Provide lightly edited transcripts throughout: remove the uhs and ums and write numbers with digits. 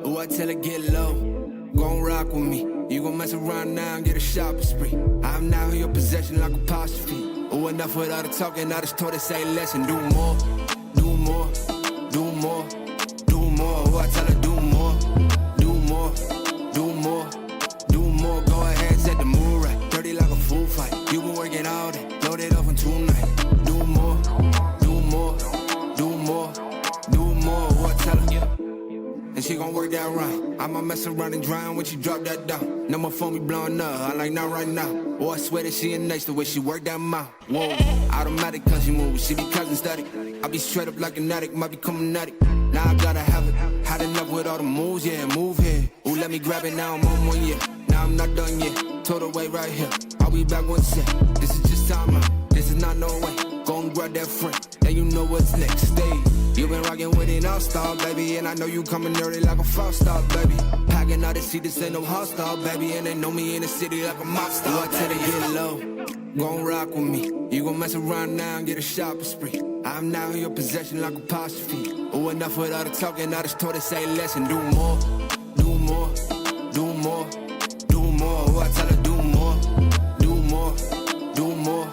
Ooh, I tell her get low, gon' rock with me. You gon' mess around now and get a shopping spree. I'm now in your possession like apostrophe. Ooh, enough with all the talking, I just told her say less and do more, do more, do more, do more. Ooh, I tell her do more, do more, do more, do more. Go ahead, set the mood right, dirty like a food fight. You been working all day, load it up in 2 nights. Do more, do more, do more, do more. Ooh, I tell her, and she gon' work that right. I'ma mess around and drown when she drop that down. Now my phone be blowing up, I like not right now. Oh, I swear that she ain't nice the way she work that mouth. Whoa, automatic cause she move, she be cousin static. I be straight up like an addict, might be coming at it. Now I gotta have it, had enough with all the moves, yeah, move here. Ooh, let me grab it now, I'm on 1 year. Now I'm not done yet, told her wait right here. I'll be back one sec, this is just time out, this is not no way. Go and grab that friend, now you know what's next stage. You been rockin' with it all-star, baby, and I know you coming early like a five-star, baby. Packing out the seat, this ain't no hostile, baby, and they know me in the city like a mob star. Ooh, I tell her get low, gon' rock with me. You gon' mess around now and get a shopping spree. I'm now in your possession like apostrophe. Ooh, enough with all the talking, I just told her say less and do more, do more, do more, do more. Ooh, I tell her do more, do more, do more,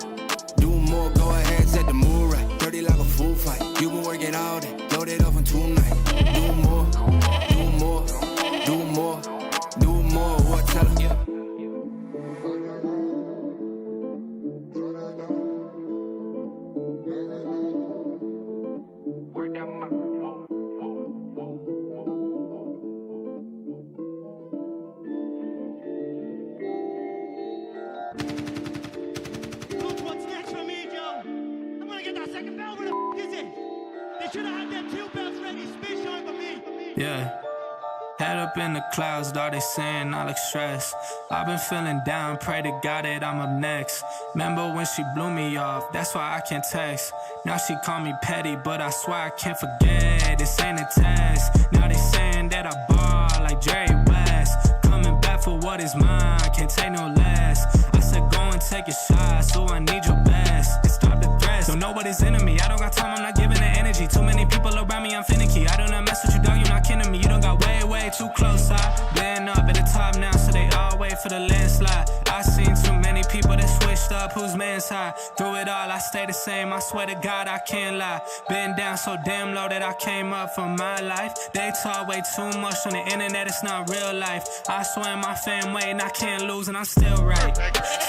do more. Go ahead, set the mood right, dirty like a food fight. You been working all day, load it up in 2 nights. Do more, do more, do more, do more. Ooh, I tell her, yeah. Head up in the clouds, dog, they saying I look stressed. I've been feeling down, pray to God that I'm up next. Remember when she blew me off, that's why I can't text. Now she call me petty, but I swear I can't forget. This ain't a test, now they saying that I ball like Jerry West. Coming back for what is mine, can't take no less. I said go and take a shot, so I need your best. And stop the threats, don't know what is in me. I don't got time, I'm not giving the energy. Too many people around me, I'm finicky. I do not mess with you, dog, you're not kidding me. You don't got way too close. I've been up at the top now, so they all wait for the landslide. I seen too many people that switched up, whose man's high. Through it all, I stay the same, I swear to God, I can't lie. Been down so damn low that I came up for my life. They talk way too much on the internet, it's not real life. I swear my fam waiting, I can't lose, and I'm still right.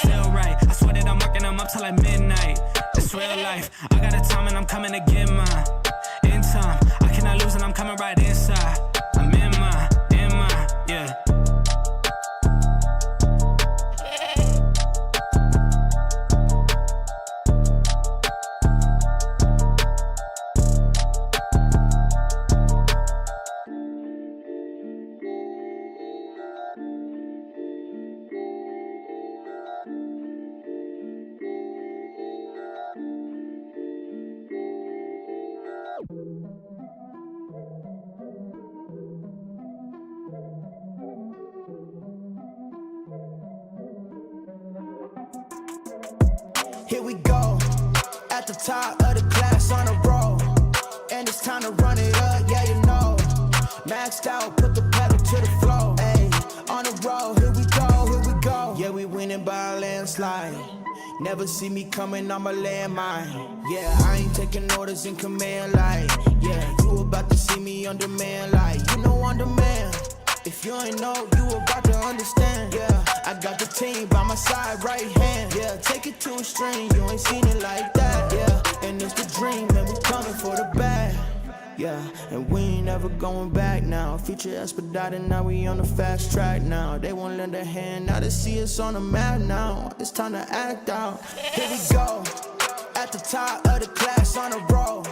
Still right, I swear that I'm working them up till like midnight. It's real life, I got a time and I'm coming to get mine. In time, I cannot lose and I'm coming right inside. I'm in my, yeah. Here we go, at the top of the class on a roll. And it's time to run it up, yeah you know. Maxed out, put the pedal to the floor. Ayy, on the road, here we go. Yeah, we winning by a landslide. Never see me coming, I'm a landmine. Yeah, I ain't taking orders in command like. Yeah, you about to see me on demand like. You know on demand. If you ain't know, you about to understand. Yeah, I got the team by my side, right hand. Yeah, take it to a string, you ain't seen it like that. Yeah, and it's the dream, and we coming for the bag. Yeah, and we ain't ever going back now. Future expedited, now we on the fast track now. They won't lend a hand, now they see us on the map now. It's time to act out. Here we go, at the top of the class on a roll.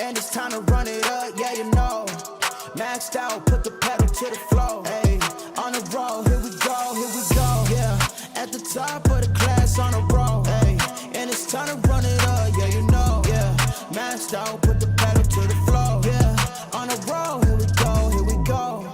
And it's time to run it up, yeah you know. Maxed out, put the pedal to the floor. Ayy, on the road, here we go. Yeah, at the top of the class on a roll. Ayy, and it's time to run it up, yeah you know. Yeah, maxed out, put the pedal to the floor. Yeah, on the road, here we go.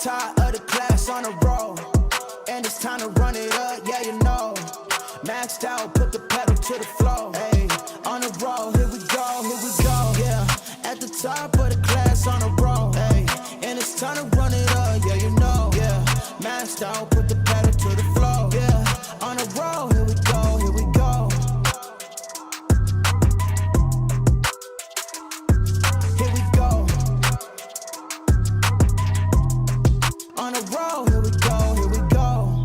top of the class on a roll. And it's time to run it up, yeah, you know. Maxed out, put the pedal to the floor. Hey, on a roll, here we go, yeah. At the top of the class on a roll. Hey, and it's time to run it up, yeah, you know. Yeah, maxed out, put the pedal to the floor. Yeah, on a roll, here we go, here we go. Here we go. On a roll, here we go, here we go.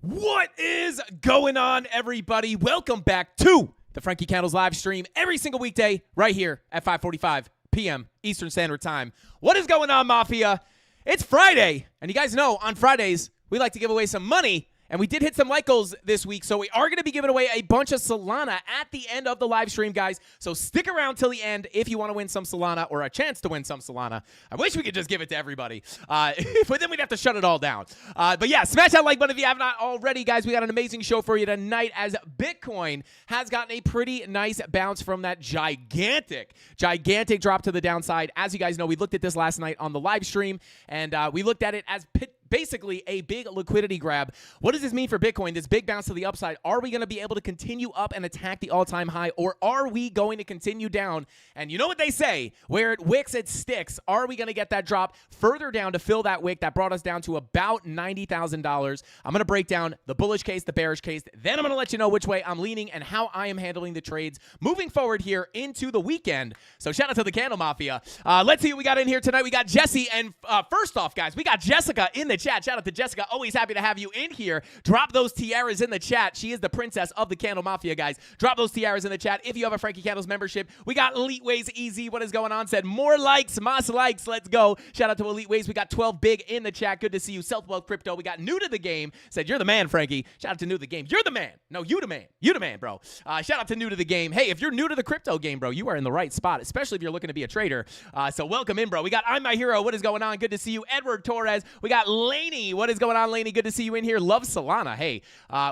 What is going on, everybody? Welcome back to the Frankie Candles live stream every single weekday right here at 5:45 p.m. Eastern Standard Time. What is going on, Mafia? It's Friday, and you guys know on Fridays we like to give away some money, and we did hit some like goals this week, so we are going to be giving away a bunch of Solana at the end of the live stream, guys. So stick around till the end if you want to win some Solana or a chance to win some Solana. I wish we could just give it to everybody, but then we'd have to shut it all down. But yeah, smash that like button if you have not already, guys. We got an amazing show for you tonight as Bitcoin has gotten a pretty nice bounce from that gigantic drop to the downside. As you guys know, we looked at this last night on the live stream, and we looked at it as basically a big liquidity grab. What does this mean for Bitcoin? This big bounce to the upside. Are we going to be able to continue up and attack the all-time high, or are we going to continue down? And you know what they say, where it wicks, it sticks. Are we going to get that drop further down to fill that wick that brought us down to about $90,000? I'm going to break down the bullish case, the bearish case. Then I'm going to let you know which way I'm leaning and how I am handling the trades moving forward here into the weekend. So shout out to the Candle Mafia. Let's see what we got in here tonight. We got Jesse, and first off, guys, we got Jessica in the chat. Shout out to Jessica. Always happy to have you in here. Drop those tiaras in the chat. She is the princess of the Candle Mafia, guys. Drop those tiaras in the chat if you have a Frankie Candles membership. We got Elite Ways Easy. What is going on? Said more likes, mas likes. Let's go. Shout out to Elite Ways. We got 12 Big in the chat. Good to see you. Self-Wealth Crypto. We got New to the Game. Said you're the man, Frankie. Shout out to New to the Game. You're the man. No, you the man. You the man, bro. Shout out to New to the Game. Hey, if you're new to the crypto game, bro, you are in the right spot, especially if you're looking to be a trader. So welcome in, bro. We got I'm My Hero. What is going on? Good to see you. Edward Torres. We got Laney. What is going on, Laney? Good to see you in here. Love Solana. Hey,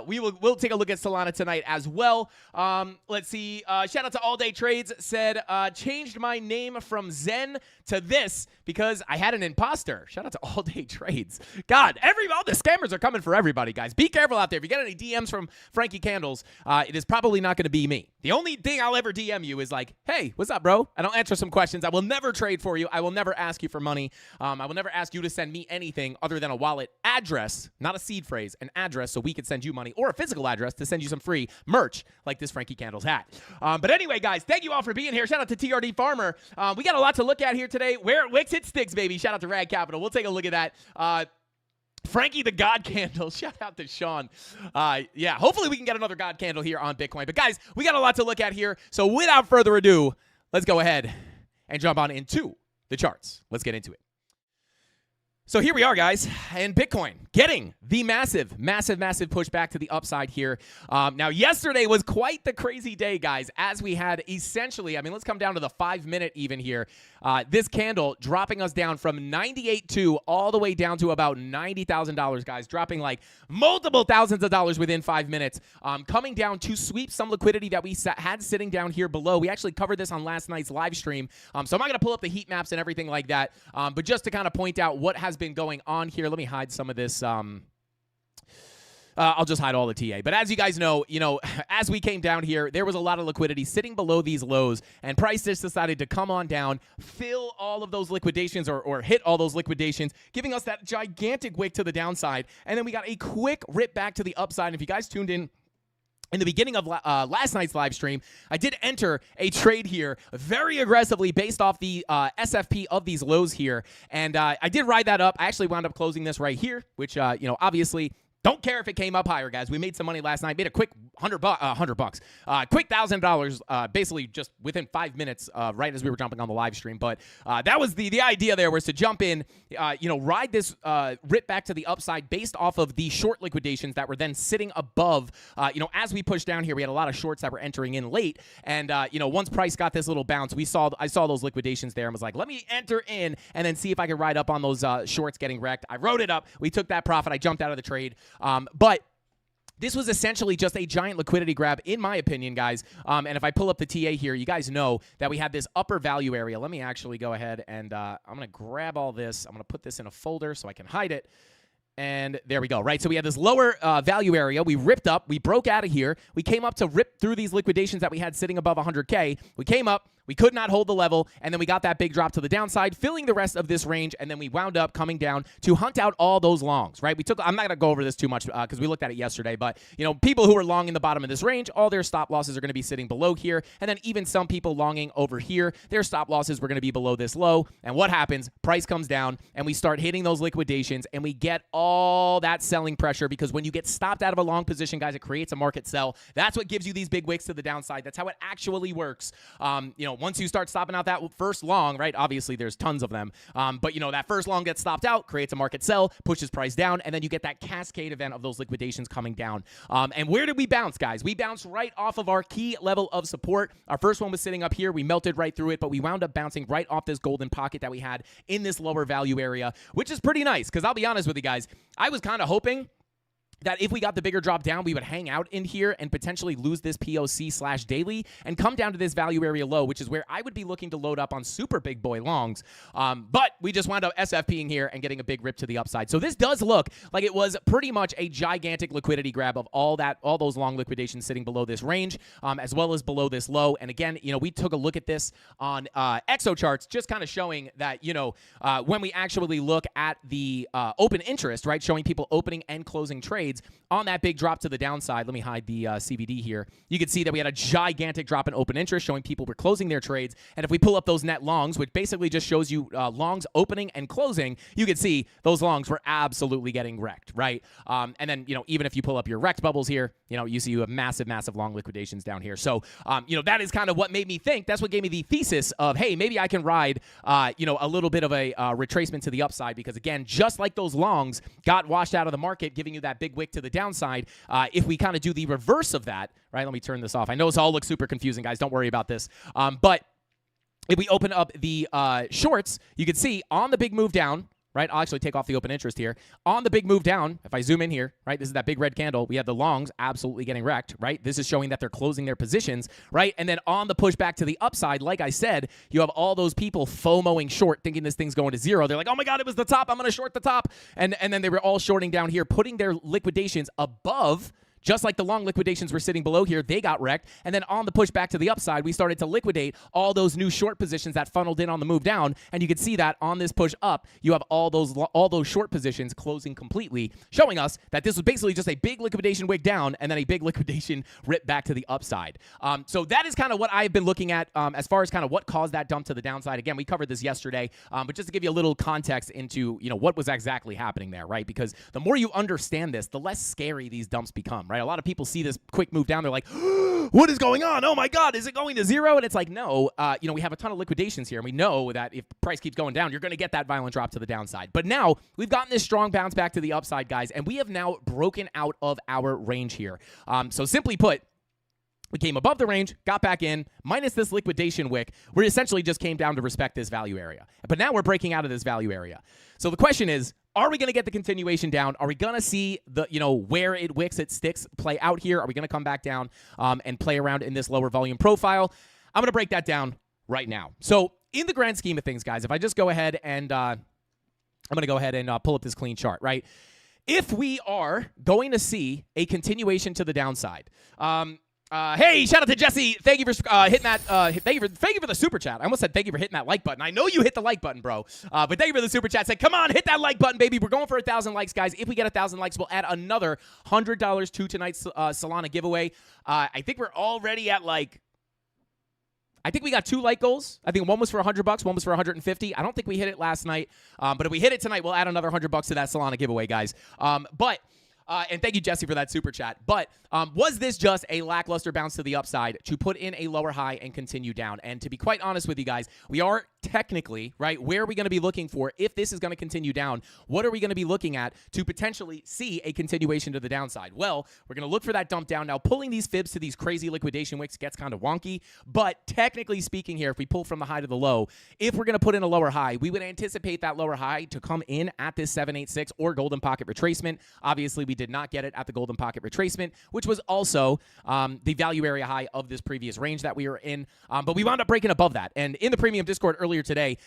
we'll take a look at Solana tonight as well. Let's see. Shout out to All Day Trades. Said changed my name from Zen to this because I had an imposter. Shout out to All Day Trades. God, all the scammers are coming for everybody, guys. Be careful out there. If you get any DMs from Frankie Candles, it is probably not going to be me. The only thing I'll ever DM you is like, hey, what's up, bro? And I'll answer some questions. I will never trade for you. I will never ask you for money. I will never ask you to send me anything other than a wallet address, not a seed phrase, an address so we could send you money, or a physical address to send you some free merch like this Frankie Candles hat. But anyway, guys, thank you all for being here. Shout out to TRD Farmer. We got a lot to look at here today. Where it wicks, it sticks, baby. Shout out to Rad Capital. We'll take a look at that. Frankie the God Candle. Shout out to Sean. Yeah, hopefully we can get another God Candle here on Bitcoin. But guys, we got a lot to look at here. So without further ado, let's go ahead and jump on into the charts. Let's get into it. So here we are, guys, and Bitcoin getting the massive push back to the upside here. Now, yesterday was quite the crazy day, guys, as we had essentially, I mean, let's come down to the 5-minute even here. This candle dropping us down from 98.2 all the way down to about $90,000, guys, dropping like multiple thousands of dollars within 5 minutes, coming down to sweep some liquidity that we had sitting down here below. We actually covered this on last night's live stream, so I'm not going to pull up the heat maps and everything like that, but just to kind of point out what has been going on here. Let me hide some of this. I'll just hide all the TA. But as you guys know, as we came down here, there was a lot of liquidity sitting below these lows, and price just decided to come on down, fill all of those liquidations or hit all those liquidations, giving us that gigantic wick to the downside. And then we got a quick rip back to the upside. And if you guys tuned in the beginning of last night's live stream, I did enter a trade here very aggressively based off the SFP of these lows here. And I did ride that up. I actually wound up closing this right here, which, obviously don't care if it came up higher, guys. We made some money last night. Made a quick $100, quick $1,000, basically just within 5 minutes, right as we were jumping on the live stream. But that was the idea there, was to jump in, ride this rip back to the upside based off of the short liquidations that were then sitting above. As we pushed down here, we had a lot of shorts that were entering in late, and once price got this little bounce, I saw those liquidations there and was like, let me enter in and then see if I could ride up on those shorts getting wrecked. I wrote it up. We took that profit. I jumped out of the trade. But This was essentially just a giant liquidity grab, in my opinion, guys. And if I pull up the TA here, you guys know that we had this upper value area. Let me actually go ahead and I'm going to grab all this. I'm going to put this in a folder so I can hide it. And there we go, right? So we had this lower value area. We ripped up. We broke out of here. We came up to rip through these liquidations that we had sitting above 100K. We came up. We could not hold the level, and then we got that big drop to the downside, filling the rest of this range, and then we wound up coming down to hunt out all those longs, right? I'm not going to go over this too much because we looked at it yesterday, but, people who are long in the bottom of this range, all their stop losses are going to be sitting below here, and then even some people longing over here, their stop losses were going to be below this low, and what happens? Price comes down, and we start hitting those liquidations, and we get all that selling pressure because when you get stopped out of a long position, guys, it creates a market sell. That's what gives you these big wicks to the downside. That's how it actually works. Once you start stopping out that first long, right? Obviously, there's tons of them. But that first long gets stopped out, creates a market sell, pushes price down, and then you get that cascade event of those liquidations coming down. And where did we bounce, guys? We bounced right off of our key level of support. Our first one was sitting up here. We melted right through it, but we wound up bouncing right off this golden pocket that we had in this lower value area, which is pretty nice because I'll be honest with you guys, I was kind of hoping that if we got the bigger drop down, we would hang out in here and potentially lose this POC/daily and come down to this value area low, which is where I would be looking to load up on super big boy longs. But we just wound up SFPing here and getting a big rip to the upside. So this does look like it was pretty much a gigantic liquidity grab of all those long liquidations sitting below this range, as well as below this low. And again, we took a look at this on exo charts, just kind of showing that, when we actually look at the open interest, right, showing people opening and closing trades on that big drop to the downside. Let me hide the CBD here. You can see that we had a gigantic drop in open interest showing people were closing their trades. And if we pull up those net longs, which basically just shows you longs opening and closing, you can see those longs were absolutely getting wrecked, right? And then, even if you pull up your wrecked bubbles here, you see you have massive, massive long liquidations down here. So, that is kind of what made me think. That's what gave me the thesis of, hey, maybe I can ride, a little bit of a retracement to the upside because, again, just like those longs got washed out of the market, giving you that big wick to the downside, if we kind of do the reverse of that, right? Let me turn this off. I know this all looks super confusing, guys. Don't worry about this. But if we open up the shorts, you can see on the big move down, right? I'll actually take off the open interest here. On the big move down, if I zoom in here, right? This is that big red candle. We have the longs absolutely getting wrecked, right? This is showing that they're closing their positions, right? And then on the push back to the upside, like I said, you have all those people FOMOing short, thinking this thing's going to zero. They're like, oh my God, it was the top. I'm going to short the top. And then they were all shorting down here, putting their liquidations above. Just like the long liquidations were sitting below here, they got wrecked. And then on the push back to the upside, we started to liquidate all those new short positions that funneled in on the move down. And you can see that on this push up, you have all those short positions closing completely, showing us that this was basically just a big liquidation wick down and then a big liquidation rip back to the upside. So that is kind of what I've been looking at as far as kind of what caused that dump to the downside. Again, we covered this yesterday, but just to give you a little context into what was exactly happening there, right? Because the more you understand this, the less scary these dumps become, right? A lot of people see this quick move down. They're like, what is going on? Oh my God, is it going to zero? And it's like, no, we have a ton of liquidations here. And we know that if price keeps going down, you're going to get that violent drop to the downside. But now we've gotten this strong bounce back to the upside, guys. And we have now broken out of our range here. So simply put, we came above the range, got back in, minus this liquidation wick. We essentially just came down to respect this value area. But now we're breaking out of this value area. So the question is, are we going to get the continuation down? Are we going to see the, where it wicks, it sticks, play out here? Are we going to come back down and play around in this lower volume profile? I'm going to break that down right now. So in the grand scheme of things, guys, if I just go ahead and I'm going to go ahead and pull up this clean chart, right? If we are going to see a continuation to the downside, hey, shout out to Jesse. Thank you for hitting that. Thank you for the super chat. I almost said thank you for hitting that like button. I know you hit the like button, bro. But thank you for the super chat. Say, come on, hit that like button, baby. We're going for 1,000 likes, guys. If we get 1,000 likes, we'll add another $100 to tonight's Solana giveaway. I think we're already at I think we got 2 like goals. I think one was for $100, one was for 150. I don't think we hit it last night. But if we hit it tonight, we'll add another $100 to that Solana giveaway, guys. And thank you, Jesse, for that super chat. But was this just a lackluster bounce to the upside to put in a lower high and continue down? And to be quite honest with you guys, we are technically, right, where are we going to be looking for if this is going to continue down? What are we going to be looking at to potentially see a continuation to the downside? Well, we're going to look for that dump down. Now, pulling these fibs to these crazy liquidation wicks gets kind of wonky, but technically speaking here, if we pull from the high to the low, if we're going to put in a lower high, we would anticipate that lower high to come in at this 786 or golden pocket retracement. Obviously, we did not get it at the golden pocket retracement, which was also the value area high of this previous range that we were in, but we wound up breaking above that. And in the premium Discord earlier today,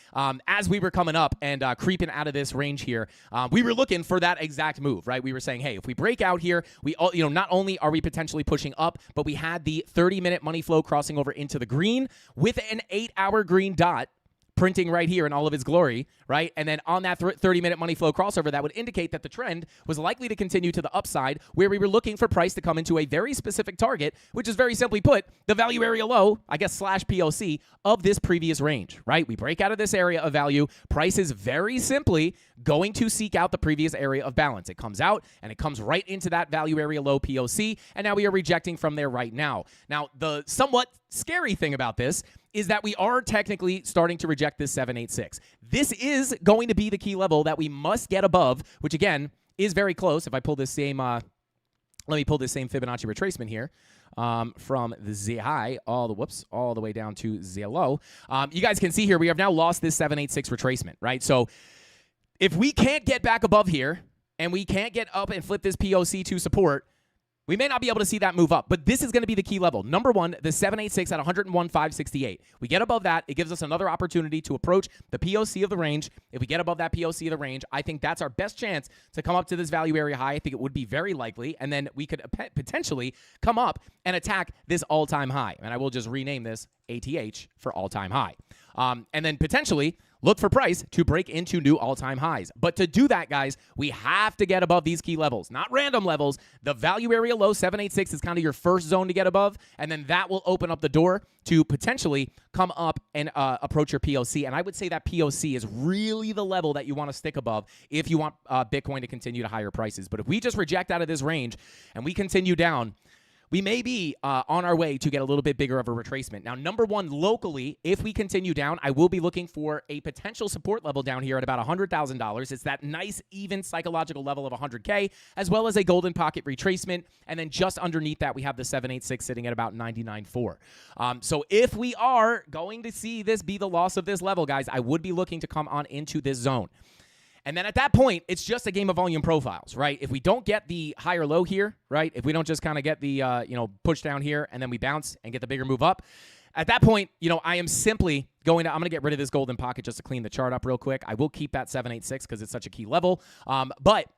as we were coming up and creeping out of this range here, we were looking for that exact move, right? We were saying, hey, if we break out here, we all, not only are we potentially pushing up, but we had the 30-minute money flow crossing over into the green with an 8-hour green dot printing right here in all of its glory, right? And then on that 30-minute money flow crossover, that would indicate that the trend was likely to continue to the upside, where we were looking for price to come into a very specific target, which is very simply put, the value area low, I guess, / POC of this previous range, right? We break out of this area of value. Price is very simply going to seek out the previous area of balance. It comes out, and it comes right into that value area low POC, and now we are rejecting from there right now. Now, the somewhat scary thing about this is that we are technically starting to reject this 786. This is going to be the key level that we must get above, which again is very close. If I pull this same, let me pull this same Fibonacci retracement here from the Z high all the way down to Z low. You guys can see here we have now lost this 786 retracement, right? So if we can't get back above here and we can't get up and flip this POC to support, we may not be able to see that move up, but this is going to be the key level. Number one, the 786 at 101.568. We get above that, it gives us another opportunity to approach the POC of the range. If we get above that POC of the range, I think that's our best chance to come up to this value area high. I think it would be very likely, and then we could potentially come up and attack this all-time high. And I will just rename this ATH for all-time high. And then potentially look for price to break into new all-time highs. But to do that, guys, we have to get above these key levels, not random levels. The value area low, 786, is kind of your first zone to get above, and then that will open up the door to potentially come up and approach your POC. And I would say that POC is really the level that you want to stick above if you want Bitcoin to continue to higher prices. But if we just reject out of this range and we continue down, we may be on our way to get a little bit bigger of a retracement. Now, number one, locally, if we continue down, I will be looking for a potential support level down here at about $100,000. It's that nice, even psychological level of 100K, as well as a golden pocket retracement. And then just underneath that, we have the 786 sitting at about 99.4. So if we are going to see this be the loss of this level, guys, I would be looking to come on into this zone. And then at that point, it's just a game of volume profiles, right? If we don't get the higher low here, right? If we don't just kind of get the, push down here and then we bounce and get the bigger move up, at that point, I am simply I'm going to get rid of this golden pocket just to clean the chart up real quick. I will keep that 786 because it's such a key level. But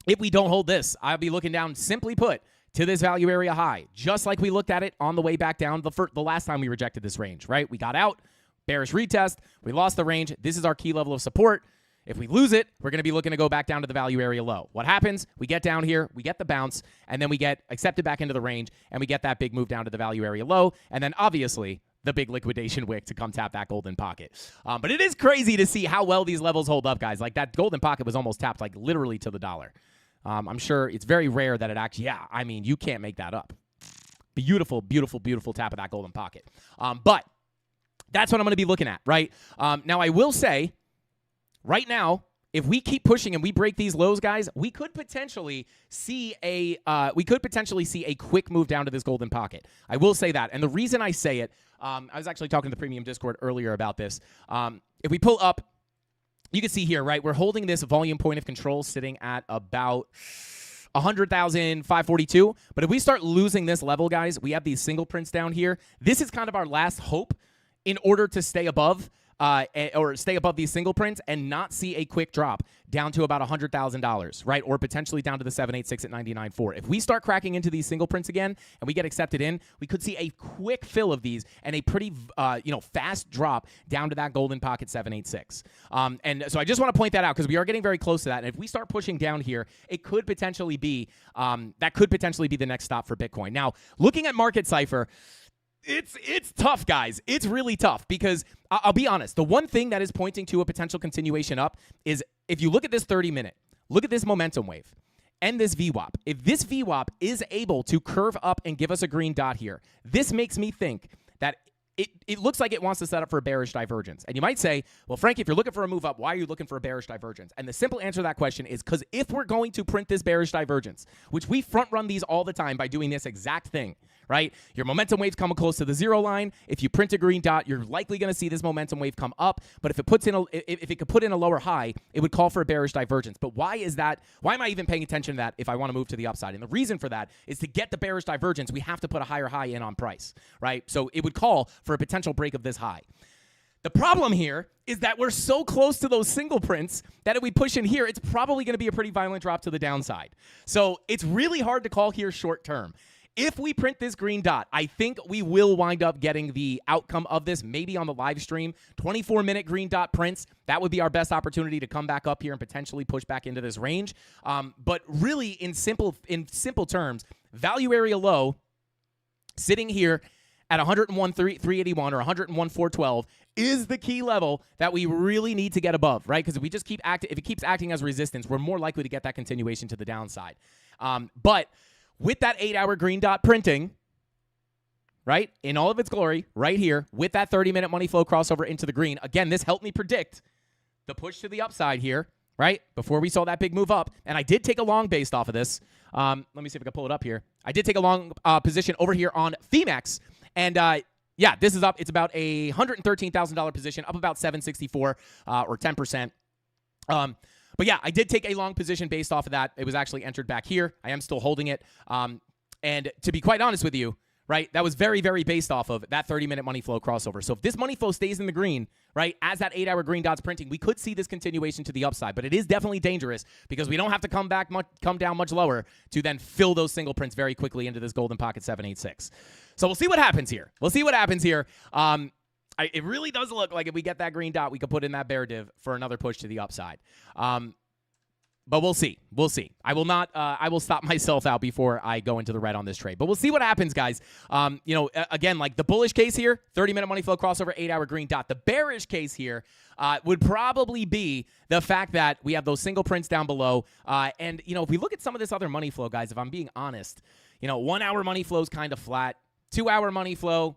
if we don't hold this, I'll be looking down, simply put, to this value area high, just like we looked at it on the way back down the last time we rejected this range, right? We got out, bearish retest, we lost the range. This is our key level of support. If we lose it, we're going to be looking to go back down to the value area low. What happens? We get down here, we get the bounce, and then we get accepted back into the range, and we get that big move down to the value area low, and then obviously the big liquidation wick to come tap that golden pocket. But it is crazy to see how well these levels hold up, guys. Like, that golden pocket was almost tapped, like, literally to the dollar. I'm sure it's very rare that it actually, you can't make that up. Beautiful, beautiful, beautiful tap of that golden pocket. But that's what I'm going to be looking at, right? Now, I will say, right now, if we keep pushing and we break these lows, guys, we could potentially see a quick move down to this golden pocket. I will say that. And the reason I say it, I was actually talking to the premium Discord earlier about this. If we pull up, you can see here, right? We're holding this volume point of control sitting at about 100,542. But if we start losing this level, guys, we have these single prints down here. This is kind of our last hope in order to stay above or stay above these single prints and not see a quick drop down to about $100,000, right? Or potentially down to the 786 at 99.4. If we start cracking into these single prints again and we get accepted in, we could see a quick fill of these and a pretty, fast drop down to that golden pocket 786. And so I just want to point that out because we are getting very close to that. And if we start pushing down here, it could potentially be, the next stop for Bitcoin. Now, looking at Market Cypher, it's tough, guys. It's really tough because I'll be honest. The one thing that is pointing to a potential continuation up is if you look at this 30-minute, look at this momentum wave and this VWAP. If this VWAP is able to curve up and give us a green dot here, this makes me think that it looks like it wants to set up for a bearish divergence. And you might say, well, Frank, if you're looking for a move up, why are you looking for a bearish divergence? And the simple answer to that question is because if we're going to print this bearish divergence, which we front run these all the time by doing this exact thing, right? Your momentum wave's coming close to the zero line. If you print a green dot, you're likely going to see this momentum wave come up. But if it could put in a lower high, it would call for a bearish divergence. But why is that? Why am I even paying attention to that if I want to move to the upside? And the reason for that is to get the bearish divergence, we have to put a higher high in on price, right? So it would call for a potential break of this high. The problem here is that we're so close to those single prints that if we push in here, it's probably going to be a pretty violent drop to the downside. So it's really hard to call here short term. If we print this green dot, I think we will wind up getting the outcome of this maybe on the live stream. 24-minute green dot prints, that would be our best opportunity to come back up here and potentially push back into this range. But really, in simple terms, value area low sitting here at 101,381 or 101,412 is the key level that we really need to get above, right? Because if we just if it keeps acting as resistance, we're more likely to get that continuation to the downside. But with that 8-hour green dot printing, right, in all of its glory, right here, with that 30-minute money flow crossover into the green, again, this helped me predict the push to the upside here, right, before we saw that big move up. And I did take a long based off of this. Let me see if I can pull it up here. I did take a long position over here on FEMAX. And, yeah, this is up. It's about a $113,000 position, up about 764 or 10%. But yeah, I did take a long position based off of that. It was actually entered back here. I am still holding it. And to be quite honest with you, right, that was very, very based off of that 30-minute money flow crossover. So if this money flow stays in the green, right, as that 8-hour green dot's printing, we could see this continuation to the upside. But it is definitely dangerous because we don't have to come down much lower to then fill those single prints very quickly into this golden pocket 786. So we'll see what happens here. It really does look like if we get that green dot, we could put in that bear div for another push to the upside. But we'll see. I will stop myself out before I go into the red on this trade. But we'll see what happens, guys. Again, like the bullish case here, 30-minute money flow crossover, 8-hour green dot. The bearish case here would probably be the fact that we have those single prints down below. And if we look at some of this other money flow, guys, if I'm being honest, 1-hour money flow is kind of flat. 2-hour money flow,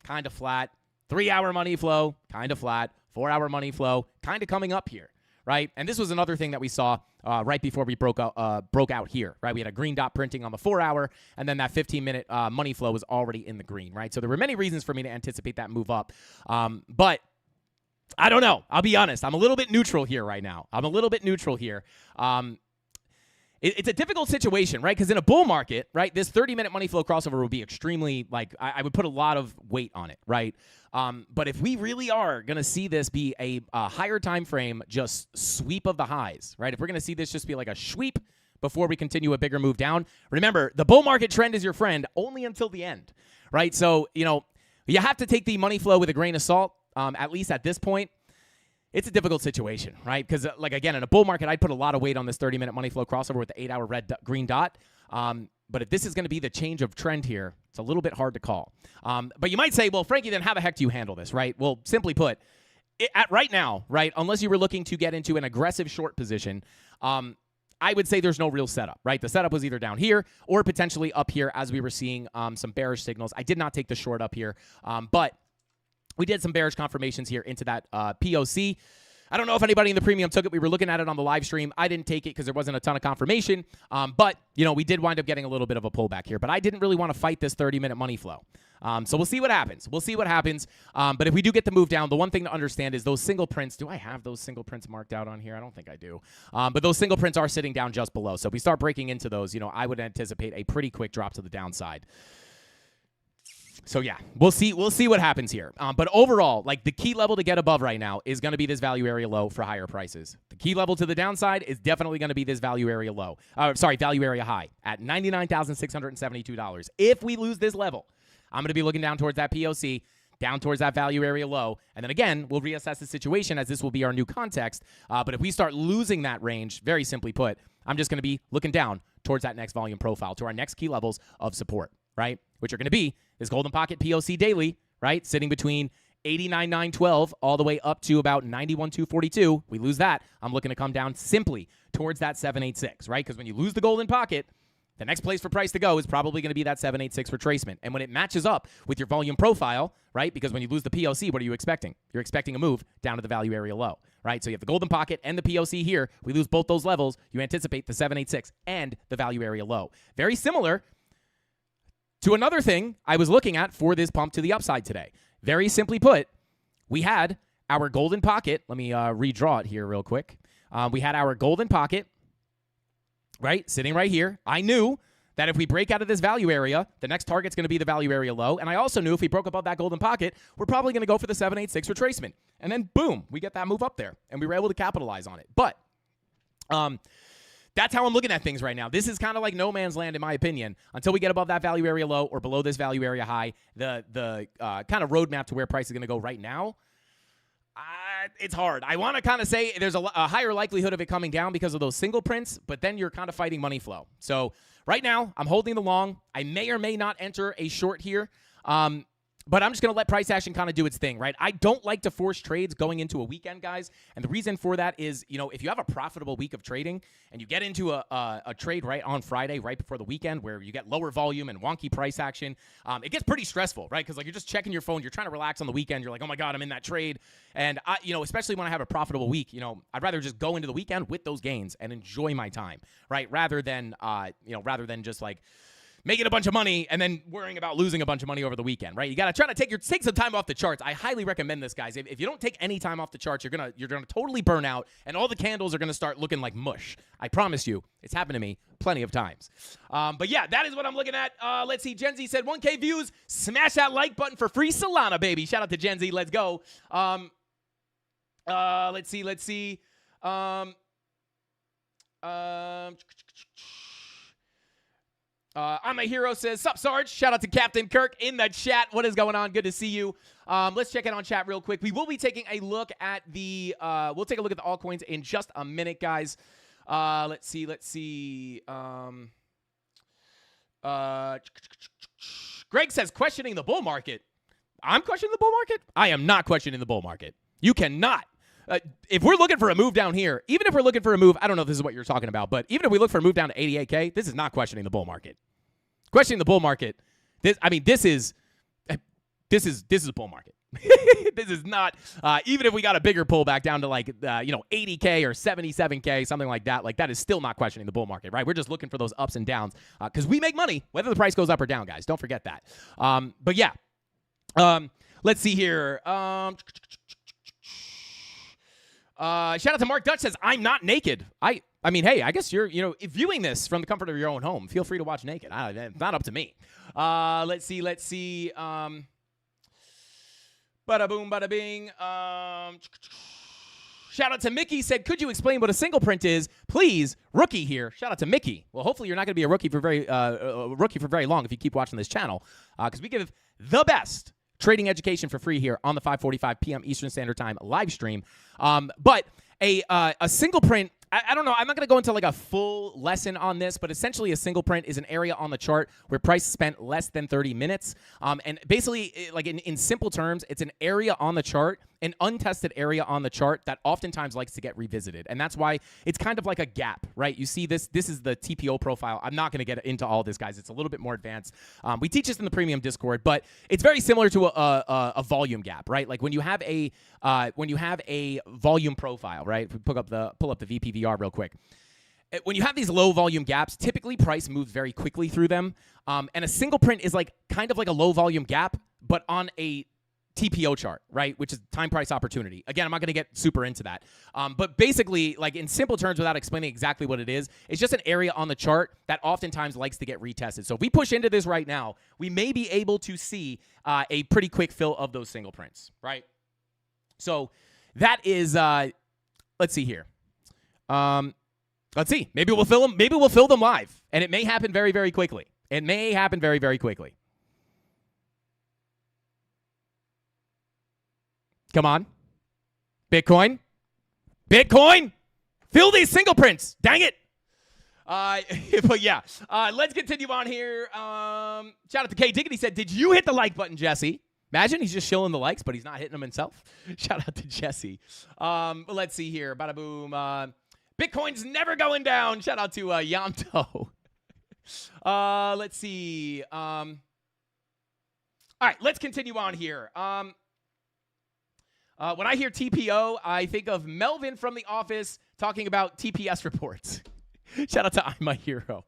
kind of flat. 3-hour money flow, kind of flat. 4-hour money flow, kind of coming up here, right? And this was another thing that we saw right before we broke out here, right? We had a green dot printing on the 4-hour, and then that 15-minute money flow was already in the green, right? So there were many reasons for me to anticipate that move up. But I don't know. I'll be honest. I'm a little bit neutral here right now. It's a difficult situation, right? Because in a bull market, right, this 30-minute money flow crossover would be extremely, I would put a lot of weight on it, right? But if we really are going to see this be a higher time frame, just sweep of the highs, right? If we're going to see this just be like a sweep before we continue a bigger move down, remember, the bull market trend is your friend only until the end, right? So, you have to take the money flow with a grain of salt, at least at this point. It's a difficult situation, right? Because, again, in a bull market, I'd put a lot of weight on this 30-minute money flow crossover with the 8-hour green dot. But if this is going to be the change of trend here, it's a little bit hard to call. But you might say, well, Frankie, then how the heck do you handle this, right? Well, simply put, right now, right, unless you were looking to get into an aggressive short position, I would say there's no real setup, right? The setup was either down here or potentially up here as we were seeing some bearish signals. I did not take the short up here, but we did some bearish confirmations here into that POC. I don't know if anybody in the premium took it. We were looking at it on the live stream. I didn't take it because there wasn't a ton of confirmation. But, we did wind up getting a little bit of a pullback here. But I didn't really want to fight this 30-minute money flow. So we'll see what happens. But if we do get the move down, the one thing to understand is those single prints. Do I have those single prints marked out on here? I don't think I do. But those single prints are sitting down just below. So if we start breaking into those, I would anticipate a pretty quick drop to the downside. So yeah, we'll see what happens here. But overall, the key level to get above right now is going to be this value area low for higher prices. The key level to the downside is definitely going to be this value area value area high at $99,672. If we lose this level, I'm going to be looking down towards that POC, down towards that value area low, and then again, we'll reassess the situation as this will be our new context. But if we start losing that range, very simply put, I'm just going to be looking down towards that next volume profile, to our next key levels of support, right? Which are going to be this golden pocket POC daily, right? Sitting between 89,912 all the way up to about 91,242. We lose that, I'm looking to come down simply towards that 786, right? Because when you lose the golden pocket, the next place for price to go is probably going to be that 786 retracement. And when it matches up with your volume profile, right, because when you lose the POC, what are you expecting? You're expecting a move down to the value area low, right? So you have the golden pocket and the POC here. We lose both those levels. You anticipate the 786 and the value area low. Very similar to another thing I was looking at for this pump to the upside today. Very simply put, we had our golden pocket. Let me redraw it here real quick. We had our golden pocket, right, sitting right here. I knew that if we break out of this value area, the next target's going to be the value area low. And I also knew if we broke above that golden pocket, we're probably going to go for the 786 retracement. And then, boom, we get that move up there. And we were able to capitalize on it. But that's how I'm looking at things right now. This is kind of like no man's land, in my opinion, until we get above that value area low or below this value area high. The kind of roadmap to where price is going to go right now, it's hard. I want to kind of say there's a higher likelihood of it coming down because of those single prints, but then you're kind of fighting money flow. So right now, I'm holding the long. I may or may not enter a short here. But I'm just going to let price action kind of do its thing, right? I don't like to force trades going into a weekend, guys. And the reason for that is, you know, if you have a profitable week of trading and you get into a trade right on Friday, right before the weekend, where you get lower volume and wonky price action, it gets pretty stressful, right? Because, like, you're just checking your phone. You're trying to relax on the weekend. You're like, oh, my God, I'm in that trade. And, you know, especially when I have a profitable week, you know, I'd rather just go into the weekend with those gains and enjoy my time, right? Rather than just, like, making a bunch of money and then worrying about losing a bunch of money over the weekend, right? You got to try to take some time off the charts. I highly recommend this, guys. If you don't take any time off the charts, you're gonna totally burn out, and all the candles are gonna start looking like mush. I promise you, it's happened to me plenty of times. But yeah, that is what I'm looking at. Let's see. Gen Z said 1K views. Smash that like button for free Solana, baby. Shout out to Gen Z. Let's go. Let's see. I'm a hero says, sup, Sarge? Shout out to Captain Kirk in the chat. What is going on? Good to see you. Let's check it on chat real quick. We will be taking a look at the altcoins in just a minute, guys. Let's see. Greg says, questioning the bull market. I'm questioning the bull market? I am not questioning the bull market. You cannot. If we're looking for a move down here, even if we're looking for a move, I don't know if this is what you're talking about, but even if we look for a move down to 88K, this is not questioning the bull market. Questioning the bull market, this is a bull market. This is not, even if we got a bigger pullback down to 80K or 77K, something like that is still not questioning the bull market, right? We're just looking for those ups and downs because we make money whether the price goes up or down, guys. Don't forget that. But yeah, let's see here. Shout out to Mark Dutch says, I'm not naked. I mean, hey, I guess you're, if viewing this from the comfort of your own home, feel free to watch naked. It's not up to me. Let's see. Bada boom, bada bing. Shout out to Mickey said, could you explain what a single print is? Please, rookie here. Shout out to Mickey. Well, hopefully you're not going to be a rookie for very long if you keep watching this channel, because we give the best trading education for free here on the 5:45 p.m. Eastern Standard Time live stream. But a single print, I don't know. I'm not going to go into like a full lesson on this, but essentially a single print is an area on the chart where price spent less than 30 minutes. And basically, like in simple terms, it's an area on the chart, an untested area on the chart that oftentimes likes to get revisited. And that's why it's kind of like a gap, right? You see this is the TPO profile. I'm not going to get into all this, guys. It's a little bit more advanced. We teach this in the premium Discord, but it's very similar to a volume gap, right? Like when you have a volume profile, right? If we pull up the VPVR real quick. When you have these low volume gaps, typically price moves very quickly through them. And a single print is like kind of like a low volume gap, but on a TPO chart, right? Which is time price opportunity. Again, I'm not going to get super into that. But basically, like in simple terms, without explaining exactly what it is, it's just an area on the chart that oftentimes likes to get retested. So if we push into this right now, we may be able to see a pretty quick fill of those single prints, right? So that is, let's see here. Let's see. Maybe we'll fill them. Maybe we'll fill them live, and it may happen very, very quickly. It may happen very, very quickly. Come on. Bitcoin. Fill these single prints. Dang it. But yeah, let's continue on here. Shout out to K Diggity said, did you hit the like button, Jesse? Imagine he's just shilling the likes, but he's not hitting them himself. Shout out to Jesse. Let's see here. Bada boom. Bitcoin's never going down. Shout out to Yamto. Let's see. All right, let's continue on here. When I hear TPO, I think of Melvin from The Office talking about TPS reports. Shout out to I'm My Hero.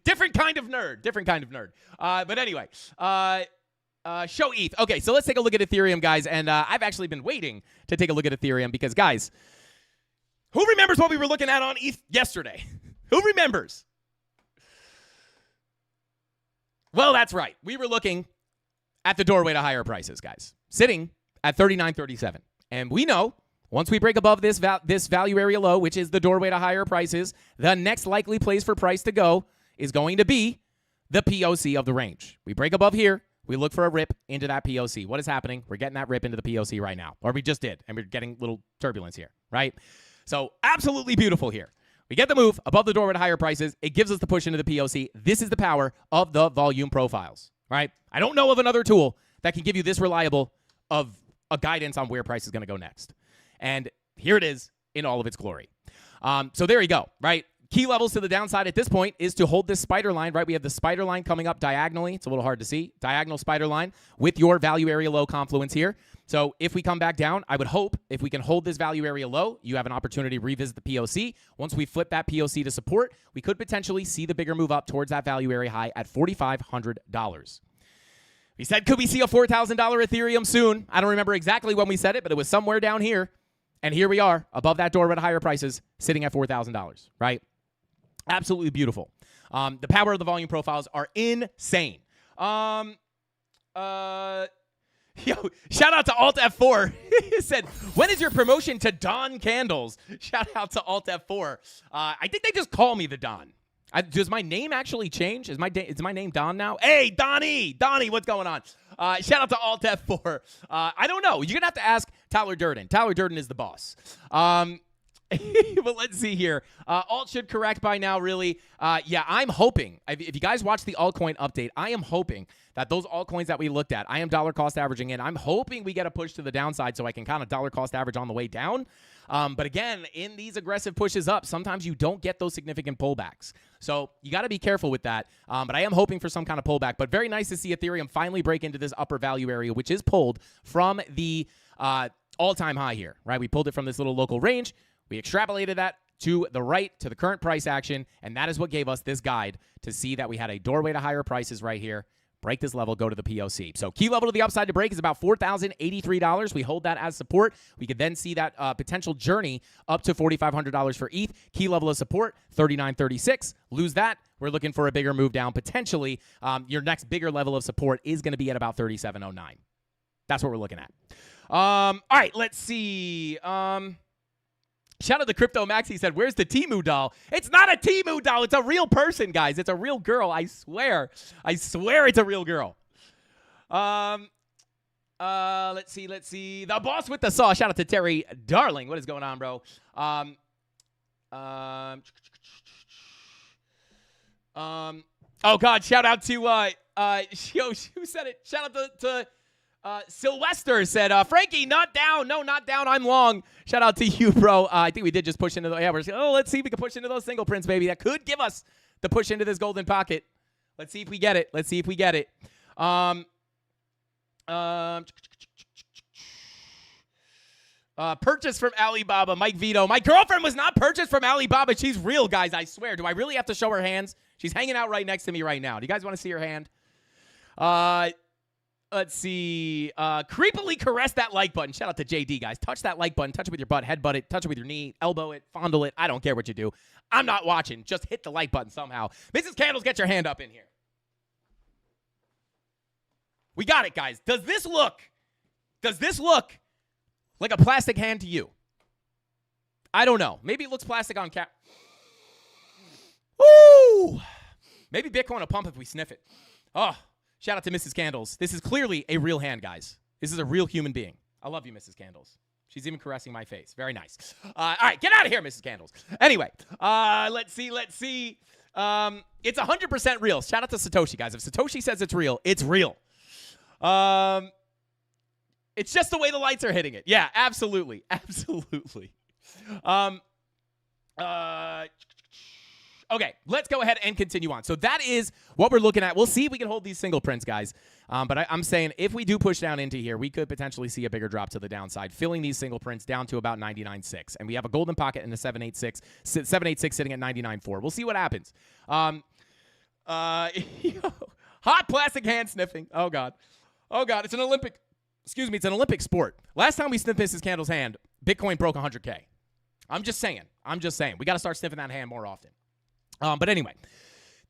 Different kind of nerd. But anyway, show ETH. Okay, so let's take a look at Ethereum, guys. And I've actually been waiting to take a look at Ethereum because, guys, who remembers what we were looking at on ETH yesterday? Who remembers? Well, that's right. We were looking at the doorway to higher prices, guys, sitting at 39.37. And we know once we break above this value area low, which is the doorway to higher prices, the next likely place for price to go is going to be the POC of the range. We break above here. We look for a rip into that POC. What is happening? We're getting that rip into the POC right now, or we just did, and we're getting little turbulence here, right? So absolutely beautiful here. We get the move above the doorway to higher prices. It gives us the push into the POC. This is the power of the volume profiles, right? I don't know of another tool that can give you this reliable of a guidance on where price is going to go next. And here it is in all of its glory. So there you go, right? Key levels to the downside at this point is to hold this spider line, right? We have the spider line coming up diagonally. It's a little hard to see. Diagonal spider line with your value area low confluence here. So if we come back down, I would hope if we can hold this value area low, you have an opportunity to revisit the POC. Once we flip that POC to support, we could potentially see the bigger move up towards that value area high at $4,500. We said, could we see a $4,000 Ethereum soon? I don't remember exactly when we said it, but it was somewhere down here. And here we are above that door at higher prices, sitting at $4,000, right? Absolutely beautiful. The power of the volume profiles are insane. Yo, shout out to Alt F4. He said, when is your promotion to Don Candles? Shout out to Alt F4. I think they just call me the Don. Does my name actually change? Is my name Don now? Hey, Donnie, what's going on? Shout out to Alt F4. I don't know. You're going to have to ask Tyler Durden. Tyler Durden is the boss. But let's see here. Alt should correct by now, really. Yeah, I'm hoping. If you guys watch the altcoin update, I am hoping that those altcoins that we looked at, I am dollar cost averaging in. I'm hoping we get a push to the downside so I can kind of dollar cost average on the way down. But again, in these aggressive pushes up, sometimes you don't get those significant pullbacks. So you got to be careful with that. But I am hoping for some kind of pullback. But very nice to see Ethereum finally break into this upper value area, which is pulled from the all-time high here, right? We pulled it from this little local range. We extrapolated that to the right, to the current price action, and that is what gave us this guide to see that we had a doorway to higher prices right here. Break this level, go to the POC. So key level to the upside to break is about $4,083. We hold that as support. We could then see that potential journey up to $4,500 for ETH. Key level of support, $39.36. Lose that, we're looking for a bigger move down. Potentially, your next bigger level of support is going to be at about $37.09. That's what we're looking at. All right, let's see. Shout out to Crypto Max. He said, where's the Temu doll? It's not a Temu doll. It's a real person, guys. It's a real girl. I swear. I swear it's a real girl. Let's see. The boss with the saw. Shout out to Terry Darling. What is going on, bro? Oh, God. Shout out to, who said it? Shout out to Sylvester said, Frankie, not down. No, not down. I'm long. Shout out to you, bro. I think we did just push into the, let's see if we can push into those single prints, baby. That could give us the push into this golden pocket. Let's see if we get it. Purchase from Alibaba, Mike Vito. My girlfriend was not purchased from Alibaba. She's real, guys, I swear. Do I really have to show her hands? She's hanging out right next to me right now. Do you guys want to see her hand? Let's see. Creepily caress that like button. Shout out to JD, guys. Touch that like button. Touch it with your butt. Headbutt it. Touch it with your knee. Elbow it. Fondle it. I don't care what you do. I'm not watching. Just hit the like button somehow. Mrs. Candles, get your hand up in here. We got it, guys. Does this look like a plastic hand to you? I don't know. Maybe it looks plastic on cap. Woo! Maybe Bitcoin will pump if we sniff it. Oh. Shout out to Mrs. Candles. This is clearly a real hand, guys. This is a real human being. I love you, Mrs. Candles. She's even caressing my face. Very nice. All right, get out of here, Mrs. Candles. Anyway, let's see. It's 100% real. Shout out to Satoshi, guys. If Satoshi says it's real, it's real. It's just the way the lights are hitting it. Yeah, absolutely. Okay, let's go ahead and continue on. So that is what we're looking at. We'll see if we can hold these single prints, guys. But I'm saying if we do push down into here, we could potentially see a bigger drop to the downside, filling these single prints down to about 99.6. And we have a golden pocket and a 786 sitting at 99.4. We'll see what happens. Hot plastic hand sniffing. Oh, God. Oh, God. It's an Olympic sport. Last time we sniffed Mrs. Candle's hand, Bitcoin broke 100K. I'm just saying. We got to start sniffing that hand more often. But anyway,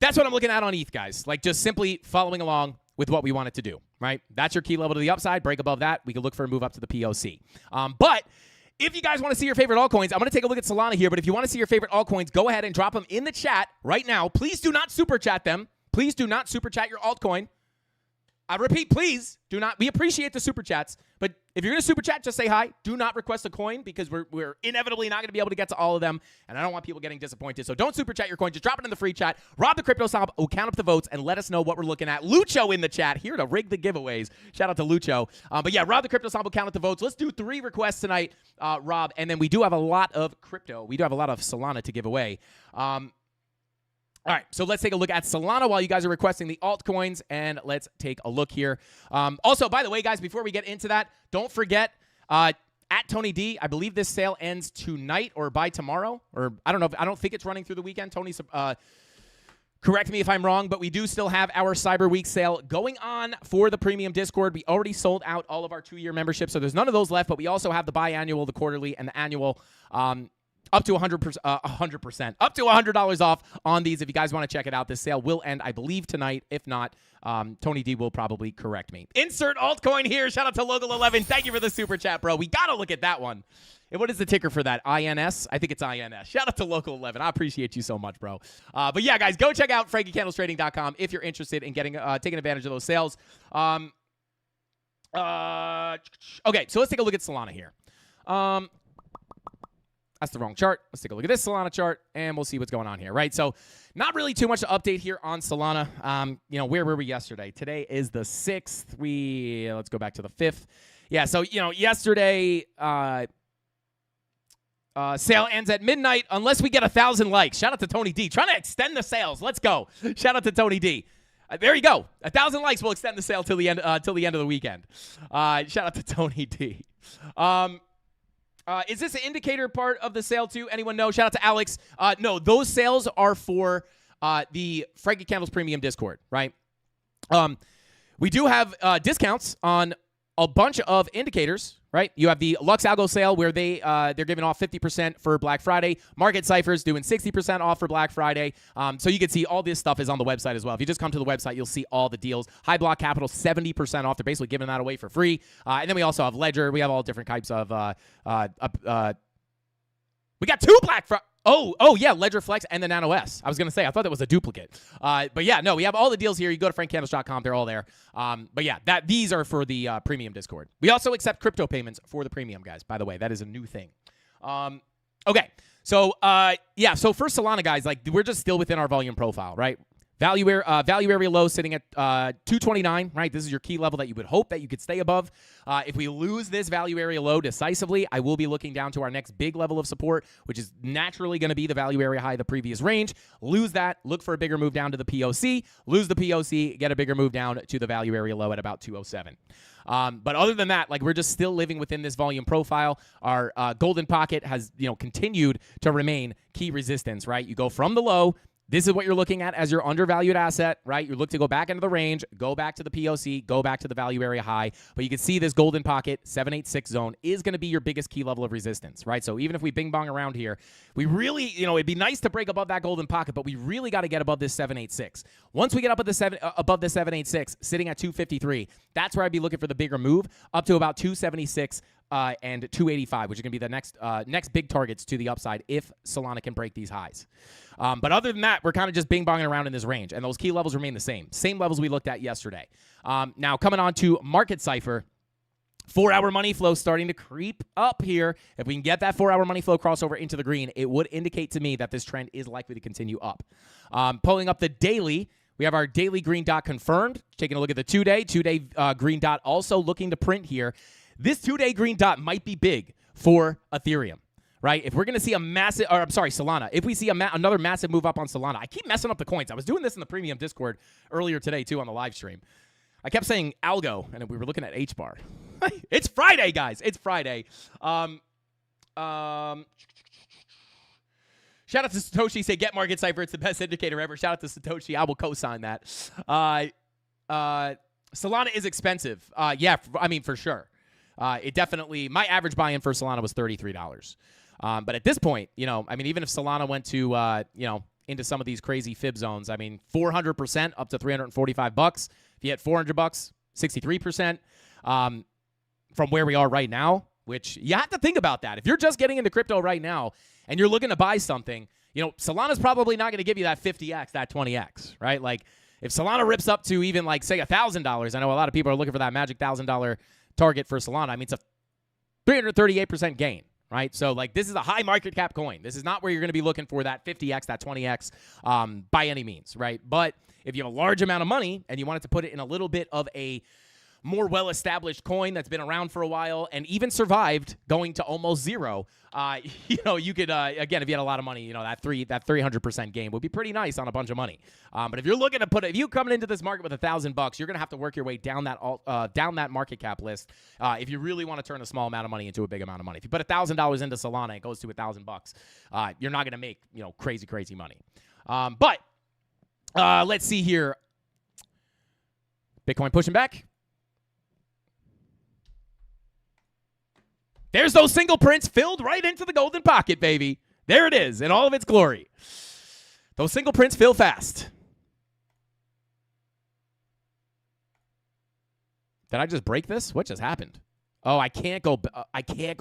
that's what I'm looking at on ETH, guys. Like, just simply following along with what we want it to do, right? That's your key level to the upside. Break above that, we can look for a move up to the POC. But if you guys want to see your favorite altcoins, I'm going to take a look at Solana here. But if you want to see your favorite altcoins, go ahead and drop them in the chat right now. Please do not super chat them. Please do not super chat your altcoin. I repeat, please do not. We appreciate the super chats, but if you're going to super chat, just say hi. Do not request a coin because we're inevitably not going to be able to get to all of them, and I don't want people getting disappointed. So don't super chat your coin. Just drop it in the free chat. Rob the Crypto Snob will count up the votes and let us know what we're looking at. Lucho in the chat here to rig the giveaways. Shout out to Lucho. But yeah, Rob the Crypto Snob will count up the votes. Let's do 3 requests tonight, Rob, and then we do have a lot of crypto. We do have a lot of Solana to give away. All right, so let's take a look at Solana while you guys are requesting the altcoins, and let's take a look here. Also, by the way, guys, before we get into that, don't forget, at Tony D, I believe this sale ends tonight or by tomorrow, or I don't know. I don't think it's running through the weekend. Tony, correct me if I'm wrong, but we do still have our Cyber Week sale going on for the premium Discord. We already sold out all of our 2-year memberships, so there's none of those left, but we also have the biannual, the quarterly, and the annual up to 100%, up to $100 off on these. If you guys want to check it out, this sale will end, I believe, tonight. If not, Tony D will probably correct me. Insert altcoin here. Shout out to Local11. Thank you for the super chat, bro. We got to look at that one. And what is the ticker for that? INS? I think it's INS. Shout out to Local11. I appreciate you so much, bro. But yeah, guys, go check out FrankieCandlesTrading.com if you're interested in getting taking advantage of those sales. Okay, so let's take a look at Solana here. That's the wrong chart. Let's take a look at this Solana chart, and we'll see what's going on here, right? So not really too much to update here on Solana. Where were we yesterday? Today is the 6th. Let's go back to the 5th. Yeah, so, yesterday sale ends at midnight unless we get 1,000 likes. Shout out to Tony D. Trying to extend the sales. Let's go. Shout out to Tony D. There you go. 1,000 likes will extend the sale till the end of the weekend. Shout out to Tony D. Is this an indicator part of the sale too? Anyone know? Shout out to Alex. No, those sales are for the Frankie Candles Premium Discord, right? We do have discounts on a bunch of indicators, right? You have the Lux Algo sale where they're giving off 50% for Black Friday. Market Cypher's doing 60% off for Black Friday. So you can see all this stuff is on the website as well. If you just come to the website, you'll see all the deals. High Block Capital, 70% off. They're basically giving that away for free. And then we also have Ledger. We have all different types of we got 2 Black Friday. Oh, yeah, Ledger Flex and the Nano S. I was going to say, I thought that was a duplicate. But yeah, no, we have all the deals here. You go to frankcandles.com. They're all there. But yeah, these are for the premium Discord. We also accept crypto payments for the premium, guys. By the way, that is a new thing. Okay, so so for Solana, guys, like we're just still within our volume profile, right? Value area low sitting at 229, right? This is your key level that you would hope that you could stay above. If we lose this value area low decisively, I will be looking down to our next big level of support, which is naturally going to be the value area high of the previous range. Lose that, look for a bigger move down to the POC. Lose the POC, get a bigger move down to the value area low at about 207. But other than that, like we're just still living within this volume profile. Our golden pocket has continued to remain key resistance, right? You go from the low. This is what you're looking at as your undervalued asset, right? You look to go back into the range, go back to the POC, go back to the value area high. But you can see this golden pocket, 786 zone, is going to be your biggest key level of resistance, right? So even if we bing bong around here, we really, it'd be nice to break above that golden pocket, but we really got to get above this 786. Once we get up at the above the 786, sitting at 253, that's where I'd be looking for the bigger move, up to about 276 and 285, which are going to be the next big targets to the upside if Solana can break these highs. But other than that, we're kind of just bing-bonging around in this range, and those key levels remain the same. Same levels we looked at yesterday. Now, coming on to Market Cypher, 4-hour money flow starting to creep up here. If we can get that 4-hour money flow crossover into the green, it would indicate to me that this trend is likely to continue up. Pulling up the daily, we have our daily green dot confirmed. Taking a look at the 2-day green dot also looking to print here. This 2-day green dot might be big for Ethereum. right? If we're going to see a massive, or I'm sorry, Solana. If we see another massive move up on Solana, I keep messing up the coins. I was doing this in the premium Discord earlier today, too, on the live stream. I kept saying algo, and we were looking at H-bar. It's Friday, guys. It's Friday. Shout out to Satoshi. Say, get market cipher. It's the best indicator ever. Shout out to Satoshi. I will co-sign that. Solana is expensive. Yeah, I mean, for sure. It definitely, my average buy-in for Solana was $33. But at this point, I mean, even if Solana went to, into some of these crazy fib zones, I mean, 400% up to $345. If you hit $400, 63%. From where we are right now, which you have to think about that. If you're just getting into crypto right now and you're looking to buy something, Solana's probably not going to give you that 50x, that 20x, right? Like, if Solana rips up to even, like, say, $1,000, I know a lot of people are looking for that magic $1,000 target for Solana. I mean, it's a 338% gain, right? So, like, this is a high market cap coin. This is not where you're going to be looking for that 50x, that 20x by any means, right? But if you have a large amount of money and you wanted to put it in a little bit of a more well-established coin that's been around for a while and even survived going to almost zero, you could, again, if you had a lot of money, that 300% gain would be pretty nice on a bunch of money. But if you're looking to if you coming into this market with $1,000, you're going to have to work your way down that market cap list if you really want to turn a small amount of money into a big amount of money. If you put $1,000 into Solana, it goes to $1,000. You're not going to make, crazy money. But let's see here. Bitcoin pushing back. There's those single prints filled right into the golden pocket, baby. There it is in all of its glory. Those single prints fill fast. Did I just break this? What just happened? Oh, I can't go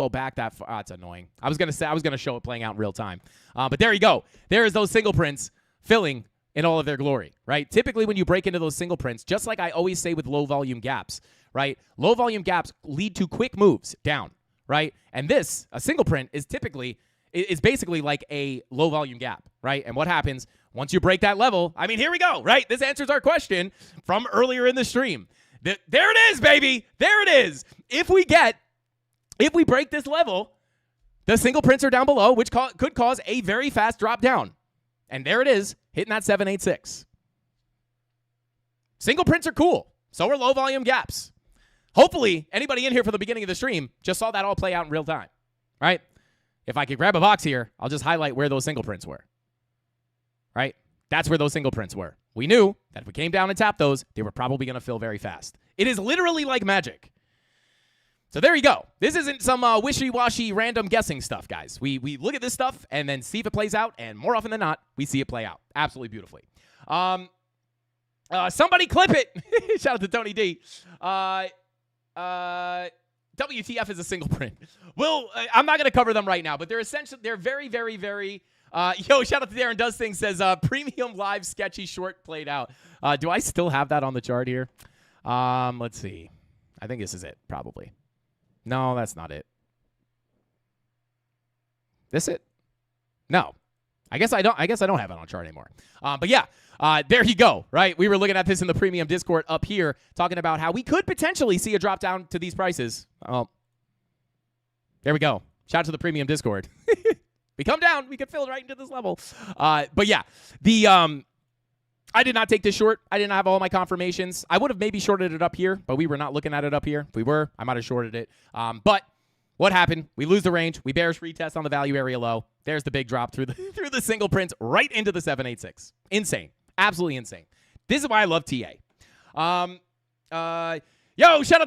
back that far. Oh, it's annoying. I was gonna show it playing out in real time. But there you go. There's those single prints filling in all of their glory, right? Typically, when you break into those single prints, just like I always say with low volume gaps, right? Low volume gaps lead to quick moves down. Right? And a single print is basically like a low volume gap, right? And what happens once you break that level? I mean, here we go, right? This answers our question from earlier in the stream. There it is, baby. There it is. If we break this level, the single prints are down below, which could cause a very fast drop down. And there it is, hitting that 786. Single prints are cool. So are low volume gaps. Hopefully, anybody in here from the beginning of the stream just saw that all play out in real time, right? If I could grab a box here, I'll just highlight where those single prints were, right? That's where those single prints were. We knew that if we came down and tapped those, they were probably going to fill very fast. It is literally like magic. So there you go. This isn't some wishy-washy random guessing stuff, guys. We look at this stuff and then see if it plays out, and more often than not, we see it play out absolutely beautifully. Somebody clip it. Shout out to Tony D. WTF is a single print. Well, I'm not going to cover them right now, but they're very, very, very. Shout out to Darren Does Things says premium live sketchy short played out. Do I still have that on the chart here? Let's see. I think this is it, probably. No, that's not it. This it? No. I guess I don't have it on chart anymore. But yeah. There you go, right? We were looking at this in the premium Discord up here, talking about how we could potentially see a drop down to these prices. Oh, there we go. Shout out to the premium Discord. We come down, we could fill right into this level. But yeah, I did not take this short. I didn't have all my confirmations. I would have maybe shorted it up here, but we were not looking at it up here. If we were, I might have shorted it. But what happened? We lose the range. We bearish retest on the value area low. There's the big drop through the single prints right into the 786. Insane. Absolutely insane. This is why I love TA. Shout out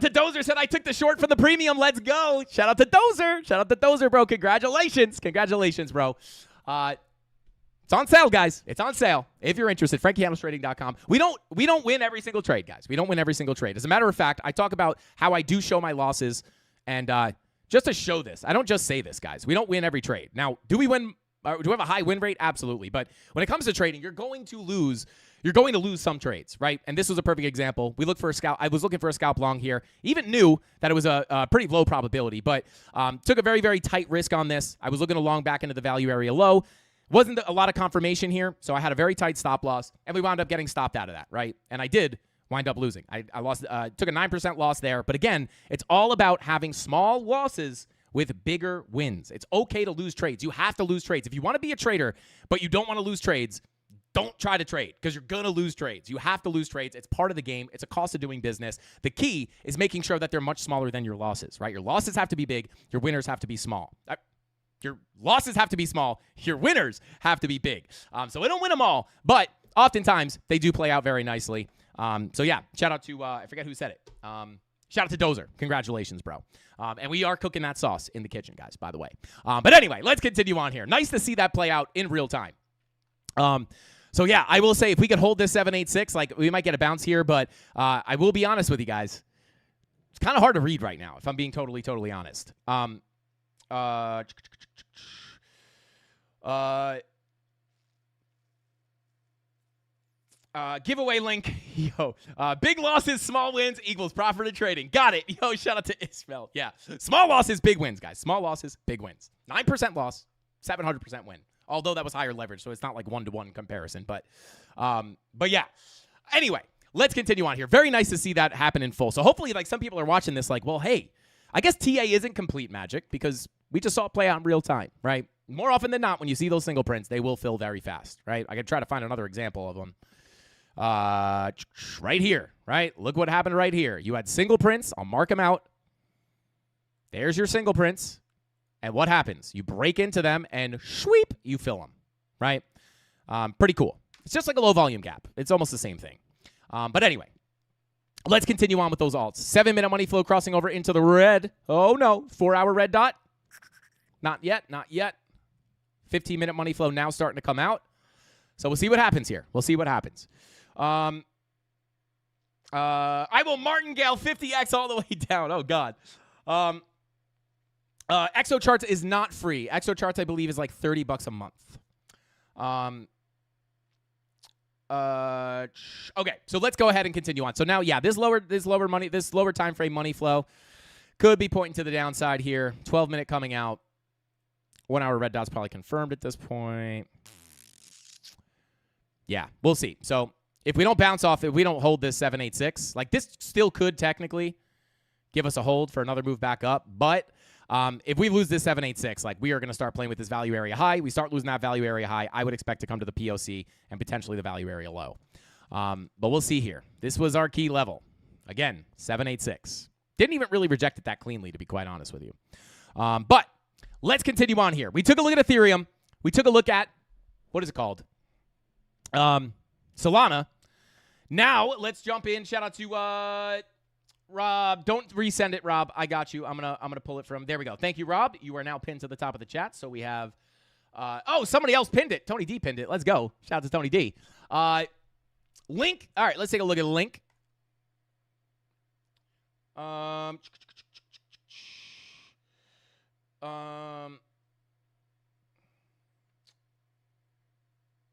to Dozer. Said I took the short from the premium. Let's go. Shout out to Dozer. Shout out to Dozer, bro. Congratulations. Congratulations, bro. It's on sale, guys. It's on sale. If you're interested, FrankieHamillsTrading.com. We don't win every single trade, guys. We don't win every single trade. As a matter of fact, I talk about how I do show my losses, and just to show this, I don't just say this, guys. We don't win every trade. Now, do we win? Do we have a high win rate? Absolutely. But when it comes to trading, you're going to lose some trades, right? And this was a perfect example. We looked for a scalp. I was looking for a scalp long here. Even knew that it was a pretty low probability, but took a very, very tight risk on this. I was looking a long back into the value area low. Wasn't a lot of confirmation here, so I had a very tight stop loss, and we wound up getting stopped out of that, right? And I did wind up losing. I lost, took a 9% loss there. But again, it's all about having small losses with bigger wins. It's okay to lose trades. You have to lose trades. If you want to be a trader, but you don't want to lose trades, don't try to trade because you're going to lose trades. You have to lose trades. It's part of the game. It's a cost of doing business. The key is making sure that they're much smaller than your losses, right? Your losses have to be big. Your winners have to be small. Your losses have to be small. Your winners have to be big. So we don't win them all, but oftentimes they do play out very nicely. So yeah, shout out to, I forget who said it. Shout out to Dozer. Congratulations, bro. And we are cooking that sauce in the kitchen, guys, by the way. But anyway, let's continue on here. Nice to see that play out in real time. So yeah, I will say if we could hold this 786, like we might get a bounce here, but I will be honest with you guys. It's kind of hard to read right now, if I'm being totally honest. Giveaway link. Yo, big losses, small wins equals profit in trading. Got it. Yo, shout out to Ismail. Yeah, small losses, big wins, guys. Small losses, big wins. 9% loss, 700% win. Although that was higher leverage, so it's not like 1-to-1 comparison. But yeah. Anyway, let's continue on here. Very nice to see that happen in full. So hopefully, like some people are watching this, like, well, hey, I guess TA isn't complete magic because we just saw it play out in real time, right? More often than not, when you see those single prints, they will fill very fast, right? I could try to find another example of them. Right here, right? Look what happened right here. You had single prints. I'll mark them out. There's your single prints. And what happens? You break into them and sweep, you fill them, right? Pretty cool. It's just like a low volume gap. It's almost the same thing. But anyway, let's continue on with those alts. 7-minute money flow crossing over into the red. Oh, no. 4-hour red dot. Not yet. 15-minute money flow now starting to come out. So we'll see what happens here. I will martingale 50x all the way down. Oh, God. ExoCharts is not free. ExoCharts, I believe, is like $30 a month. Okay, so let's go ahead and continue on. So now, yeah, this lower time frame money flow could be pointing to the downside here. 12-minute coming out. 1-hour red dot's probably confirmed at this point. Yeah, we'll see. So if we don't bounce off, if we don't hold this 786, like this still could technically give us a hold for another move back up, but if we lose this 786, like we are going to start playing with this value area high. We start losing that value area high. I would expect to come to the POC and potentially the value area low. But we'll see here. This was our key level. Again, 786. Didn't even really reject it that cleanly, to be quite honest with you. But let's continue on here. We took a look at Ethereum. We took a look at, what is it called? Solana. Now, let's jump in. Shout out to Rob. Don't resend it, Rob. I got you. I'm gonna pull it from. There we go. Thank you, Rob. You are now pinned to the top of the chat. So we have somebody else pinned it. Tony D pinned it. Let's go. Shout out to Tony D. Link. All right, let's take a look at the link.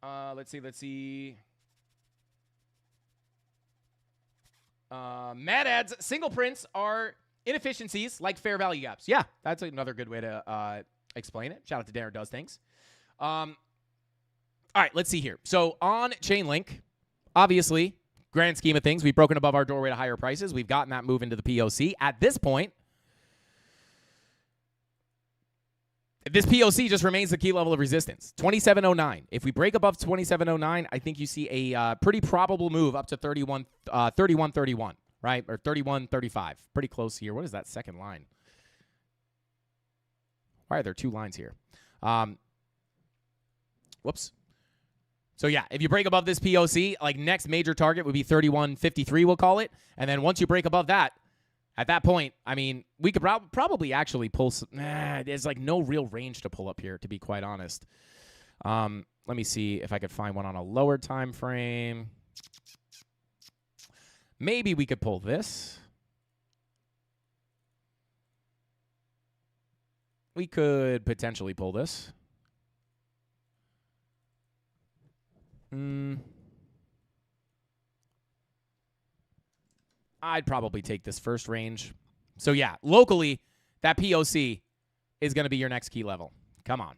Let's see. Mad ads, single prints are inefficiencies like fair value gaps. Yeah, that's another good way to explain it. Shout out to Darren Does Things. All right, let's see here. So on Chainlink, obviously, grand scheme of things, we've broken above our doorway to higher prices. We've gotten that move into the POC. At this point, this POC just remains the key level of resistance, 2709. If we break above 2709, I think you see a pretty probable move up to 3131, right? Or 3135. Pretty close here. What is that second line? Why are there two lines here? Whoops. So, yeah, if you break above this POC, like next major target would be 3153, we'll call it. And then once you break above that, at that point, I mean, we could probably actually pull some. There's like no real range to pull up here, to be quite honest. Let me see if I could find one on a lower time frame. Maybe we could pull this. We could potentially pull this. I'd probably take this first range. So, yeah, locally, that POC is going to be your next key level. Come on.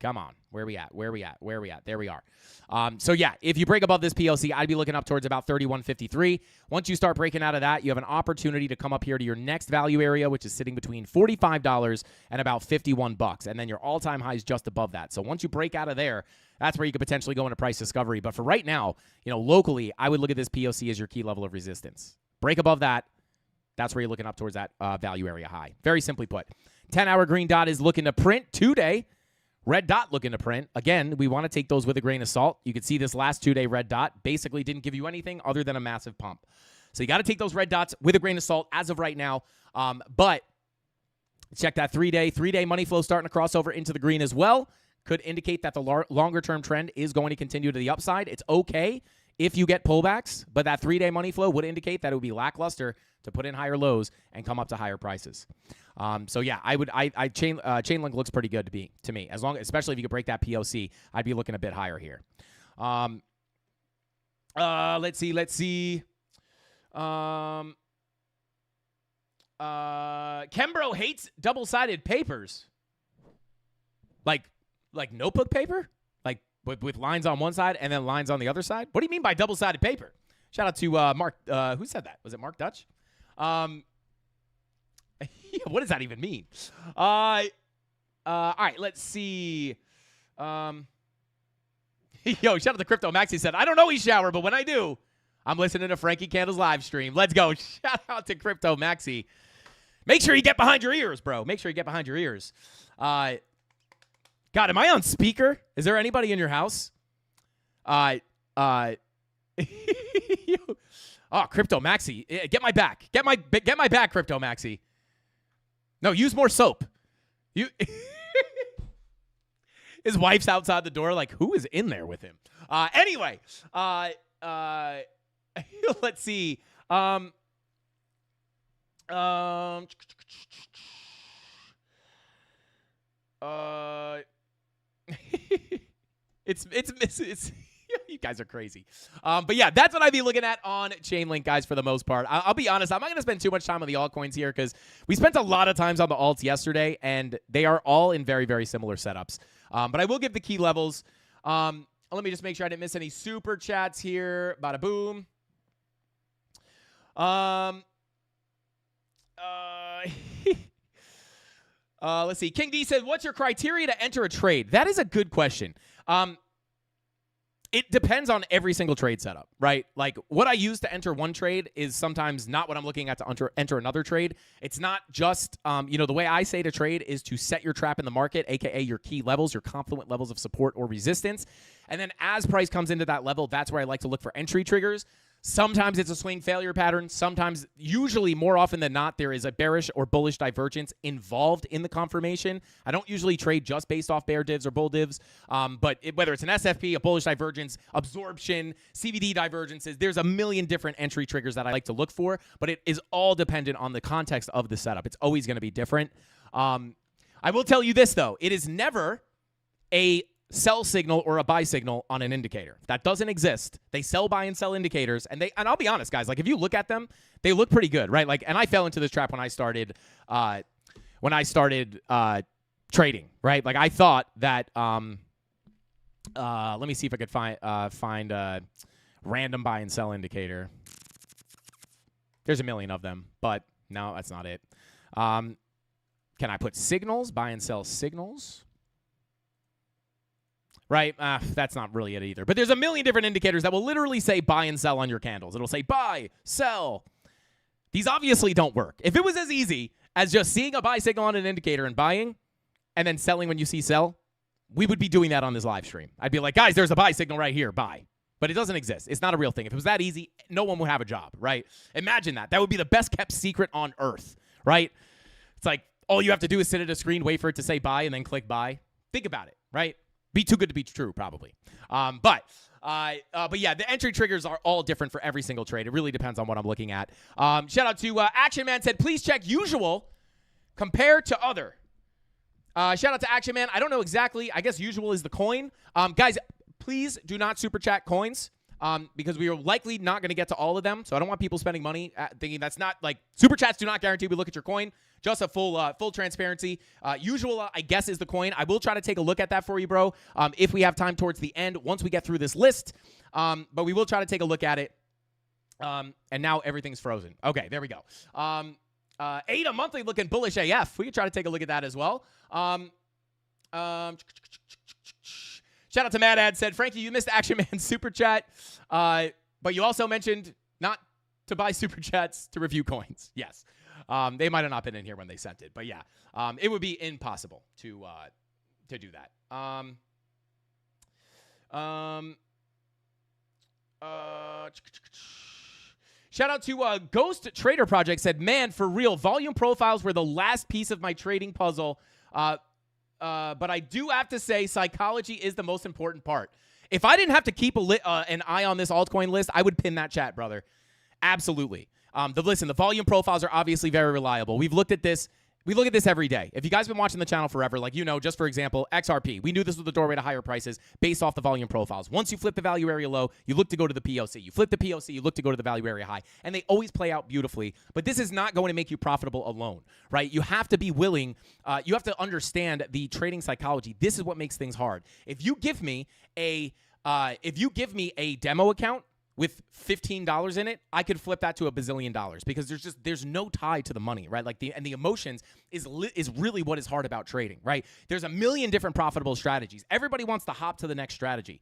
Come on. Where we at? There we are. So, yeah, if you break above this PLC, I'd be looking up towards about 31.53. Once you start breaking out of that, you have an opportunity to come up here to your next value area, which is sitting between $45 and about $51. And then your all-time high is just above that. So once you break out of there, that's where you could potentially go into price discovery. But for right now, locally, I would look at this PLC as your key level of resistance. Break above that. That's where you're looking up towards that value area high. Very simply put. 10-hour green dot is looking to print today. Red dot looking to print. Again, we want to take those with a grain of salt. You can see this last 2-day red dot basically didn't give you anything other than a massive pump. So you got to take those red dots with a grain of salt as of right now. But check that 3-day money flow starting to cross over into the green as well. Could indicate that the longer-term trend is going to continue to the upside. It's okay if you get pullbacks, but that 3-day money flow would indicate that it would be lackluster to put in higher lows and come up to higher prices. So yeah, Chainlink looks pretty good to me. Especially if you could break that POC, I'd be looking a bit higher here. Let's see. Kembro hates double-sided papers. Like notebook paper? Like with lines on one side and then lines on the other side? What do you mean by double-sided paper? Shout out to Mark. Who said that? Was it Mark Dutch? What does that even mean? All right, let's see. Yo, shout out to Crypto Max. He said, I don't know each shower, but when I do, I'm listening to Frankie Candle's live stream. Let's go. Shout out to Crypto Maxi. Make sure you get behind your ears, bro. Make sure you get behind your ears. God, am I on speaker? Is there anybody in your house? Oh, Crypto Maxi. Get my back. Get my back, Crypto Maxi. No, use more soap. His wife's outside the door like, who is in there with him? Anyway, let's see. It's you guys are crazy. But yeah, that's what I'd be looking at on Chainlink, guys, for the most part. I'll be honest, I'm not going to spend too much time on the altcoins here because we spent a lot of times on the alts yesterday, and they are all in very, very similar setups. But I will give the key levels. Let me just make sure I didn't miss any super chats here. Bada boom. Let's see. King D said, what's your criteria to enter a trade? That is a good question. It depends on every single trade setup, right? Like what I use to enter one trade is sometimes not what I'm looking at to enter another trade. It's not just, the way I say to trade is to set your trap in the market, aka your key levels, your confluent levels of support or resistance. And then as price comes into that level, that's where I like to look for entry triggers. Sometimes it's a swing failure pattern. Sometimes, usually more often than not, there is a bearish or bullish divergence involved in the confirmation. I don't usually trade just based off bear divs or bull divs, but whether it's an SFP, a bullish divergence, absorption, CVD divergences, there's a million different entry triggers that I like to look for, but it is all dependent on the context of the setup. It's always going to be different. I will tell you this, though. It is never a sell signal or a buy signal on an indicator. That doesn't exist. They sell, buy, and sell indicators, and I'll be honest, guys, like if you look at them, they look pretty good, right? Like, and I fell into this trap when I started trading, right? Like I thought that let me see if I could find a random buy and sell indicator. There's a million of them, but no, that's not it. Can I put signals, buy and sell signals? Right? That's not really it either. But there's a million different indicators that will literally say buy and sell on your candles. It'll say buy, sell. These obviously don't work. If it was as easy as just seeing a buy signal on an indicator and buying and then selling when you see sell, we would be doing that on this live stream. I'd be like, guys, there's a buy signal right here, buy. But it doesn't exist. It's not a real thing. If it was that easy, no one would have a job, right? Imagine that. That would be the best kept secret on earth, right? It's like all you have to do is sit at a screen, wait for it to say buy, and then click buy. Think about it, right? Be too good to be true, probably. But yeah, the entry triggers are all different for every single trade. It really depends on what I'm looking at. Shout out to Action Man said, please check usual compared to other. Shout out to Action Man. I don't know exactly. I guess usual is the coin. Guys, please do not super chat coins because we are likely not going to get to all of them. So I don't want people spending money thinking that's not like super chats do not guarantee we look at your coin. just a full transparency. Usual, I guess, is the coin. I will try to take a look at that for you, bro, if we have time towards the end once we get through this list. But we will try to take a look at it. And now everything's frozen. Okay, there we go. Ada monthly looking bullish AF. We can try to take a look at that as well. Shout out to Mad Ad said, Frankie, you missed Action Man Super Chat. But you also mentioned not to buy Super Chats to review coins. Yes. They might have not been in here when they sent it. But yeah, it would be impossible to do that. Shout out to Ghost Trader Project said, man, for real, volume profiles were the last piece of my trading puzzle. But I do have to say psychology is the most important part. If I didn't have to keep an eye on this altcoin list, I would pin that chat, brother. Absolutely. The volume profiles are obviously very reliable. We've looked at this. We look at this every day. If you guys have been watching the channel forever, like just for example, XRP, we knew this was the doorway to higher prices based off the volume profiles. Once you flip the value area low, you look to go to the POC. You flip the POC, you look to go to the value area high. And they always play out beautifully. But this is not going to make you profitable alone, right? You have to be willing, you have to understand the trading psychology. This is what makes things hard. If you give me a demo account with $15 in it, I could flip that to $1 bazillion because there's no tie to the money, right? The emotions is really what is hard about trading, right? There's a million different profitable strategies. Everybody wants to hop to the next strategy.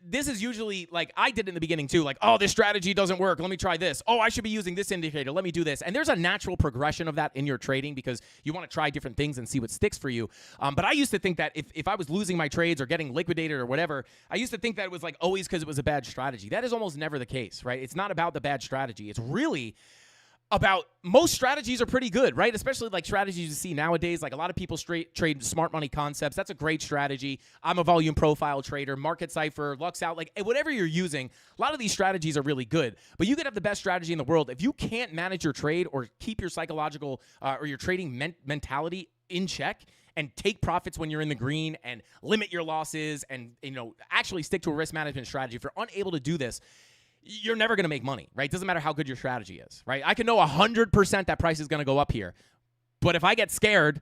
This is usually like I did in the beginning too, like, oh, this strategy doesn't work. Let me try this. Oh, I should be using this indicator. Let me do this. And there's a natural progression of that in your trading because you want to try different things and see what sticks for you. But I used to think that if I was losing my trades or getting liquidated or whatever, I used to think that it was like always because it was a bad strategy. That is almost never the case, right? It's not about the bad strategy. It's really about most strategies are pretty good, right? Especially like strategies you see nowadays. Like a lot of people trade smart money concepts. That's a great strategy. I'm a volume profile trader, market cipher, Lux out, like whatever you're using. A lot of these strategies are really good, but you could have the best strategy in the world. If you can't manage your trade or keep your psychological or your trading mentality in check and take profits when you're in the green and limit your losses and actually stick to a risk management strategy, if you're unable to do this, you're never going to make money, right? Doesn't matter how good your strategy is, right? I can know 100% that price is going to go up here. But if I get scared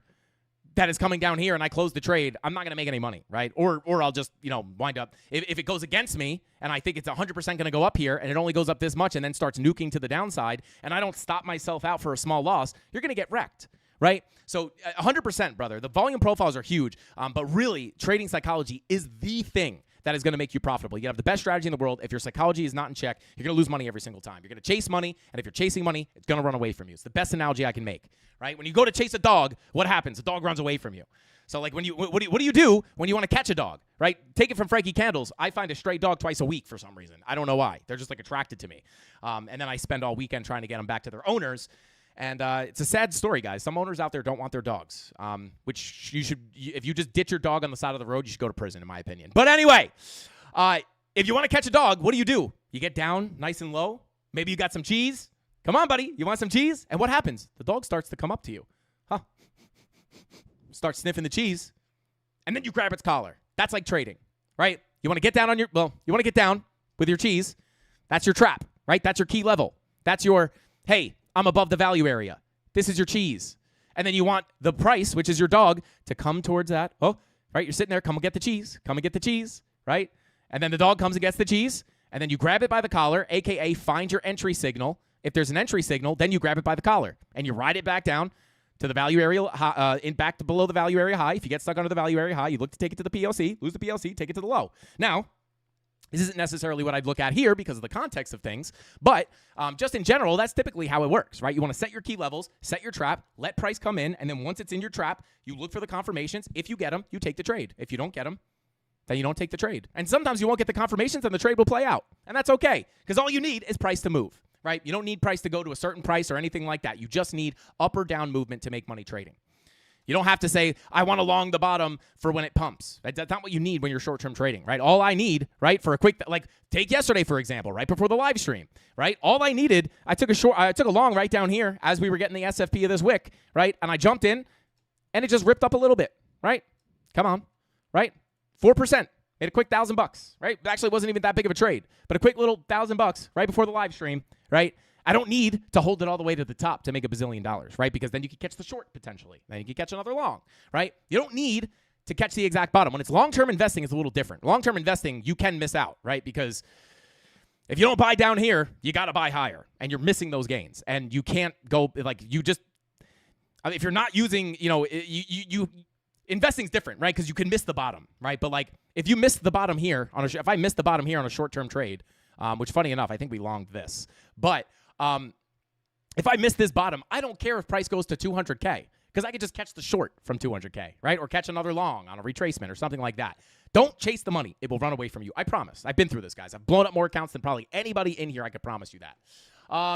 that it's coming down here and I close the trade, I'm not going to make any money, right? Or I'll just, wind up. If it goes against me and I think it's 100% going to go up here and it only goes up this much and then starts nuking to the downside and I don't stop myself out for a small loss, you're going to get wrecked, right? So 100%, brother. The volume profiles are huge, but really trading psychology is the thing that is going to make you profitable. You have the best strategy in the world. If your psychology is not in check, you're going to lose money every single time. You're going to chase money, and if you're chasing money, it's going to run away from you. It's the best analogy I can make, right? When you go to chase a dog, what happens? The dog runs away from you. So like what do you do when you want to catch a dog, right? Take it from Frankie Candles. I find a stray dog twice a week for some reason. I don't know why. They're just like attracted to me. And then I spend all weekend trying to get them back to their owners. And it's a sad story, guys. Some owners out there don't want their dogs, which you should, if you just ditch your dog on the side of the road, you should go to prison, in my opinion. But anyway, if you want to catch a dog, what do? You get down nice and low. Maybe you got some cheese. Come on, buddy. You want some cheese? And what happens? The dog starts to come up to you. Starts sniffing the cheese. And then you grab its collar. That's like trading, right? You want to get down you want to get down with your cheese. That's your trap, right? That's your key level. That's your, hey, I'm above the value area. This is your cheese. And then you want the price, which is your dog, to come towards that. Oh, right? You're sitting there. Come and get the cheese. Come and get the cheese, right? And then the dog comes and gets the cheese. And then you grab it by the collar, a.k.a. find your entry signal. If there's an entry signal, then you grab it by the collar. And you ride it back down to the value area, back to below the value area high. If you get stuck under the value area high, you look to take it to the POC, lose the POC, take it to the low. Now, this isn't necessarily what I'd look at here because of the context of things, but just in general, that's typically how it works, right? You want to set your key levels, set your trap, let price come in, and then once it's in your trap, you look for the confirmations. If you get them, you take the trade. If you don't get them, then you don't take the trade. And sometimes you won't get the confirmations and the trade will play out, and that's okay because all you need is price to move, right? You don't need price to go to a certain price or anything like that. You just need up or down movement to make money trading. You don't have to say, I want to long the bottom for when it pumps. That's not what you need when you're short-term trading, right? All I need, right, for a quick, like take yesterday, for example, right before the live stream, right? All I needed, I took a long right down here as we were getting the SFP of this wick, right? And I jumped in and it just ripped up a little bit, right? Come on, right? 4%, made a quick $1,000, right? It actually wasn't even that big of a trade, but a quick little $1,000 right before the live stream, right? I don't need to hold it all the way to the top to make $1 bazillion, right? Because then you could catch the short potentially. Then you could catch another long, right? You don't need to catch the exact bottom. When it's long-term investing, it's a little different. Long-term investing, you can miss out, right? Because if you don't buy down here, you got to buy higher, and you're missing those gains. And you can't go, like, you just, if you're not using, investing's different, right? Because you can miss the bottom, right? But, like, if you miss the bottom here, if I miss the bottom here on a short-term trade, which, funny enough, I think we longed this. But if I miss this bottom, I don't care if price goes to 200K, because I could just catch the short from 200K, right? Or catch another long on a retracement or something like that. Don't chase the money. It will run away from you. I promise. I've been through this, guys. I've blown up more accounts than probably anybody in here. I could promise you that.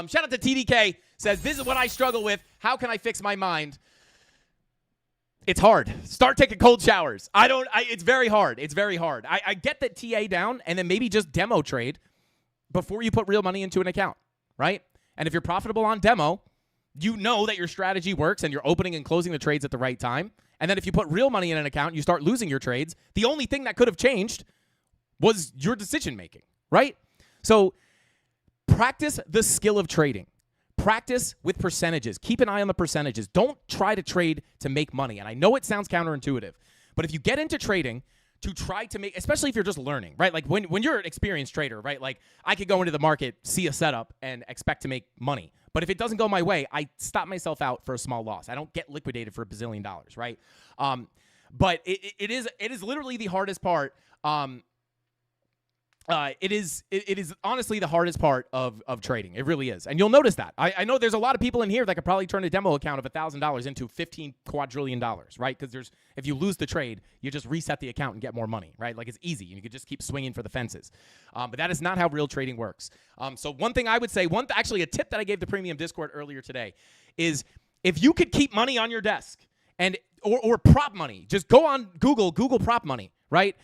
Shout out to TDK. Says, this is what I struggle with. How can I fix my mind? It's hard. Start taking cold showers. It's very hard. It's very hard. I get that TA down, and then maybe just demo trade before you put real money into an account, right? And if you're profitable on demo, you know that your strategy works and you're opening and closing the trades at the right time. And then if you put real money in an account, you start losing your trades. The only thing that could have changed was your decision making, right? So practice the skill of trading. Practice with percentages. Keep an eye on the percentages. Don't try to trade to make money. And I know it sounds counterintuitive, but if you get into trading to try to make, especially if you're just learning, right? Like when you're an experienced trader, right? Like I could go into the market, see a setup, and expect to make money. But if it doesn't go my way, I stop myself out for a small loss. I don't get liquidated for $1 bazillion, right? But it is literally the hardest part. It is honestly the hardest part of trading. It really is. And you'll notice that. I know there's a lot of people in here that could probably turn a demo account of $1,000 into $15 quadrillion, right? Because if you lose the trade, you just reset the account and get more money, right? Like it's easy. You could just keep swinging for the fences. But that is not how real trading works. So one thing I would say, actually a tip that I gave the premium Discord earlier today is if you could keep money on your desk or prop money, just go on Google prop money, right?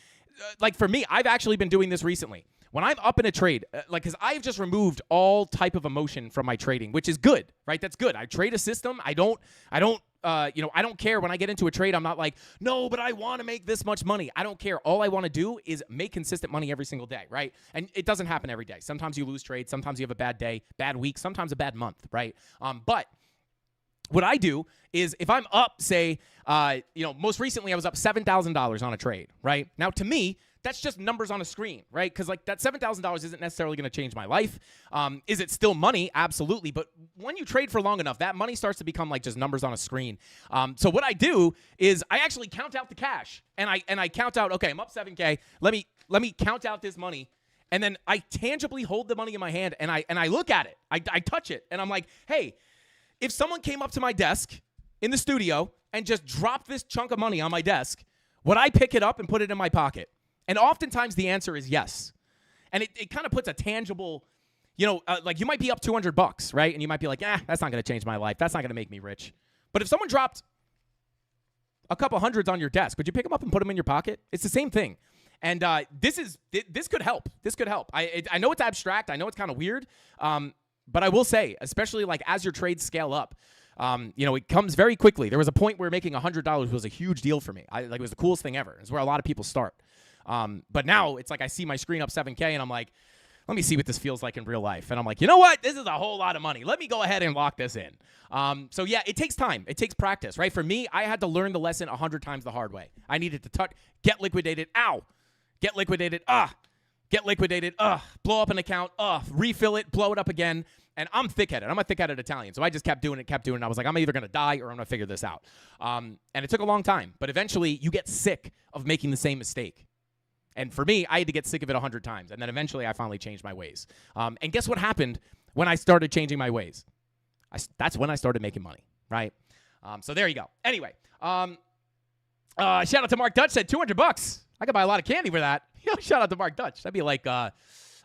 Like for me, I've actually been doing this recently. When I'm up in a trade, because I've just removed all type of emotion from my trading, which is good, right? That's good. I trade a system. I don't care when I get into a trade. I'm not like, no, but I want to make this much money. I don't care. All I want to do is make consistent money every single day, right? And it doesn't happen every day. Sometimes you lose trades. Sometimes you have a bad day, bad week, sometimes a bad month, right? But what I do is if I'm up, say, most recently I was up $7,000 on a trade, right? Now, to me, that's just numbers on a screen, right? Because like that $7,000 isn't necessarily going to change my life. Is it still money? Absolutely. But when you trade for long enough, that money starts to become like just numbers on a screen. So what I do is I actually count out the cash, and I count out, okay, I'm up 7K. Let me count out this money. And then I tangibly hold the money in my hand, and I look at it. I touch it, and I'm like, hey, if someone came up to my desk in the studio and just dropped this chunk of money on my desk, would I pick it up and put it in my pocket? And oftentimes the answer is yes. And it kind of puts a tangible, like you might be up $200, right? And you might be like, that's not going to change my life. That's not going to make me rich. But if someone dropped a couple hundreds on your desk, would you pick them up and put them in your pocket? It's the same thing. And this could help. This could help. I know it's abstract. I know it's kind of weird. But I will say, especially like as your trades scale up, it comes very quickly. There was a point where making $100 was a huge deal for me. It was the coolest thing ever. It's where a lot of people start. But now it's like I see my screen up 7K and I'm like, let me see what this feels like in real life. And I'm like, you know what? This is a whole lot of money. Let me go ahead and lock this in. So yeah, it takes time. It takes practice, right? For me, I had to learn the lesson 100 times the hard way. I needed to get liquidated. Ow. Get liquidated. Get liquidated. Blow up an account. Refill it. Blow it up again. And I'm thick-headed. I'm a thick-headed Italian. So I just kept doing it. I was like, I'm either going to die or I'm going to figure this out. And it took a long time. But eventually, you get sick of making the same mistake. And for me, I had to get sick of it 100 times. And then eventually, I finally changed my ways. And guess what happened when I started changing my ways? That's when I started making money, right? So there you go. Anyway, shout out to Mark Dutch. Said $200. I could buy a lot of candy for that. Shout out to Mark Dutch. That'd be like, I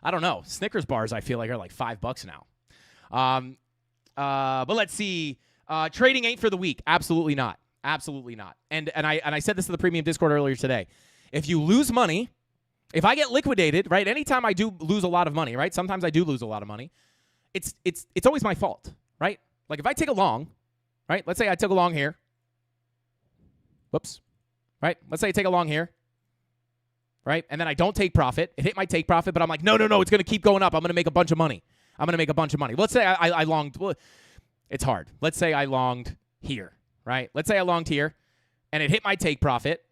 don't know, Snickers bars. I feel like are like $5 now. But let's see. Trading ain't for the weak. Absolutely not. Absolutely not. And I said this to the premium Discord earlier today. If you lose money, if I get liquidated, right? Anytime I do lose a lot of money, right? Sometimes I do lose a lot of money. It's always my fault, right? Like if I take a long, right? Let's say I took a long here. Whoops. Right? Let's say I take a long here. Right? And then I don't take profit. It hit my take profit, but I'm like, no, it's going to keep going up. I'm going to make a bunch of money. I'm going to make a bunch of money. Let's say I longed. Well, it's hard. Let's say I longed here, right? Let's say I longed here, and it hit my take profit,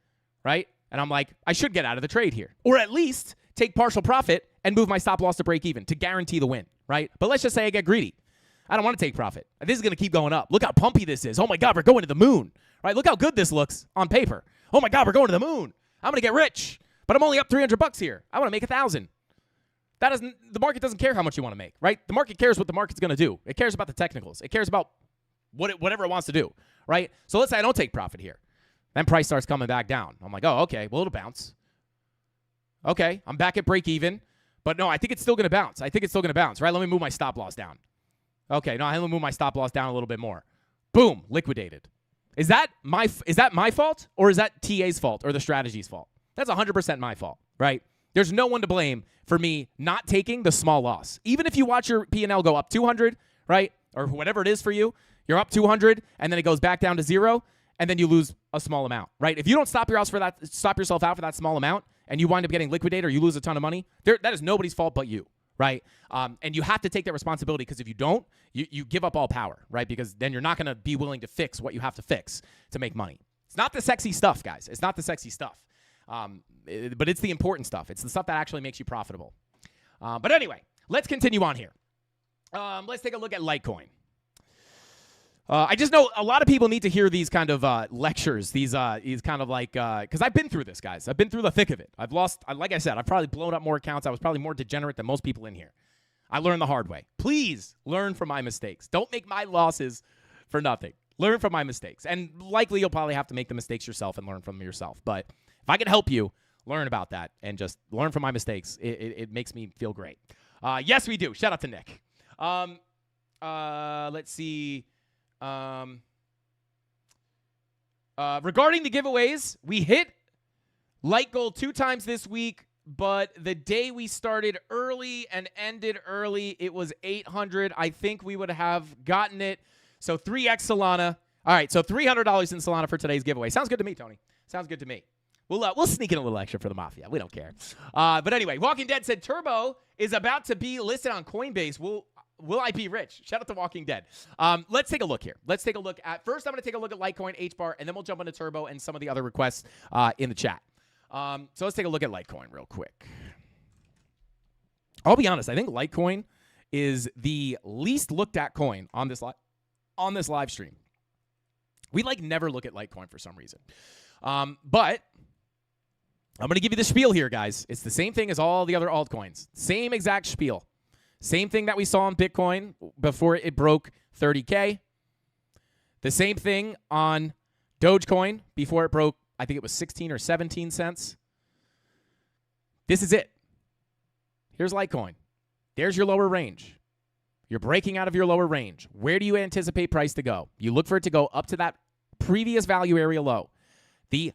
right? And I'm like, I should get out of the trade here, or at least take partial profit and move my stop loss to break even to guarantee the win, right? But let's just say I get greedy. I don't want to take profit. This is going to keep going up. Look how pumpy this is. Oh my God, we're going to the moon, right? Look how good this looks on paper. Oh my God, we're going to the moon. I'm going to get rich, but I'm only up $300 here. I want to make 1,000. The market doesn't care how much you want to make, right? The market cares what the market's going to do. It cares about the technicals. It cares about whatever it wants to do, right? So let's say I don't take profit here. Then price starts coming back down. I'm like, oh, okay, well, it'll bounce. Okay, I'm back at break even. But no, I think it's still going to bounce. Right? Let me move my stop loss down. Okay, no, let me move my stop loss down a little bit more. Boom, liquidated. Is that my fault, or is that TA's fault or the strategy's fault? That's 100% my fault, right? There's no one to blame for me not taking the small loss. Even if you watch your P&L go up 200, right, or whatever it is for you, you're up 200, and then it goes back down to 0, and then you lose a small amount, right? If you don't stop yourself out for that small amount, and you wind up getting liquidated or you lose a ton of money, that is nobody's fault but you, right? And you have to take that responsibility, because if you don't, you give up all power, right? Because then you're not going to be willing to fix what you have to fix to make money. It's not the sexy stuff, guys. It's not the sexy stuff. But it's the important stuff. It's the stuff that actually makes you profitable. But anyway, let's continue on here. Let's take a look at Litecoin. I just know a lot of people need to hear these kind of lectures, these kind of like, because I've been through this, guys. I've been through the thick of it. I've lost, like I said, I've probably blown up more accounts. I was probably more degenerate than most people in here. I learned the hard way. Please learn from my mistakes. Don't make my losses for nothing. Learn from my mistakes. And likely you'll probably have to make the mistakes yourself and learn from them yourself. But if I can help you, learn about that and just learn from my mistakes. It makes me feel great. Yes, we do. Shout out to Nick. Let's see. Regarding the giveaways, we hit light gold 2 times this week, but the day we started early and ended early, it was 800. I think we would have gotten it. So 3x Solana. All right, so $300 in Solana for today's giveaway. Sounds good to me, Tony. Sounds good to me. We'll sneak in a little extra for the Mafia. We don't care. But anyway, Walking Dead said Turbo is about to be listed on Coinbase. Will I be rich? Shout out to Walking Dead. Let's take a look here. Let's take a look at, first I'm going to take a look at Litecoin, HBAR, and then we'll jump into Turbo and some of the other requests in the chat. So let's take a look at Litecoin real quick. I'll be honest. I think Litecoin is the least looked at coin on this live stream. We never look at Litecoin for some reason. But I'm going to give you the spiel here, guys. It's the same thing as all the other altcoins. Same exact spiel. Same thing that we saw on Bitcoin before it broke 30K. The same thing on Dogecoin before it broke, I think it was 16 or 17 cents. This is it. Here's Litecoin. There's your lower range. You're breaking out of your lower range. Where do you anticipate price to go? You look for it to go up to that previous value area low. The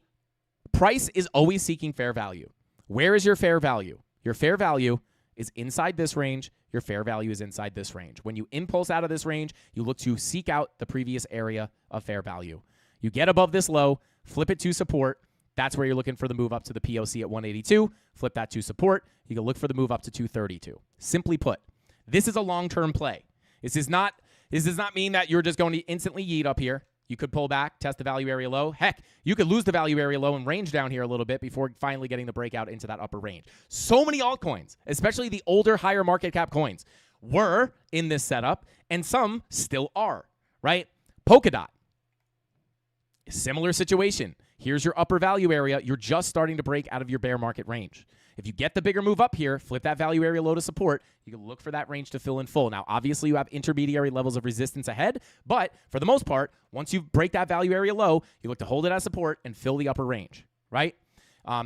price is always seeking fair value. Where is your fair value? Your fair value is inside this range. Your fair value is inside this range. When you impulse out of this range, you look to seek out the previous area of fair value. You get above this low, flip it to support. That's where you're looking for the move up to the POC at 182. Flip that to support. You can look for the move up to 232. Simply put, this is a long-term play. This does not mean that you're just going to instantly yeet up here. You could pull back, test the value area low. Heck, you could lose the value area low and range down here a little bit before finally getting the breakout into that upper range. So many altcoins, especially the older, higher market cap coins, were in this setup, and some still are, right? Polkadot, similar situation. Here's your upper value area. You're just starting to break out of your bear market range. If you get the bigger move up here, flip that value area low to support, you can look for that range to fill in full. Now, obviously, you have intermediary levels of resistance ahead, but for the most part, once you break that value area low, you look to hold it as support and fill the upper range, right?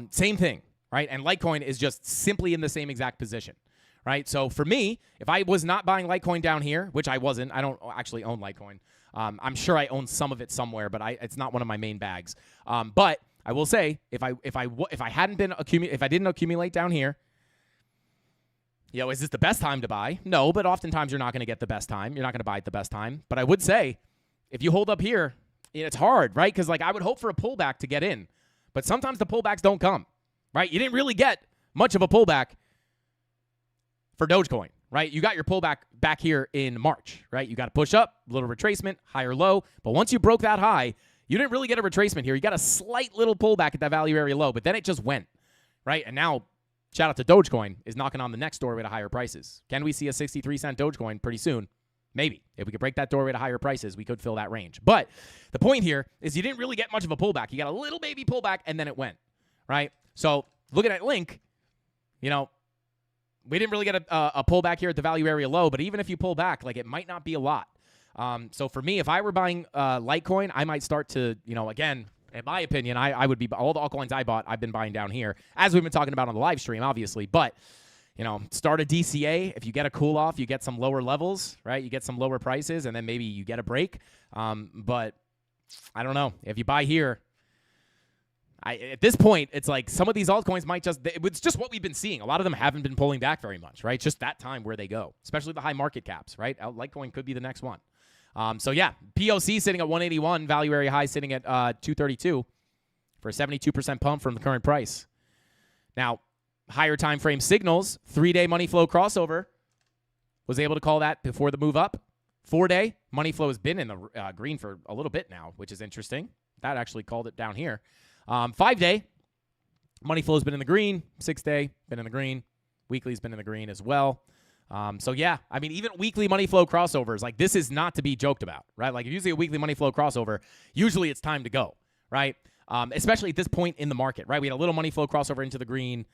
Same thing, right? And Litecoin is just simply in the same exact position, right? So for me, if I was not buying Litecoin down here, which I wasn't, I don't actually own Litecoin. I'm sure I own some of it somewhere, but it's not one of my main bags. But I will say, if I didn't accumulate down here, is this the best time to buy? No, but oftentimes you're not going to get the best time. You're not going to buy at the best time. But I would say, if you hold up here, it's hard, right? Because I would hope for a pullback to get in, but sometimes the pullbacks don't come, right? You didn't really get much of a pullback for Dogecoin, right? You got your pullback back here in March, right? You got to push up, little retracement, higher low. But once you broke that high, you didn't really get a retracement here. You got a slight little pullback at that value area low, but then it just went, right? And now, shout out to Dogecoin, is knocking on the next doorway to higher prices. Can we see a 63-cent Dogecoin pretty soon? Maybe. If we could break that doorway to higher prices, we could fill that range. But the point here is you didn't really get much of a pullback. You got a little baby pullback, and then it went, right? So looking at Link, we didn't really get a pullback here at the value area low, but even if you pull back, like, it might not be a lot. So for me, if I were buying Litecoin, I might start to, again, in my opinion, I would be, all the altcoins I bought, I've been buying down here, as we've been talking about on the live stream, obviously. But, start a DCA. If you get a cool off, you get some lower levels, right? You get some lower prices, and then maybe you get a break. But I don't know. If you buy here, at this point, it's like some of these altcoins might it's just what we've been seeing. A lot of them haven't been pulling back very much, right? Just that time where they go, especially the high market caps, right? Litecoin could be the next one. So yeah, POC sitting at 181, value area high sitting at 232 for a 72% pump from the current price. Now, higher time frame signals, 3-day money flow crossover, was able to call that before the move up. 4-day money flow has been in the green for a little bit now, which is interesting. That actually called it down here. 5-day money flow has been in the green. 6-day been in the green. Weekly's been in the green as well. So yeah, I mean, even weekly money flow crossovers, like, this is not to be joked about, right? Like, if you see a weekly money flow crossover, usually it's time to go, right? Especially at this point in the market, right? We had a little money flow crossover into the green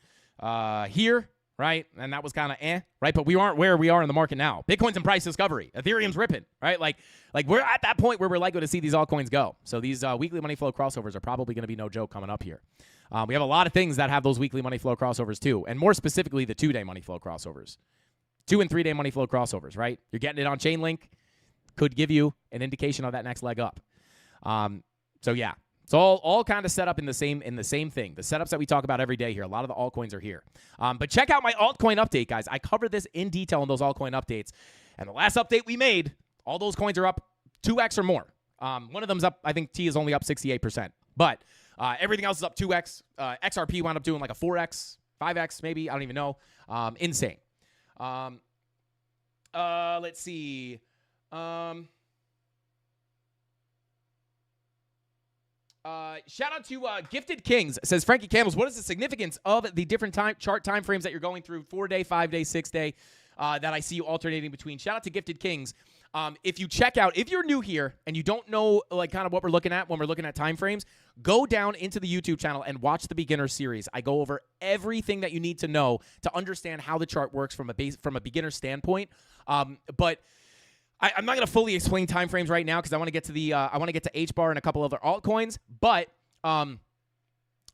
here, right? And that was kind of right? But we aren't where we are in the market now. Bitcoin's in price discovery. Ethereum's ripping, right? Like we're at that point where we're likely to see these altcoins go. So these weekly money flow crossovers are probably going to be no joke coming up here. We have a lot of things that have those weekly money flow crossovers too, and more specifically the 2-day money flow crossovers. 2- and 3-day money flow crossovers, right? You're getting it on Chainlink. Could give you an indication of that next leg up. So yeah, it's all kind of set up in the same thing. The setups that we talk about every day here. A lot of the altcoins are here. But check out my altcoin update, guys. I covered this in detail in those altcoin updates. And the last update we made, all those coins are up 2x or more. One of them's up, I think T is only up 68%. But everything else is up 2x. XRP wound up doing like a 4x, 5x maybe. I don't even know. Insane. Let's see. Shout out to Gifted Kings. Says, Frankie Candles, what is the significance of the different chart time frames that you're going through, 4-day, 5-day, 6-day, that I see you alternating between? Shout out to Gifted Kings. If you check out, if you're new here and you don't know like kind of what we're looking at when we're looking at time frames, go down into the YouTube channel and watch the beginner series. I go over everything that you need to know to understand how the chart works from a beginner standpoint. But I'm not going to fully explain time frames right now because I want to get to the HBAR and a couple other altcoins. But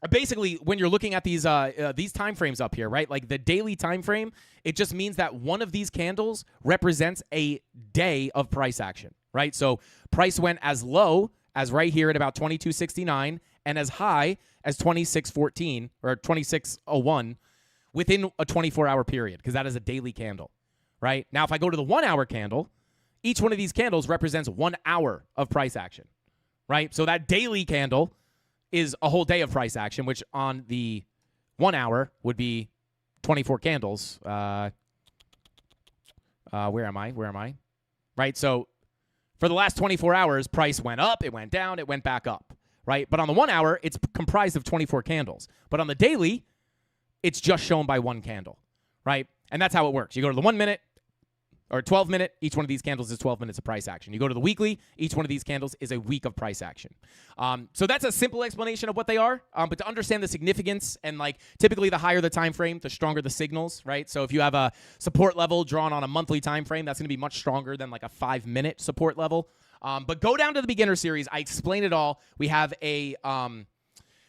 basically, when you're looking at these time frames up here, right? Like the daily time frame, it just means that one of these candles represents a day of price action, right? So price went as low as right here at about 22.69 and as high as 26.14 or 26.01 within a 24-hour period because that is a daily candle, right? Now, if I go to the 1-hour candle, each one of these candles represents 1 hour of price action, right? So that daily candle is a whole day of price action, which on the 1 hour would be 24 candles. Where am I? Right? So for the last 24 hours, price went up, it went down, it went back up, right? But on the 1 hour, it's comprised of 24 candles. But on the daily, it's just shown by one candle, right? And that's how it works. You go to the 1 minute, or 12-minute, each one of these candles is 12 minutes of price action. You go to the weekly, each one of these candles is a week of price action. So that's a simple explanation of what they are. But to understand the significance, and like typically the higher the time frame, the stronger the signals, right? So if you have a support level drawn on a monthly time frame, that's going to be much stronger than like a 5-minute support level. But go down to the beginner series. I explain it all. We have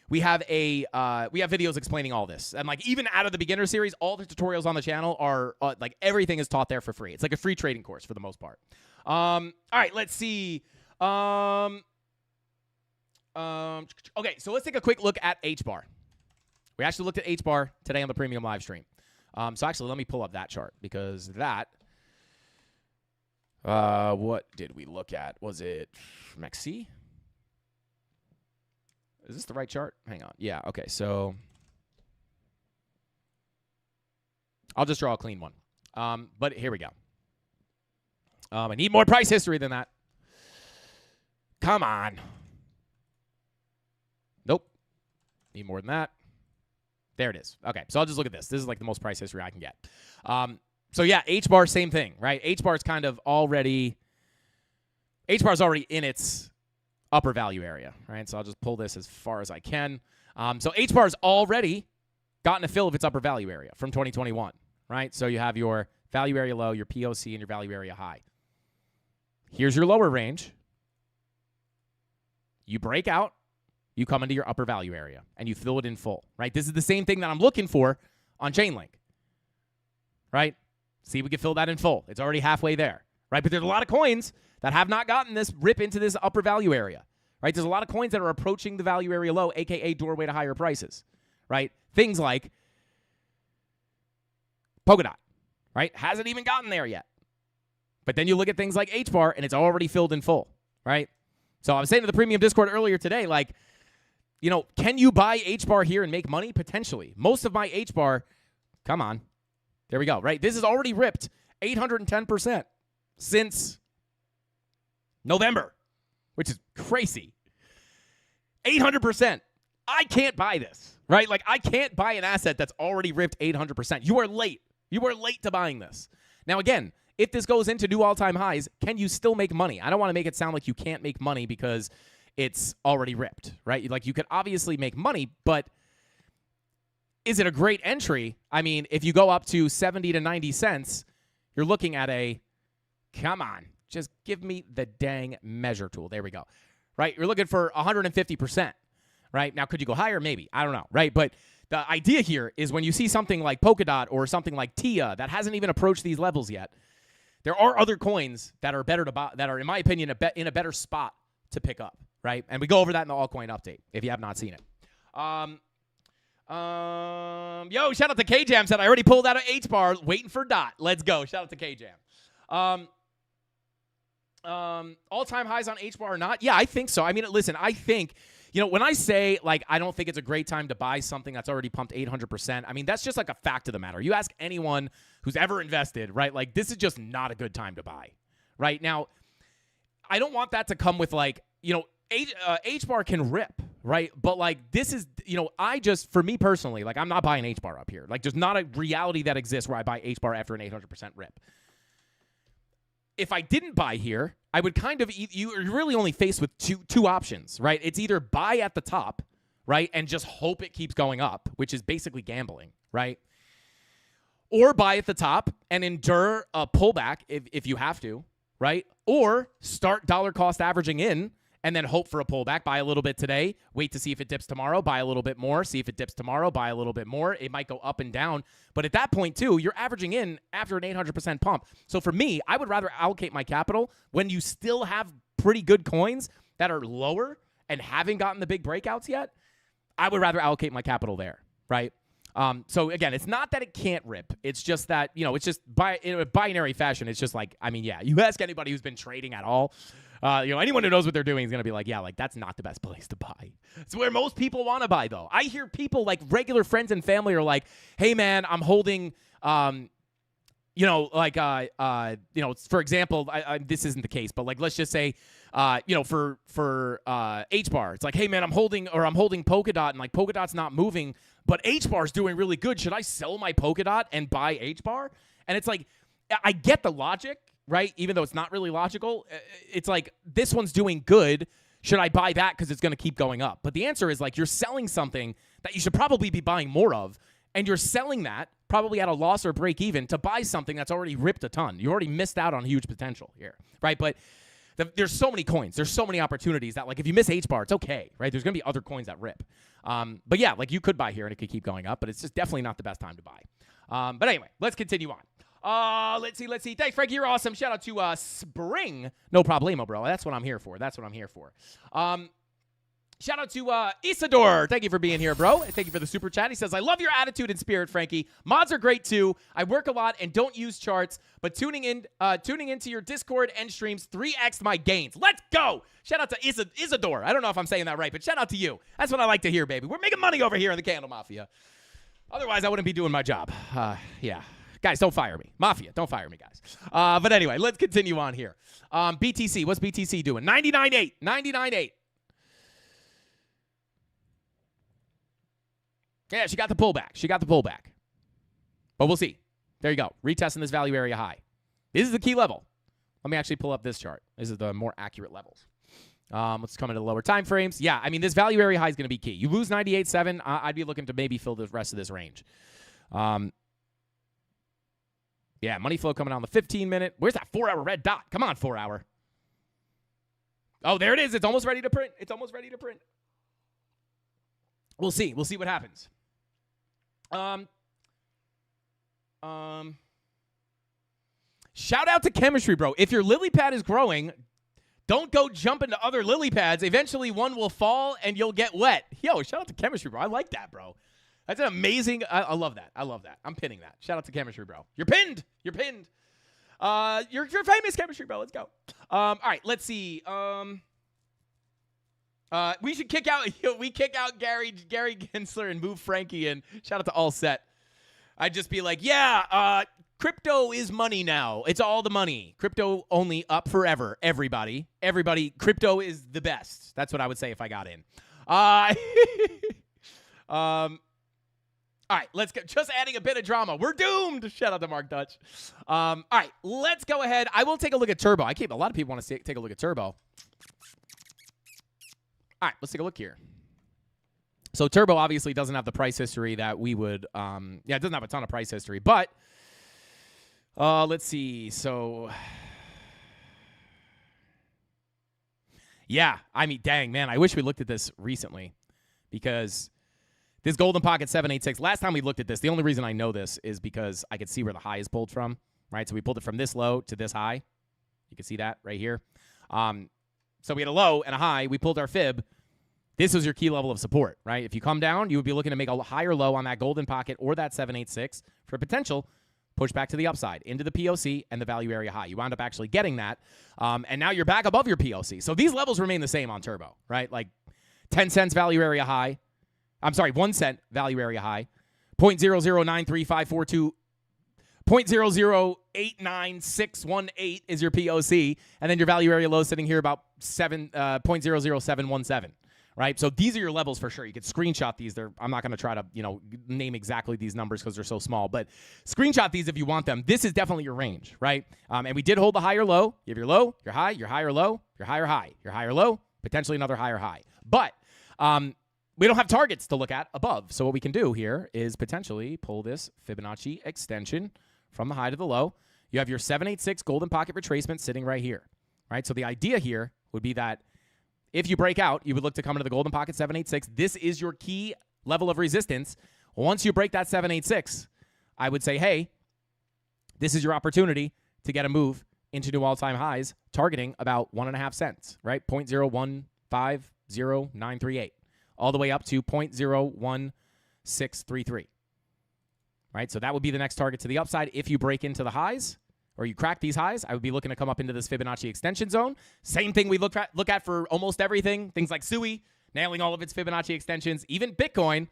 videos explaining all this. And like even out of the beginner series, all the tutorials on the channel are like everything is taught there for free. It's like a free trading course for the most part. All right, let's see. Okay, so let's take a quick look at HBAR. We actually looked at HBAR today on the premium live stream. So actually, let me pull up that chart because that. What did we look at? Was it MEXC? Is this the right chart? Hang on. Yeah, okay. So I'll just draw a clean one. But here we go. I need more price history than that. Come on. Nope. Need more than that. There it is. Okay, so I'll just look at this. This is like the most price history I can get. So yeah, H-bar, same thing, right? H-bar is kind of already in its upper value area, right? So I'll just pull this as far as I can. So H-bar has already gotten a fill of its upper value area from 2021, right? So you have your value area low, your POC, and your value area high. Here's your lower range. You break out, you come into your upper value area, and you fill it in full, right? This is the same thing that I'm looking for on Chainlink, right? See if we can fill that in full. It's already halfway there, right? But there's a lot of coins that have not gotten this rip into this upper value area, right? There's a lot of coins that are approaching the value area low, a.k.a. doorway to higher prices, right? Things like Polkadot, right? Hasn't even gotten there yet. But then you look at things like H-bar, and it's already filled in full, right? So I was saying to the premium Discord earlier today, like, you know, can you buy H-bar here and make money? Potentially. Most of my H-bar, come on. There we go, right? This has already ripped 810% since November, which is crazy. 800%. I can't buy this, right? Like, I can't buy an asset that's already ripped 800%. You are late. You are late to buying this. Now, again, if this goes into new all-time highs, can you still make money? I don't want to make it sound like you can't make money because it's already ripped, right? Like, you could obviously make money, but is it a great entry? I mean, if you go up to 70 to 90 cents, you're looking at a, come on, just give me the dang measure tool. There we go, right? You're looking for 150%, right? Now, could you go higher? Maybe. I don't know, right? But the idea here is when you see something like Polkadot or something like TIA that hasn't even approached these levels yet, there are other coins that are better to buy, that are, in my opinion, in a better spot to pick up, right? And we go over that in the altcoin update if you have not seen it. Yo, shout out to K-Jam, said I already pulled out of H-bar, waiting for Dot. Let's go. Shout out to K-Jam. All-time highs on H-bar or not? Yeah, I think so. I mean, listen, I think, you know, when I say, like, I don't think it's a great time to buy something that's already pumped 800%, I mean, that's just like a fact of the matter. You ask anyone who's ever invested, right? Like, this is just not a good time to buy, right? Now, I don't want that to come with, like, you know, H-bar can rip, right? But, like, this is, you know, for me personally, like, I'm not buying H-bar up here. Like, there's not a reality that exists where I buy H-bar after an 800% rip. If I didn't buy here, I would kind of, you're really only faced with two options, right? It's either buy at the top, right, and just hope it keeps going up, which is basically gambling, right? Or buy at the top and endure a pullback if you have to, right? Or start dollar cost averaging in and then hope for a pullback. Buy a little bit today, wait to see if it dips tomorrow, buy a little bit more, see if it dips tomorrow, buy a little bit more. It might go up and down. But at that point, too, you're averaging in after an 800% pump. So for me, I would rather allocate my capital when you still have pretty good coins that are lower and haven't gotten the big breakouts yet. I would rather allocate my capital there, right? So again, it's not that it can't rip. It's just that, you know, it's just in a binary fashion. It's just like, I mean, yeah, you ask anybody who's been trading at all, you know, anyone who knows what they're doing is going to be like, yeah, like that's not the best place to buy. It's where most people want to buy, though. I hear people, like regular friends and family, are like, hey, man, I'm holding, you know, like, you know, for example, this isn't the case, but like, let's just say, you know, for H-bar, it's like, hey, man, I'm holding Polkadot, and like Polkadot's not moving, but H-bar's doing really good. Should I sell my Polkadot and buy H-bar? And it's like, I get the logic, right? Even though it's not really logical, it's like, this one's doing good. Should I buy that because it's going to keep going up? But the answer is, like, you're selling something that you should probably be buying more of, and you're selling that probably at a loss or break even to buy something that's already ripped a ton. You already missed out on huge potential here, right? But there's so many coins. There's so many opportunities that, like, if you miss H-bar, it's okay, right? There's going to be other coins that rip. But yeah, like, you could buy here and it could keep going up, but it's just definitely not the best time to buy. But anyway, let's continue on. Let's see. Thanks, Frankie. You're awesome. Shout out to Spring. No problemo, bro. That's what I'm here for. Shout out to Isidore. Thank you for being here, bro. Thank you for the super chat. He says, I love your attitude and spirit, Frankie. Mods are great, too. I work a lot and don't use charts, but tuning into your Discord and streams 3x my gains. Let's go. Shout out to Isidore. I don't know if I'm saying that right, but shout out to you. That's what I like to hear, baby. We're making money over here in the Candle Mafia. Otherwise, I wouldn't be doing my job. Yeah. Guys, don't fire me. Mafia, don't fire me, guys. But anyway, let's continue on here. BTC, what's BTC doing? 99.8. 99.8. Yeah, she got the pullback. But we'll see. There you go. Retesting this value area high. This is the key level. Let me actually pull up this chart. This is the more accurate levels. Let's come into the lower time frames. Yeah, I mean, this value area high is going to be key. You lose 98.7, I'd be looking to maybe fill the rest of this range. Yeah, money flow coming on the 15-minute. Where's that 4-hour red dot? Come on, 4-hour. Oh, there it is. It's almost ready to print. We'll see. We'll see what happens. Shout out to Chemistry, bro. If your lily pad is growing, don't go jump into other lily pads. Eventually, one will fall and you'll get wet. Yo, shout out to Chemistry, bro. I like that, bro. That's an amazing. I love that. I'm pinning that. Shout out to Chemistry, bro. You're pinned. You're famous, Chemistry, bro. Let's go. All right, let's see. We should kick out. We kick out Gary Gensler and move Frankie in. Shout out to All Set. I'd just be like, yeah, crypto is money now. It's all the money. Crypto only up forever. Everybody. Crypto is the best. That's what I would say if I got in. All right, let's go. Just adding a bit of drama. We're doomed. Shout out to Mark Dutch. All right, let's go ahead. I will take a look at Turbo. A lot of people want to take a look at Turbo. All right, let's take a look here. So Turbo obviously doesn't have the price history that we would. It doesn't have a ton of price history, but let's see. So, yeah, I mean, dang, man, I wish we looked at this recently because this Golden Pocket 786, last time we looked at this, the only reason I know this is because I could see where the high is pulled from, right? So we pulled it from this low to this high. You can see that right here. So we had a low and a high. We pulled our fib. This was your key level of support, right? If you come down, you would be looking to make a higher low on that Golden Pocket or that 786 for a potential push back to the upside into the POC and the value area high. You wound up actually getting that, and now you're back above your POC. So these levels remain the same on Turbo, right? Like 10 cents value area high. 1 cent value area high. 0.0093542. 0.0089618 is your POC, and then your value area low sitting here about 0.00717. Right, so these are your levels for sure. You could screenshot these. I'm not going to try to name exactly these numbers because they're so small, but screenshot these if you want them. This is definitely your range, right? And we did hold the higher low. You have your low, your high, your higher low, your higher high, your higher low, potentially another higher high. But we don't have targets to look at above. So what we can do here is potentially pull this Fibonacci extension from the high to the low. You have your 786 Golden Pocket retracement sitting right here, right? So the idea here would be that if you break out, you would look to come into the Golden Pocket 786. This is your key level of resistance. Once you break that 786, I would say, hey, this is your opportunity to get a move into new all-time highs, targeting about 1.5 cents, right? 0.0150938, all the way up to 0.01633, right? So that would be the next target to the upside. If you break into the highs, or you crack these highs, I would be looking to come up into this Fibonacci extension zone. Same thing we look at for almost everything. Things like SUI, nailing all of its Fibonacci extensions. Even Bitcoin,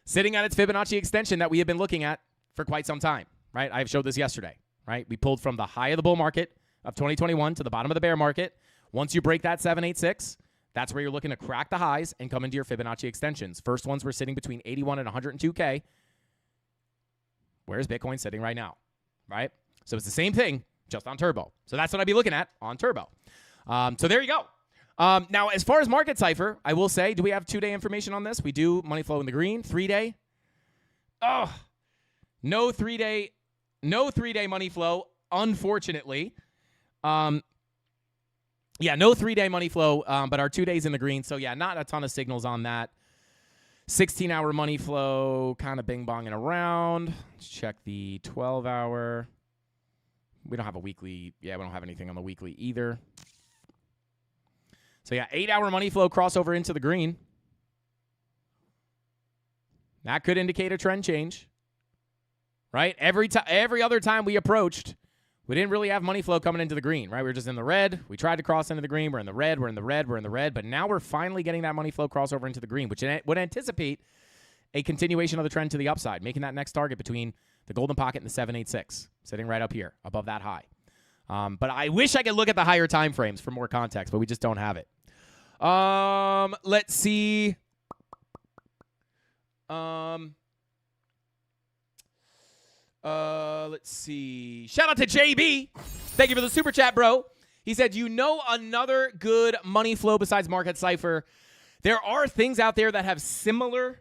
sitting at its Fibonacci extension that we have been looking at for quite some time, right? I showed this yesterday, right? We pulled from the high of the bull market of 2021 to the bottom of the bear market. Once you break that 786, that's where you're looking to crack the highs and come into your Fibonacci extensions. First ones were sitting between 81 and 102K. Where's Bitcoin sitting right now, right? So it's the same thing, just on Turbo. So that's what I'd be looking at on Turbo. So there you go. Now, as far as market cipher, I will say, do we have 2-day information on this? We do. Money flow in the green. 3-day. Oh, no 3-day money flow, unfortunately. Yeah, no 3-day money flow, but our 2 days in the green. So, yeah, not a ton of signals on that. 16-hour money flow, kind of bing-bonging around. Let's check the 12-hour. We don't have a weekly. Yeah, we don't have anything on the weekly either. So, yeah, 8-hour money flow crossover into the green. That could indicate a trend change, right? Every other time we approached, we didn't really have money flow coming into the green, right? We were just in the red. We tried to cross into the green. We're in the red. But now we're finally getting that money flow crossover into the green, which would anticipate a continuation of the trend to the upside, making that next target between the golden pocket and the 786, sitting right up here above that high. But I wish I could look at the higher time frames for more context, but we just don't have it. Let's see. Let's see. Shout out to JB. Thank you for the super chat, bro. He said, you know, another good money flow besides Market Cipher. There are things out there that have similar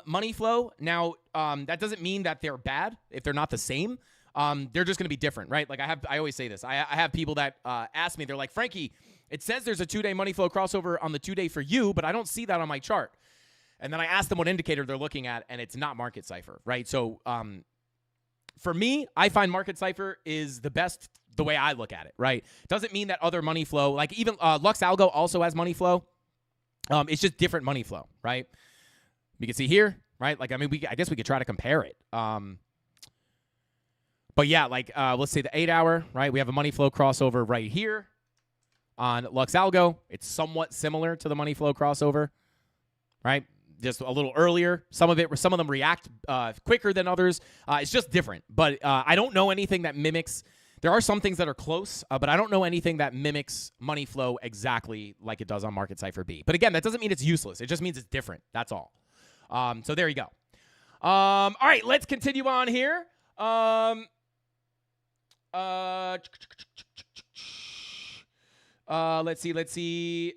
money flow. Now, that doesn't mean that they're bad if they're not the same. They're just going to be different, right? Like I always say this. I have people that ask me, they're like, Frankie, it says there's a 2-day money flow crossover on the 2-day for you, but I don't see that on my chart. And then I ask them what indicator they're looking at, and it's not Market Cipher, right? So for me, I find Market Cipher is the best the way I look at it, right? Doesn't mean that other money flow, like even Lux Algo also has money flow. It's just different money flow, right? You can see here, right? Like, I mean, I guess we could try to compare it. But yeah, like, let's say the 8-hour, right? We have a money flow crossover right here on Lux Algo. It's somewhat similar to the money flow crossover, right? Just a little earlier. Some of them react quicker than others. It's just different. But I don't know anything that mimics. There are some things that are close, but I don't know anything that mimics money flow exactly like it does on Market Cipher B. But again, that doesn't mean it's useless. It just means it's different. That's all. So there you go. All right, let's continue on here. Let's see.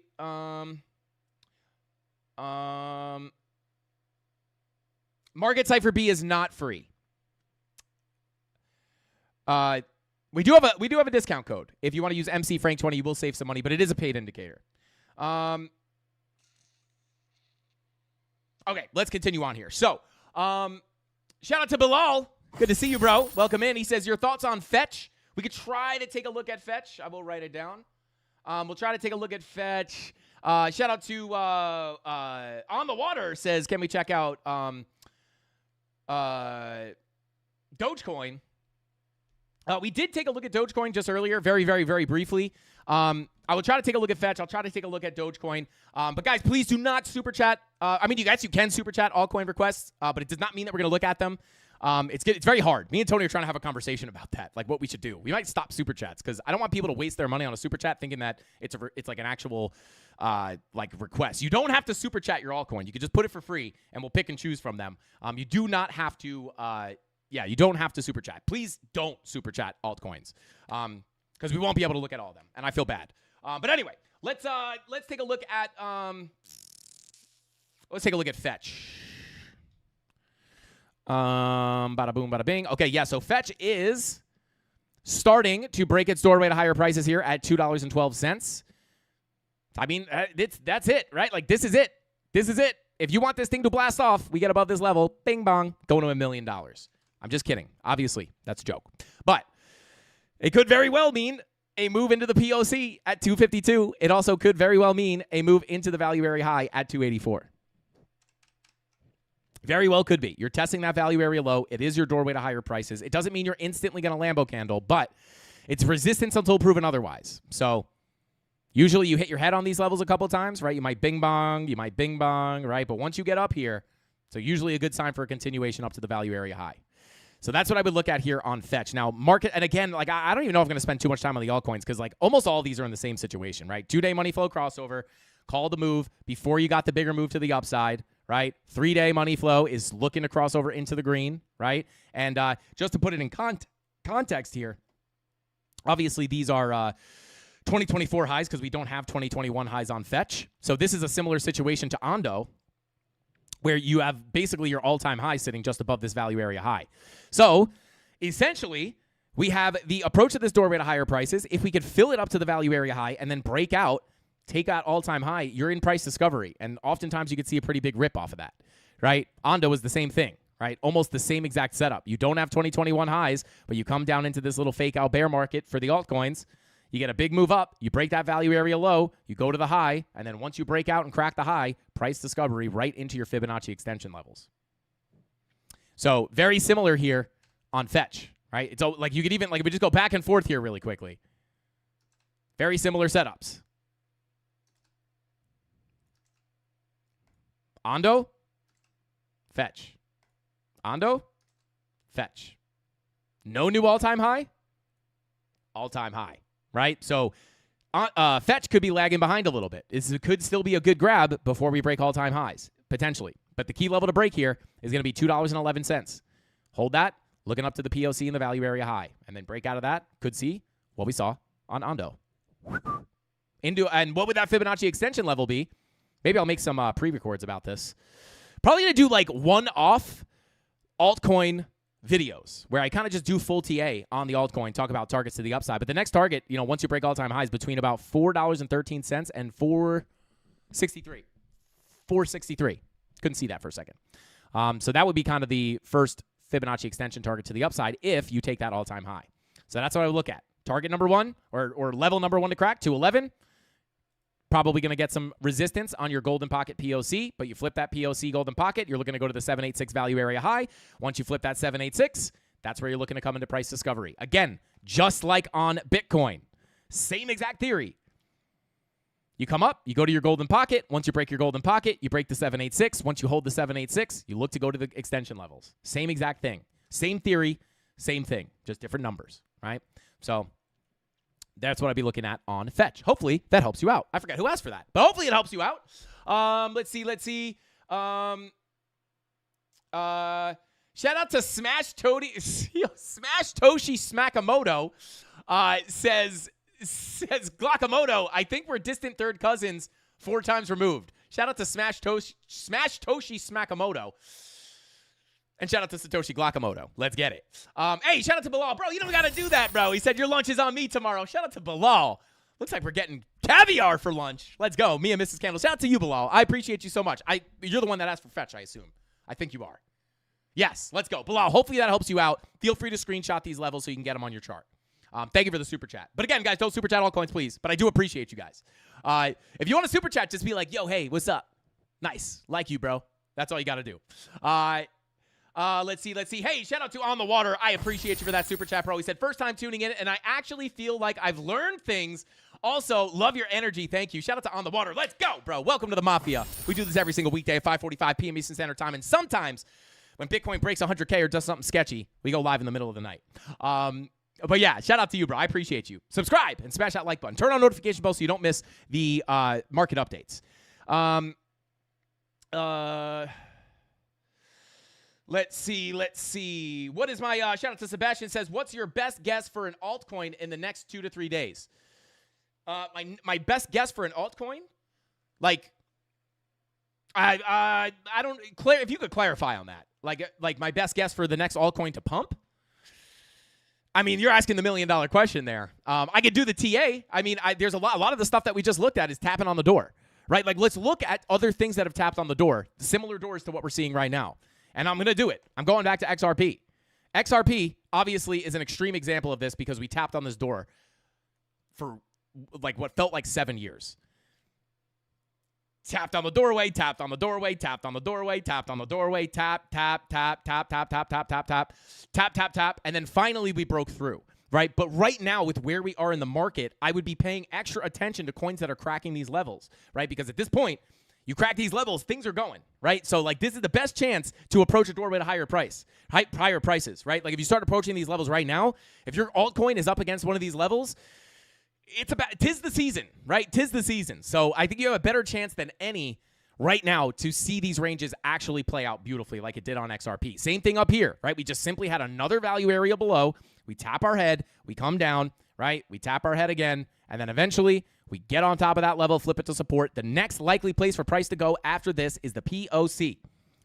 Market Cipher B is not free. We do have a discount code. If you want to use MC Frank 20, you will save some money, but it is a paid indicator. Okay, let's continue on here. So, shout out to Bilal. Good to see you, bro. Welcome in. He says, your thoughts on Fetch? We could try to take a look at Fetch. I will write it down. We'll try to take a look at Fetch. Shout out to On the Water says, can we check out Dogecoin? We did take a look at Dogecoin just earlier, very, very, very briefly. I will try to take a look at Fetch. I'll try to take a look at Dogecoin. But guys, please do not super chat. You can super chat altcoin requests, but it does not mean that we're going to look at them. It's very hard. Me and Tony are trying to have a conversation about that, like what we should do. We might stop super chats because I don't want people to waste their money on a super chat thinking that it's like an actual request. You don't have to super chat your altcoin. You can just put it for free, and we'll pick and choose from them. You do not have to. You don't have to super chat. Please don't super chat altcoins because we won't be able to look at all of them, and I feel bad. But anyway, let's take a look at Fetch. Bada boom, bada bing. Okay, yeah. So Fetch is starting to break its doorway to higher prices here at $2.12. I mean, that's it, right? Like this is it. This is it. If you want this thing to blast off, we get above this level. Bing bong, going to $1 million. I'm just kidding. Obviously, that's a joke. But it could very well mean a move into the POC at 252. It also could very well mean a move into the value area high at 284. Very well could be. You're testing that value area low. It is your doorway to higher prices. It doesn't mean you're instantly going to Lambo candle, but it's resistance until proven otherwise. So usually you hit your head on these levels a couple times, right? You might bing bong, right? But once you get up here, so usually a good sign for a continuation up to the value area high. So that's what I would look at here on Fetch. Now, market, and again, like I don't even know if I'm going to spend too much time on the altcoins because like almost all of these are in the same situation, right? 2-day money flow crossover, call the move before you got the bigger move to the upside, right? 3-day money flow is looking to cross over into the green, right? And just to put it in context here, obviously these are 2024 highs because we don't have 2021 highs on Fetch. So this is a similar situation to Ondo, where you have basically your all-time high sitting just above this value area high. So essentially, we have the approach of this doorway to higher prices. If we could fill it up to the value area high and then break out, take out all-time high, you're in price discovery. And oftentimes you could see a pretty big rip off of that, right? Ondo is the same thing, right? Almost the same exact setup. You don't have 2021 highs, but you come down into this little fake out bear market for the altcoins. You get a big move up, you break that value area low, you go to the high, and then once you break out and crack the high, price discovery right into your Fibonacci extension levels. So very similar here on Fetch, right? It's like you could even, like if we just go back and forth here really quickly. Very similar setups. Ondo, Fetch. Ondo, fetch. No new all-time high, all-time high, right? So fetch could be lagging behind a little bit. This could still be a good grab before we break all-time highs, potentially. But the key level to break here is going to be $2.11. Hold that, looking up to the POC and the value area high, and then break out of that. Could see what we saw on Ondo. And what would that Fibonacci extension level be? Maybe I'll make some pre-records about this. Probably going to do like one-off altcoin videos where I kind of just do full TA on the altcoin, talk about targets to the upside. But the next target, once you break all-time highs, between about $4.13 and $4.63. $4.63. Couldn't see that for a second. So that would be kind of the first Fibonacci extension target to the upside if you take that all-time high. So that's what I would look at. Target number one or level number one to crack, 211. Probably going to get some resistance on your golden pocket POC, but you flip that POC golden pocket, you're looking to go to the 786 value area high. Once you flip that 786, that's where you're looking to come into price discovery. Again, just like on Bitcoin, same exact theory. You come up, you go to your golden pocket. Once you break your golden pocket, you break the 786. Once you hold the 786, you look to go to the extension levels. Same exact thing. Same theory, same thing, just different numbers, right? So that's what I'd be looking at on Fetch. Hopefully that helps you out. I forgot who asked for that, but hopefully it helps you out. Let's see. Shout out to Smash Toshi Smakamoto. Says Glockamoto, I think we're distant third cousins 4 times removed. Shout out to Smash Toshi Smakamoto. And shout out to Satoshi Glockamoto. Let's get it. Hey, shout out to Bilal. Bro, you don't got to do that, bro. He said your lunch is on me tomorrow. Shout out to Bilal. Looks like we're getting caviar for lunch. Let's go. Me and Mrs. Candle. Shout out to you, Bilal. I appreciate you so much. You're the one that asked for Fetch, I assume. I think you are. Yes, let's go. Bilal, hopefully that helps you out. Feel free to screenshot these levels so you can get them on your chart. Thank you for the super chat. But again, guys, don't super chat all coins, please. But I do appreciate you guys. If you want to super chat, just be like, yo, hey, what's up? Nice. Like you, bro. That's all you got to do. Let's see. Hey, shout out to On the Water. I appreciate you for that super chat, bro. He said, first time tuning in, and I actually feel like I've learned things. Also, love your energy. Thank you. Shout out to On the Water. Let's go, bro. Welcome to the Mafia. We do this every single weekday at 5:45 p.m. Eastern Standard Time, and sometimes when Bitcoin breaks 100K or does something sketchy, we go live in the middle of the night. But yeah, shout out to you, bro. I appreciate you. Subscribe and smash that like button. Turn on notification bell so you don't miss the market updates. Let's see. What is my shout out to Sebastian says, what's your best guess for an altcoin in the next 2 to 3 days? My best guess for an altcoin? Like, I don't, if you could clarify on that. Like my best guess for the next altcoin to pump? I mean, you're asking the $1 million question there. I could do the TA. I mean, there's a lot of the stuff that we just looked at is tapping on the door, right? Like, let's look at other things that have tapped on the door, similar doors to what we're seeing right now. And I'm going to do it. I'm going back to XRP. XRP, obviously, is an extreme example of this because we tapped on this door for, like, what felt like 7 years. Tapped on the doorway, tapped on the doorway, tapped on the doorway, tapped on the doorway, tap, tap, tap, tap, tap, tap, tap, tap, tap, tap, tap, tap, and then finally we broke through, right? But right now, with where we are in the market, I would be paying extra attention to coins that are cracking these levels, right? Because at this point, you crack these levels, things are going, right? So, like, this is the best chance to approach a doorway to higher prices, right? Like, if you start approaching these levels right now, if your altcoin is up against one of these levels, tis the season, right? Tis the season. So I think you have a better chance than any right now to see these ranges actually play out beautifully like it did on XRP. Same thing up here, right? We just simply had another value area below. We tap our head, we come down, right? We tap our head again, and then eventually we get on top of that level, flip it to support. The next likely place for price to go after this is the POC.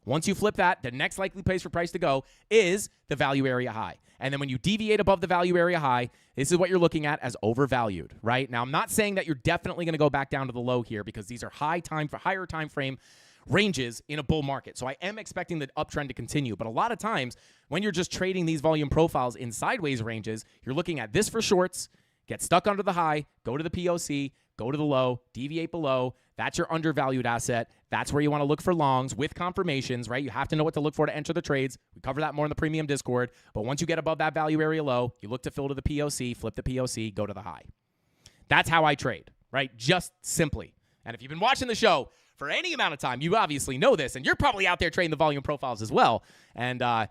Once you flip that, the next likely place for price to go is the value area high. And then when you deviate above the value area high, this is what you're looking at as overvalued, right? Now, I'm not saying that you're definitely going to go back down to the low here because these are higher time frame ranges in a bull market. So I am expecting the uptrend to continue. But a lot of times when you're just trading these volume profiles in sideways ranges, you're looking at this for shorts, get stuck under the high, go to the POC, go to the low, deviate below. That's your undervalued asset. That's where you want to look for longs with confirmations, right? You have to know what to look for to enter the trades. We cover that more in the premium Discord. But once you get above that value area low, you look to fill to the POC, flip the POC, go to the high. That's how I trade, right? Just simply. And if you've been watching the show for any amount of time. You obviously know this, and you're probably out there trading the volume profiles as well. And I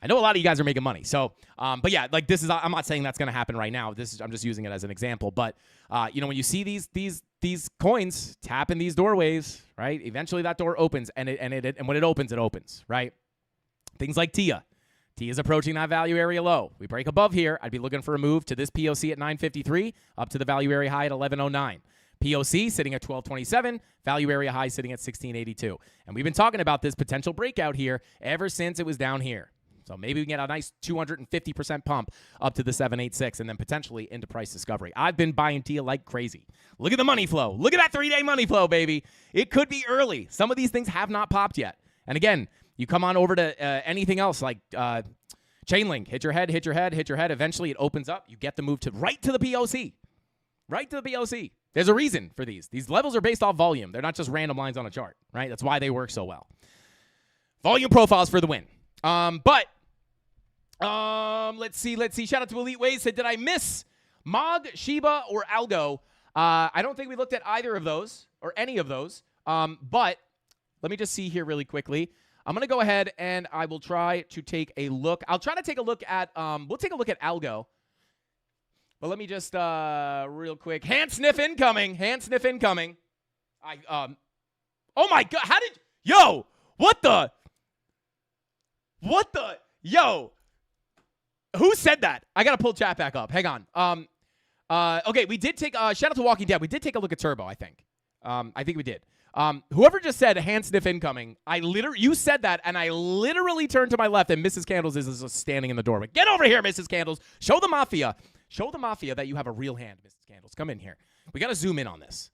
know a lot of you guys are making money. So, but yeah, like this is, I'm not saying that's going to happen right now. I'm just using it as an example. But, when you see these coins tap in these doorways, right? Eventually that door opens, and when it opens, right? Things like TIA. T is approaching that value area low. We break above here. I'd be looking for a move to this POC at 953 up to the value area high at 1109. POC sitting at 1227, value area high sitting at 1682. And we've been talking about this potential breakout here ever since it was down here. So maybe we can get a nice 250% pump up to the 786 and then potentially into price discovery. I've been buying TIA like crazy. Look at the money flow. Look at that 3-day money flow, baby. It could be early. Some of these things have not popped yet. And again, you come on over to anything else like Chainlink. Hit your head. Eventually it opens up. You get the move right to the POC. Right to the POC. There's a reason for these. These levels are based off volume. They're not just random lines on a chart, right? That's why they work so well. Volume profiles for the win. Let's see. Shout out to Elite Ways. Said, did I miss Mog, Shiba, or Algo? I don't think we looked at either of those or any of those. But let me just see here really quickly. I'm going to go ahead and I will try to take a look. I'll try to take a look at, we'll take a look at Algo. But let me just, real quick. Hand sniff incoming. Oh my God. Yo. Who said that? I got to pull chat back up. Hang on. Okay, we did take, shout out to Walking Dead. We did take a look at Turbo, I think. I think we did. Whoever just said hand sniff incoming, you said that, and I literally turned to my left, and Mrs. Candles is just standing in the doorway. Get over here, Mrs. Candles. Show the Mafia that you have a real hand, Mrs. Candles. Come in here. We got to zoom in on this.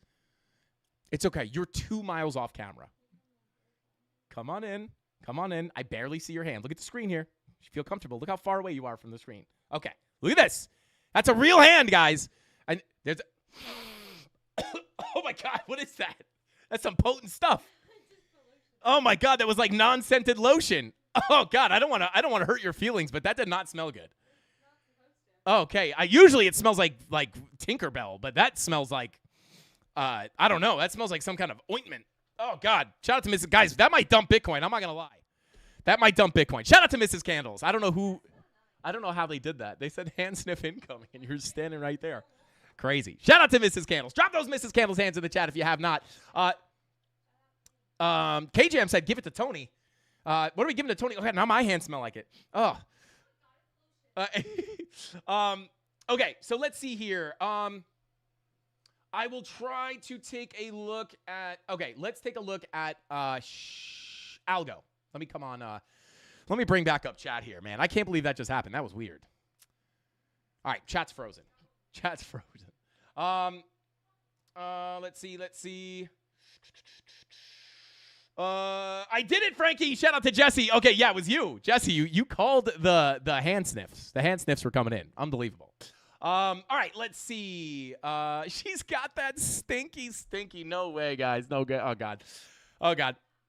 It's okay. You're 2 miles off camera. Come on in. I barely see your hand. Look at the screen here. You feel comfortable. Look how far away you are from the screen. Okay. Look at this. That's a real hand, guys. And there's oh my God, what is that? That's some potent stuff. Oh my God, that was like non-scented lotion. Oh God, I don't want to hurt your feelings, but that did not smell good. Okay, usually it smells like Tinkerbell, but that smells like I don't know. That smells like some kind of ointment. Oh God, shout out to Mrs. Guys. That might dump Bitcoin. I'm not gonna lie. That might dump Bitcoin. Shout out to Mrs. Candles. I don't know how they did that. They said hand sniff incoming, and you're standing right there. Crazy. Shout out to Mrs. Candles. Drop those Mrs. Candles hands in the chat if you have not. KJM said, give it to Tony. What are we giving to Tony? Okay, now my hands smell like it. Oh. Okay, so let's see here. I will try to take a look at, okay, let's take a look at Algo. Let me come on. Let me bring back up chat here, man. I can't believe that just happened. That was weird. All right, chat's frozen. Let's see. I did it, Frankie. Shout out to Jesse. Okay, yeah, it was you. Jesse, you called the hand sniffs. The hand sniffs were coming in. Unbelievable. All right, let's see. She's got that stinky. No way, guys. No good. Oh God.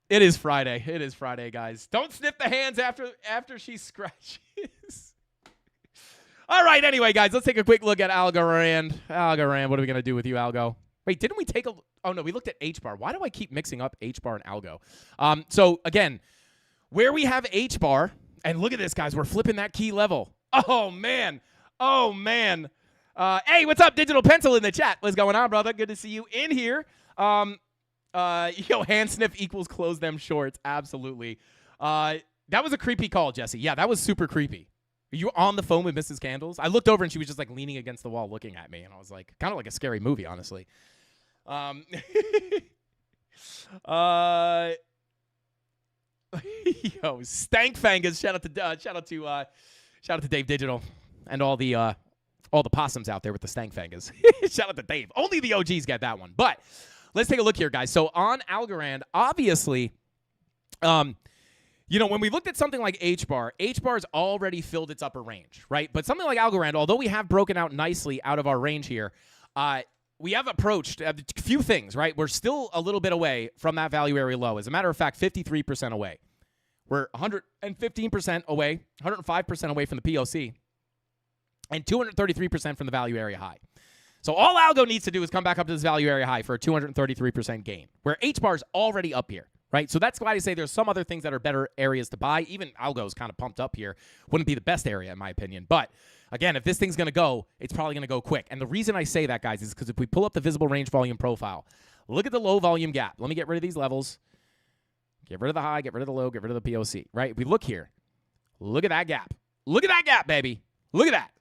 It is Friday, guys. Don't sniff the hands after she scratches. All right, anyway, guys, let's take a quick look at Algorand. What are we going to do with you, Algo? Wait, didn't we take a... Oh, no, we looked at H-bar. Why do I keep mixing up H-bar and Algo? So, again, where we have H-bar, and look at this, guys. We're flipping that key level. Oh, man. Hey, what's up, Digital Pencil in the chat? What's going on, brother? Good to see you in here. Hand sniff equals close them shorts. Absolutely. That was a creepy call, Jesse. Yeah, that was super creepy. Are you on the phone with Mrs. Candles? I looked over and she was just like leaning against the wall looking at me. And I was like, kind of like a scary movie, honestly. Stank Fangers. Shout out to Dave Digital and all the possums out there with the stank fangers. Shout out to Dave. Only the OGs get that one. But let's take a look here, guys. So on Algorand, obviously, when we looked at something like H-bar's already filled its upper range, right? But something like Algorand, although we have broken out nicely out of our range here, we have approached a few things, right? We're still a little bit away from that value area low. As a matter of fact, 53% away. We're 115% away, 105% away from the POC, and 233% from the value area high. So all algo needs to do is come back up to this value area high for a 233% gain, where H-bar is already up here, right? So that's why I say there's some other things that are better areas to buy. Even algo is kind of pumped up here. Wouldn't be the best area in my opinion. But again, if this thing's going to go, it's probably going to go quick. And the reason I say that, guys, is because if we pull up the visible range volume profile, look at the low volume gap. Let me get rid of these levels. Get rid of the high, get rid of the low, get rid of the POC, right? If we look here, look at that gap. Look at that gap, baby. Look at that.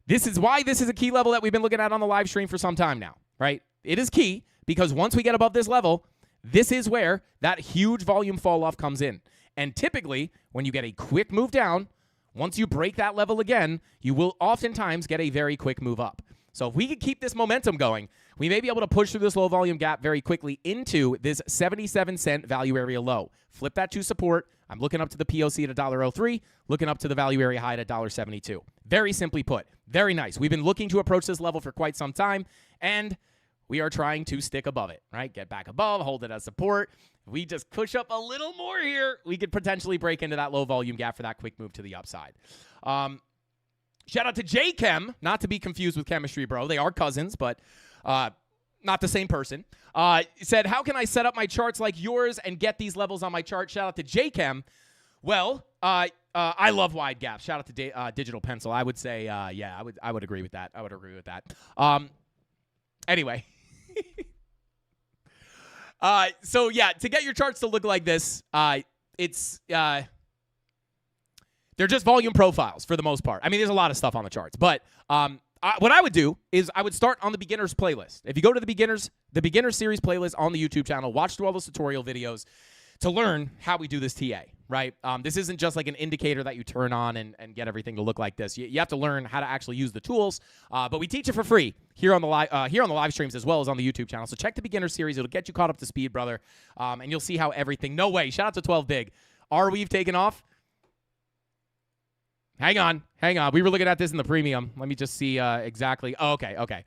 This is why this is a key level that we've been looking at on the live stream for some time now, right? It is key because once we get above this level, this is where that huge volume fall off comes in. And typically, when you get a quick move down, once you break that level again, you will oftentimes get a very quick move up. So if we could keep this momentum going, we may be able to push through this low volume gap very quickly into this 77-cent value area low. Flip that to support. I'm looking up to the POC at $1.03, looking up to the value area high at $1.72. Very simply put. Very nice. We've been looking to approach this level for quite some time, and we are trying to stick above it, right? Get back above, hold it as support. If we just push up a little more here, we could potentially break into that low volume gap for that quick move to the upside. Shout out to J-Chem, not to be confused with Chemistry Bro. They are cousins, but not the same person. Said, how can I set up my charts like yours and get these levels on my chart? Shout out to J-Chem. Well, I love wide gaps. Shout out to Digital Pencil. I would say, yeah, I would agree with that. I would agree with that. Anyway. So, yeah, to get your charts to look like this, it's they're just volume profiles for the most part. I mean, there's a lot of stuff on the charts. But what I would do is I would start on the beginners playlist. If you go to the beginners series playlist on the YouTube channel, watch through all those tutorial videos to learn how we do this TA, right? This isn't just like an indicator that you turn on and get everything to look like this. You have to learn how to actually use the tools. But we teach it for free here on the live streams as well as on the YouTube channel. So check the beginner series. It'll get you caught up to speed, brother. And you'll see how everything. No way. Shout out to 12 Big. Are we've taken off? Hang on. We were looking at this in the premium. Let me just see exactly. Oh, okay.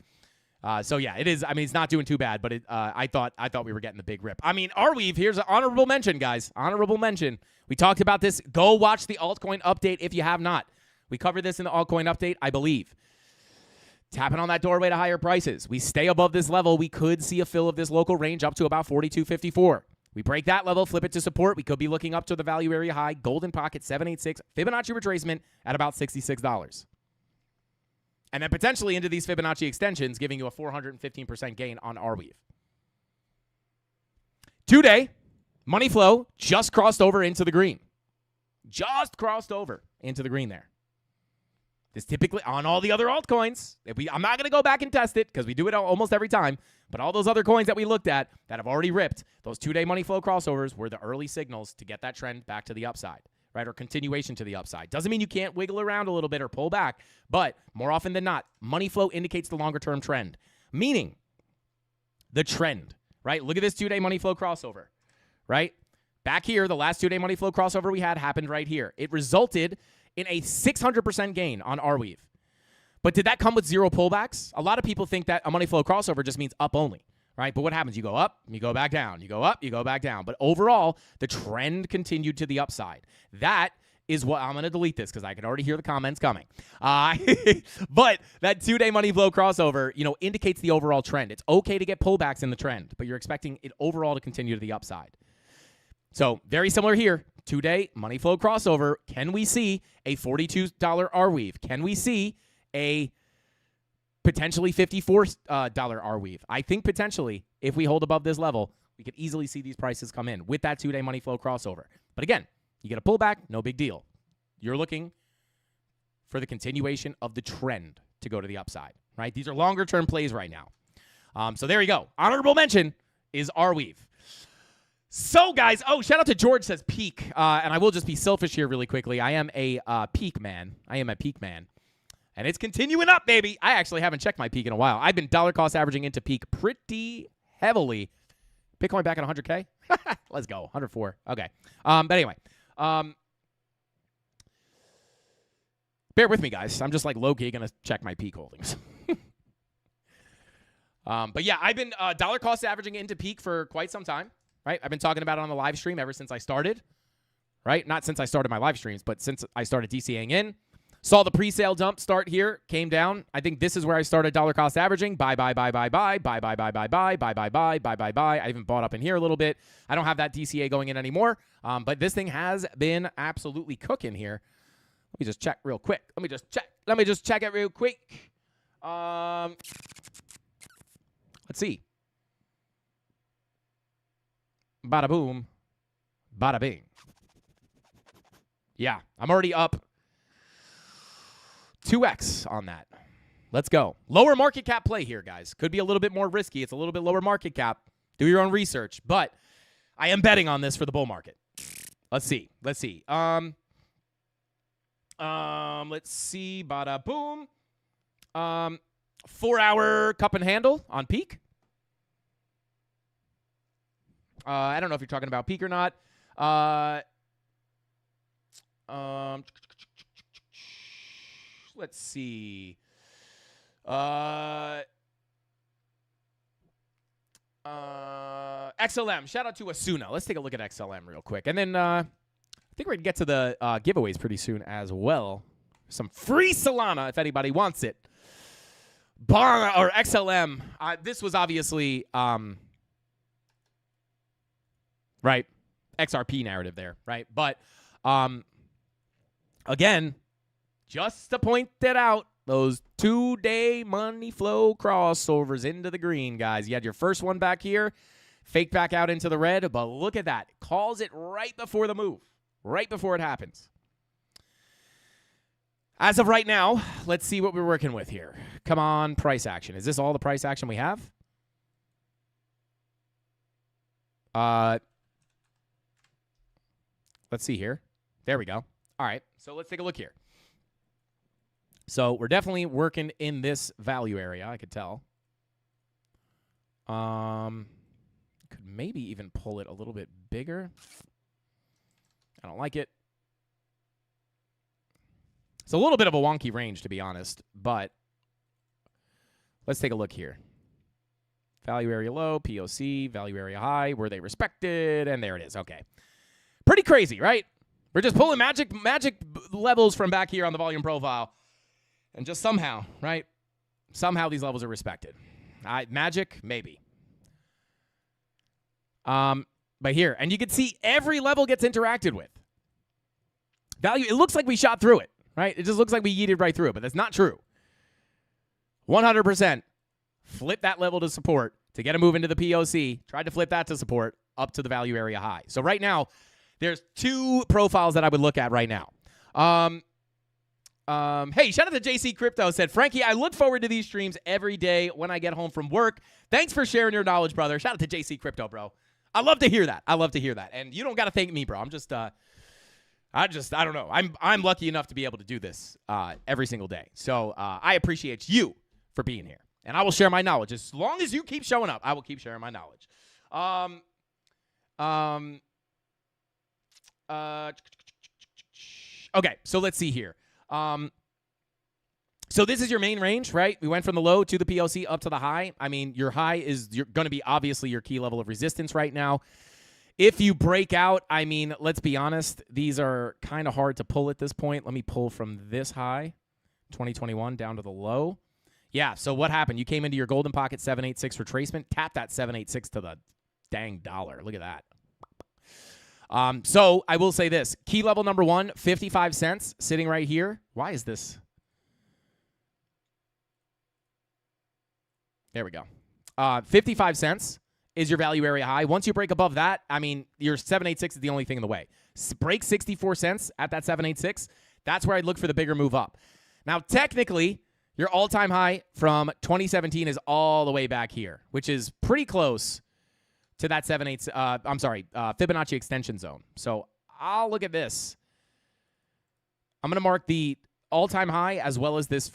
So yeah, it is. I mean, it's not doing too bad, but I thought we were getting the big rip. I mean, Arweave, here's an honorable mention, guys. Honorable mention. We talked about this. Go watch the altcoin update if you have not. We covered this in the altcoin update, I believe. Tapping on that doorway to higher prices. We stay above this level. We could see a fill of this local range up to about 42.54. We break that level, flip it to support. We could be looking up to the value area high, golden pocket 786, Fibonacci retracement at about $66. And then potentially into these Fibonacci extensions, giving you a 415% gain on Arweave. 2-day, money flow just crossed over into the green. Just crossed over into the green there. This typically, on all the other altcoins, I'm not going to go back and test it because we do it almost every time, but all those other coins that we looked at that have already ripped, those 2-day money flow crossovers were the early signals to get that trend back to the upside, right, or continuation to the upside. Doesn't mean you can't wiggle around a little bit or pull back, but more often than not, money flow indicates the longer-term trend, meaning the trend, right? Look at this 2-day money flow crossover, right? Back here, the last 2-day money flow crossover we had happened right here. It resulted in a 600% gain on Arweave. But did that come with zero pullbacks? A lot of people think that a money flow crossover just means up only, right? But what happens? You go up, you go back down. You go up, you go back down. But overall, the trend continued to the upside. That is what I'm going to delete this because I can already hear the comments coming. But that 2-day money flow crossover, indicates the overall trend. It's okay to get pullbacks in the trend, but you're expecting it overall to continue to the upside. So very similar here. 2-day money flow crossover. Can we see a $42 Arweave? Can we see a potentially $54 Arweave? I think potentially, if we hold above this level, we could easily see these prices come in with that 2-day money flow crossover. But again, you get a pullback, no big deal. You're looking for the continuation of the trend to go to the upside, right? These are longer-term plays right now. So there you go. Honorable mention is Arweave. So, guys, shout out to George says peak. And I will just be selfish here really quickly. I am a peak man. And it's continuing up, baby. I actually haven't checked my peak in a while. I've been dollar cost averaging into peak pretty heavily. Bitcoin back at 100K? Let's go. 104. Okay. But anyway. Bear with me, guys. I'm just like low-key going to check my peak holdings. But, yeah, I've been dollar cost averaging into peak for quite some time. Right? I've been talking about it on the live stream ever since I started. Right? Not since I started my live streams, but since I started DCAing in. Saw the pre-sale dump start here, came down. I think this is where I started dollar cost averaging. Buy, buy, buy, buy, buy, buy, buy, buy, buy, buy, buy, buy, buy, buy, buy, buy. I even bought up in here a little bit. I don't have that DCA going in anymore, but this thing has been absolutely cooking here. Let me just check real quick. Let me just check it real quick. Let's see. Bada boom, bada bing. Yeah, I'm already up 2x on that. Let's go. Lower market cap play here, guys. Could be a little bit more risky. It's a little bit lower market cap. Do your own research. But I am betting on this for the bull market. Let's see. Let's see. Let's see. Bada boom. 4-hour cup and handle on peak. I don't know if you're talking about peak or not. Let's see. XLM. Shout out to Asuna. Let's take a look at XLM real quick. And then I think we're going to get to the giveaways pretty soon as well. Some free Solana if anybody wants it. Bar or XLM. This was obviously right. XRP narrative there, right? But again, just to point that out, those 2-day money flow crossovers into the green, guys. You had your first one back here, fake back out into the red, but look at that. Calls it right before the move, right before it happens. As of right now, let's see what we're working with here. Come on, price action. Is this all the price action we have? Let's see here. There we go. All right, so let's take a look here. So we're definitely working in this value area, I could tell. Could maybe even pull it a little bit bigger. I don't like it. It's a little bit of a wonky range, to be honest, but let's take a look here. Value area low, POC, value area high, were they respected? And there it is. Okay. Pretty crazy, right? We're just pulling magic levels from back here on the volume profile. And just somehow, right? Somehow these levels are respected. Magic, maybe. But here, and you can see every level gets interacted with. Value, it looks like we shot through it, right? It just looks like we yeeted right through it, but that's not true. 100%. Flip that level to support to get a move into the POC. Tried to flip that to support up to the value area high. So right now, there's two profiles that I would look at right now. Hey, shout out to JC Crypto. Said, Frankie, I look forward to these streams every day when I get home from work. Thanks for sharing your knowledge, brother. Shout out to JC Crypto, bro. I love to hear that. I love to hear that. And you don't got to thank me, bro. I'm just, I don't know. I'm lucky enough to be able to do this every single day. So I appreciate you for being here. And I will share my knowledge. As long as you keep showing up, I will keep sharing my knowledge. Okay, so let's see here. So this is your main range, right? We went from the low to the POC up to the high. I mean, your high is going to be obviously your key level of resistance right now. If you break out, I mean, let's be honest, these are kind of hard to pull at this point. Let me pull from this high, 2021, down to the low. Yeah, so what happened? You came into your golden pocket 786 retracement, tapped that 786 to the dang dollar. Look at that. So I will say this. Key level number 1, 55 cents, sitting right here. Why is this? There we go. 55 cents is your value area high. Once you break above that, I mean, your 786 is the only thing in the way. Break 64 cents at that 786. That's where I'd look for the bigger move up. Now, technically, your all-time high from 2017 is all the way back here, which is pretty close to that Fibonacci extension zone. So I'll look at this. I'm going to mark the all-time high as well as this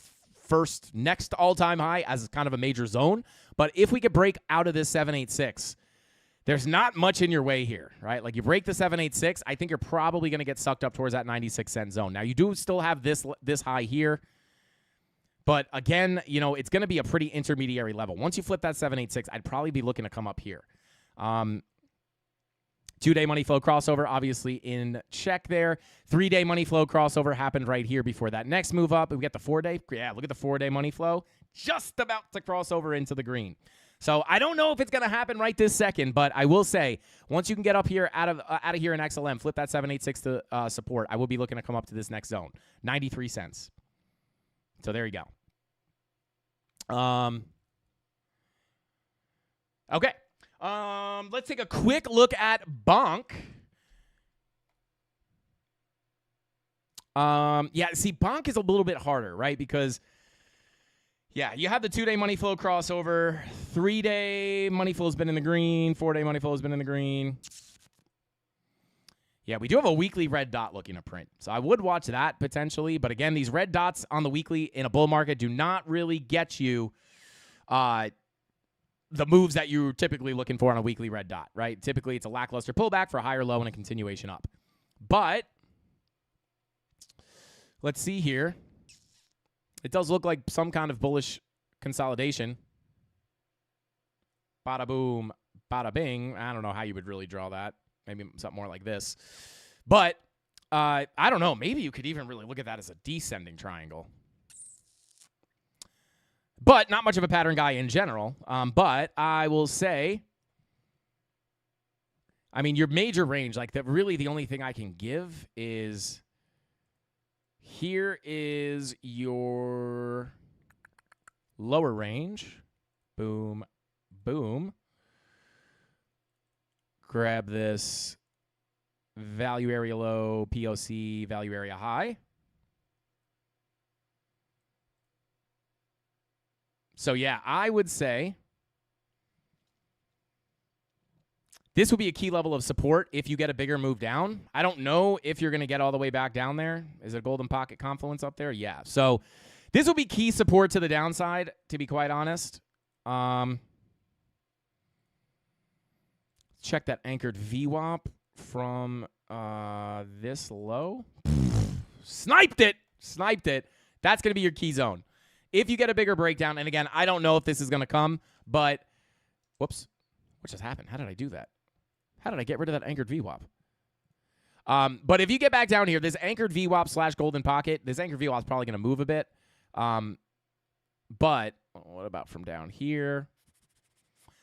next all-time high as kind of a major zone. But if we could break out of this 786, there's not much in your way here, right? Like you break the 786, I think you're probably going to get sucked up towards that 96 cent zone. Now you do still have this high here. But again, you know, it's going to be a pretty intermediary level. Once you flip that 786, I'd probably be looking to come up here. 2-day money flow crossover, obviously in check there. 3-day money flow crossover happened right here before that next move up. We get the 4-day. Yeah, look at the 4-day money flow. Just about to cross over into the green. So I don't know if it's going to happen right this second, but I will say, once you can get up here out of here in XLM, flip that 786 to support, I will be looking to come up to this next zone, 93 cents. So there you go. Okay. Let's take a quick look at Bonk. Yeah, see, Bonk is a little bit harder, right? Because, yeah, you have the 2-day money flow crossover. 3-day money flow has been in the green. 4-day money flow has been in the green. Yeah, we do have a weekly red dot looking to print. So I would watch that potentially. But again, these red dots on the weekly in a bull market do not really get you the moves that you're typically looking for on a weekly red dot, right? Typically, it's a lackluster pullback for a higher low and a continuation up. But let's see here. It does look like some kind of bullish consolidation. Bada boom, bada bing. I don't know how you would really draw that. Maybe something more like this. But I don't know. Maybe you could even really look at that as a descending triangle. But not much of a pattern guy in general. But I will say, I mean, your major range, like that, really the only thing I can give is here is your lower range. Boom, boom. Grab this value area low, POC, value area high. So, yeah, I would say this would be a key level of support if you get a bigger move down. I don't know if you're going to get all the way back down there. Is it a golden pocket confluence up there? Yeah. So this will be key support to the downside, to be quite honest. Check that anchored VWAP from this low. Sniped it. Sniped it. That's going to be your key zone. If you get a bigger breakdown, and again, I don't know if this is going to come, but whoops. What just happened? How did I do that? How did I get rid of that anchored VWAP? But if you get back down here, this anchored VWAP / golden pocket, this anchored VWAP is probably going to move a bit. But what about from down here?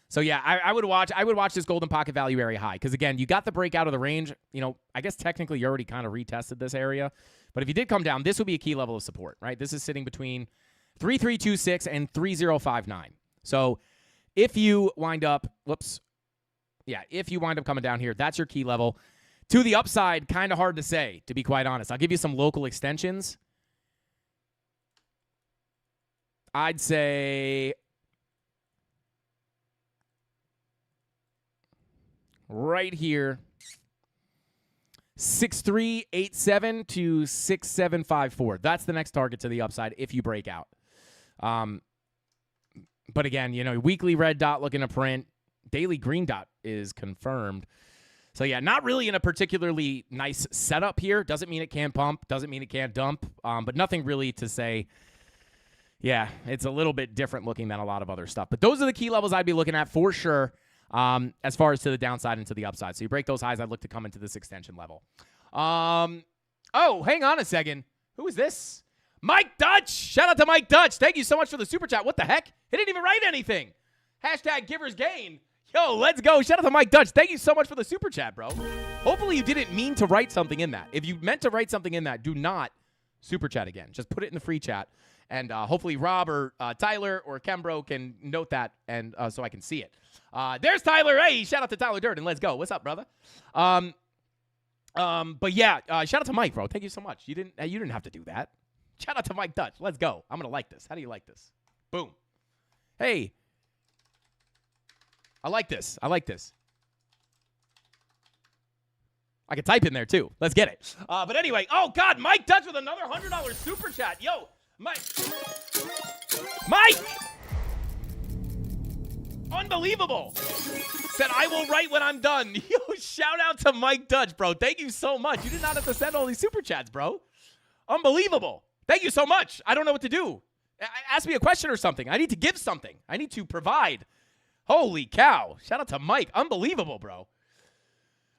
So yeah, I would watch this golden pocket value area high because again, you got the breakout of the range. You know, I guess technically you already kind of retested this area, but if you did come down, this would be a key level of support, right? This is sitting between 3326 and 3059. So if you wind up, if you wind up coming down here, that's your key level. To the upside, kind of hard to say, to be quite honest. I'll give you some local extensions. I'd say right here, 6387 to 6754. That's the next target to the upside if you break out. But again, you know, weekly red dot looking to print. Daily green dot is confirmed. So yeah, not really in a particularly nice setup here. Doesn't mean it can't pump. Doesn't mean it can't dump. But nothing really to say. Yeah, it's a little bit different looking than a lot of other stuff. But those are the key levels I'd be looking at for sure as far as to the downside and to the upside. So you break those highs, I'd look to come into this extension level. Oh, hang on a second. Who is this? Mike Dutch. Shout out to Mike Dutch. Thank you so much for the super chat. What the heck? He didn't even write anything. Hashtag givers gain. Yo, let's go. Shout out to Mike Dutch. Thank you so much for the super chat, bro. Hopefully you didn't mean to write something in that. If you meant to write something in that, do not super chat again. Just put it in the free chat. And hopefully Rob or Tyler or Kembro can note that and so I can see it. There's Tyler. Hey, shout out to Tyler Durden. Let's go. What's up, brother? But yeah, shout out to Mike, bro. Thank you so much. You didn't have to do that. Shout out to Mike Dutch. Let's go. I'm going to like this. How do you like this? Boom. Hey. I like this. I like this. I can type in there, too. Let's get it. But anyway, oh, God, Mike Dutch with another $100 super chat. Yo, Mike. Unbelievable. Said, I will write when I'm done. Yo, shout out to Mike Dutch, bro. Thank you so much. You did not have to send all these super chats, bro. Unbelievable. Thank you so much. I don't know what to do. Ask me a question or something. I need to give something. I need to provide. Holy cow. Shout out to Mike. Unbelievable, bro.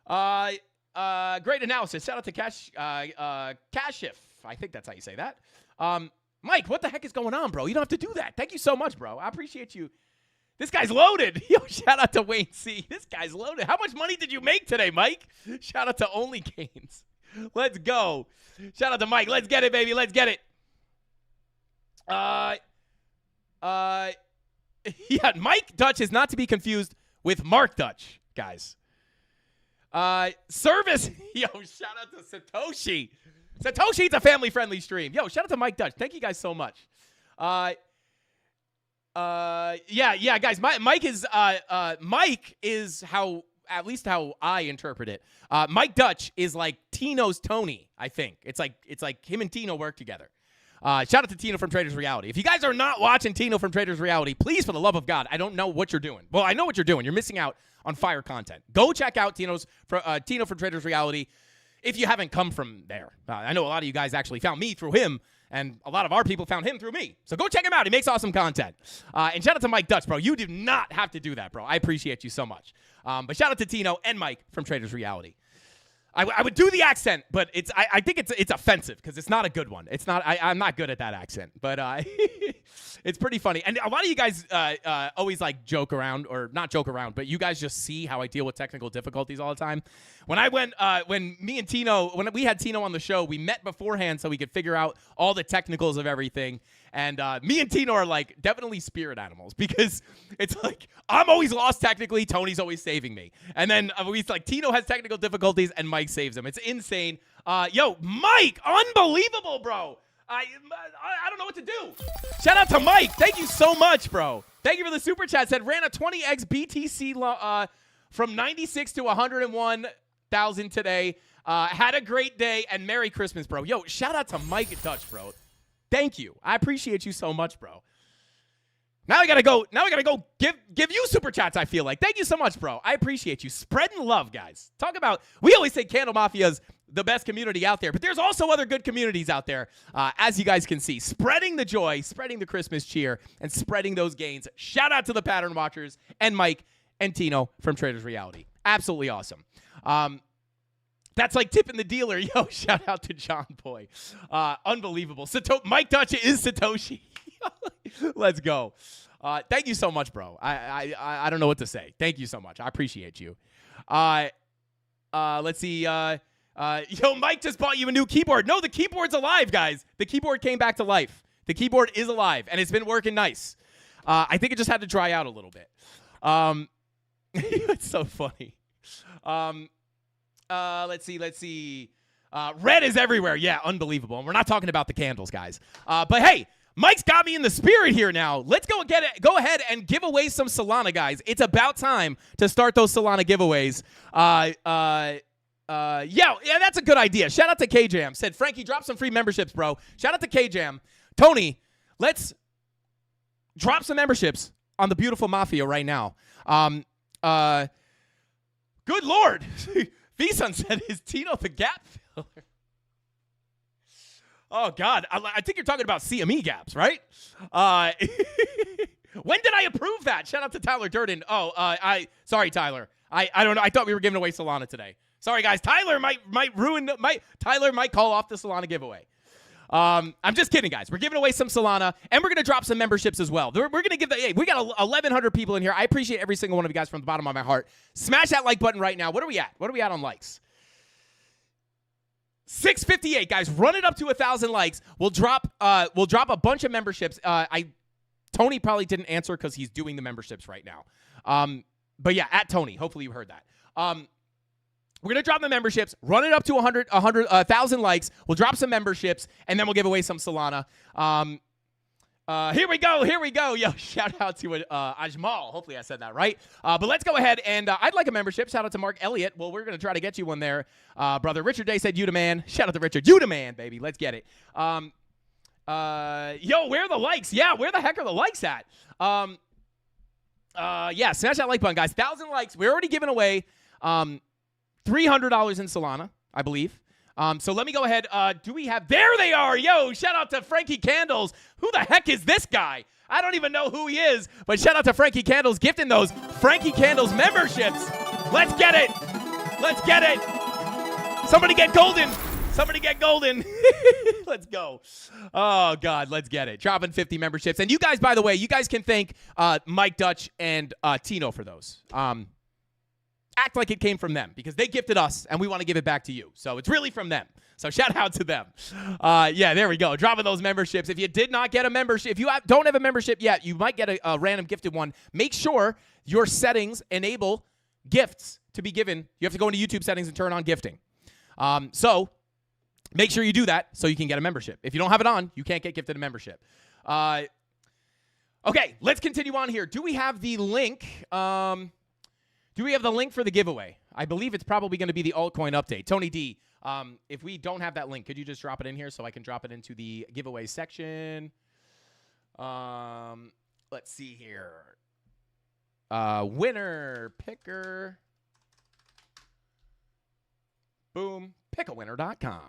Great analysis. Shout out to Kashif. I think that's how you say that. Mike, what the heck is going on, bro? You don't have to do that. Thank you so much, bro. I appreciate you. This guy's loaded. Yo, shout out to Wayne C. This guy's loaded. How much money did you make today, Mike? Shout out to Only Gains. Let's go. Shout out to Mike. Let's get it, baby. Let's get it. Yeah, Mike Dutch is not to be confused with Mark Dutch, guys. Service. Yo, shout out to Satoshi. Satoshi, it's a family-friendly stream. Yo, shout out to Mike Dutch. Thank you guys so much. Yeah, guys. Mike is how, at least how I interpret it. Mike Dutch is like Tino's Tony, I think. It's like him and Tino work together. Shout out to Tino from Traders Reality. If you guys are not watching Tino from Traders Reality, please, for the love of God, I don't know what you're doing. Well, I know what you're doing. You're missing out on fire content. Go check out Tino from Traders Reality if you haven't come from there. I know a lot of you guys actually found me through him, and a lot of our people found him through me. So go check him out. He makes awesome content. And shout out to Mike Dutch, bro. You do not have to do that, bro. I appreciate you so much. But shout out to Tino and Mike from Traders Reality. I would do the accent, but I think it's offensive because it's not a good one. It's not. I'm not good at that accent, but it's pretty funny. And a lot of you guys always like joke around, or not joke around, but you guys just see how I deal with technical difficulties all the time. When I went, when me and Tino, when we had Tino on the show, we met beforehand so we could figure out all the technicals of everything. And me and Tino are like definitely spirit animals because it's like I'm always lost technically. Tony's always saving me. And then like Tino has technical difficulties and Mike saves him. It's insane. Yo, Mike, unbelievable, bro. I don't know what to do. Shout out to Mike. Thank you so much, bro. Thank you for the super chat. Said ran a 20x BTC from 96 to 101,000 today. Had a great day and Merry Christmas, bro. Yo, shout out to Mike Dutch, bro. Thank you. I appreciate you so much, bro. Now I gotta go give you super chats, I feel like. Thank you so much, bro. I appreciate you. Spreading love, guys. Talk about, we always say CandleMafia's the best community out there, but there's also other good communities out there, as you guys can see. Spreading the joy, spreading the Christmas cheer, and spreading those gains. Shout out to the Pattern Watchers and Mike and Tino from Traders Reality. Absolutely awesome. That's like tipping the dealer. Yo, shout out to John Boy. Unbelievable. Mike Dutch is Satoshi. Let's go. Thank you so much, bro. I don't know what to say. Thank you so much. I appreciate you. Let's see. Yo, Mike just bought you a new keyboard. No, the keyboard's alive, guys. The keyboard came back to life. The keyboard is alive, and it's been working nice. I think it just had to dry out a little bit. It's so funny. Let's see. Red is everywhere. Yeah, unbelievable. And we're not talking about the candles, guys. But hey, Mike's got me in the spirit here now. Let's go ahead and give away some Solana, guys. It's about time to start those Solana giveaways. Yeah, that's a good idea. Shout out to KJam. Said, Frankie, drop some free memberships, bro. Shout out to KJam. Tony, let's drop some memberships on the beautiful Mafia right now. Good Lord. V-Sun said, is Tino the gap filler? Oh, God. I think you're talking about CME gaps, right? When did I approve that? Shout out to Tyler Durden. Oh, sorry, Tyler. I don't know. I thought we were giving away Solana today. Sorry, guys. Tyler might call off the Solana giveaway. I'm just kidding, guys. We're giving away some Solana, and we're going to drop some memberships as well. We're going to give we got 1,100 people in here. I appreciate every single one of you guys from the bottom of my heart. Smash that like button right now. What are we at? What are we at on likes? 658, guys. Run it up to 1,000 likes. We'll drop a bunch of memberships. Tony probably didn't answer because he's doing the memberships right now. But yeah, at Tony. Hopefully you heard that. We're going to drop the memberships, run it up to 1,000 likes. We'll drop some memberships, and then we'll give away some Solana. Here we go. Yo, shout out to Ajmal. Hopefully I said that right. But let's go ahead, and I'd like a membership. Shout out to Mark Elliott. Well, we're going to try to get you one there. Brother Richard Day said, you the man. Shout out to Richard. You the man, baby. Let's get it. Yo, where are the likes? Yeah, where the heck are the likes at? Yeah, smash that like button, guys. 1,000 likes. We're already giving away $300 in Solana, I believe. So let me go ahead. Do we have... There they are. Yo, shout out to Frankie Candles. Who the heck is this guy? I don't even know who he is, but shout out to Frankie Candles gifting those Frankie Candles memberships. Let's get it. Let's get it. Somebody get golden. Somebody get golden. Let's go. Oh, God, let's get it. Dropping 50 memberships. And you guys, by the way, you guys can thank Mike Dutch and Tino for those. Act like it came from them because they gifted us, and we want to give it back to you. So it's really from them. So shout out to them. Yeah, there we go. Dropping those memberships. If you did not get a membership, if you don't have a membership yet, you might get a random gifted one. Make sure your settings enable gifts to be given. You have to go into YouTube settings and turn on gifting. So make sure you do that so you can get a membership. If you don't have it on, you can't get gifted a membership. Okay, let's continue on here. Do we have the link? Do we have the link for the giveaway? I believe it's probably going to be the altcoin update. Tony D, if we don't have that link, could you just drop it in here so I can drop it into the giveaway section? Let's see here. Winner picker. Boom. Pickawinner.com.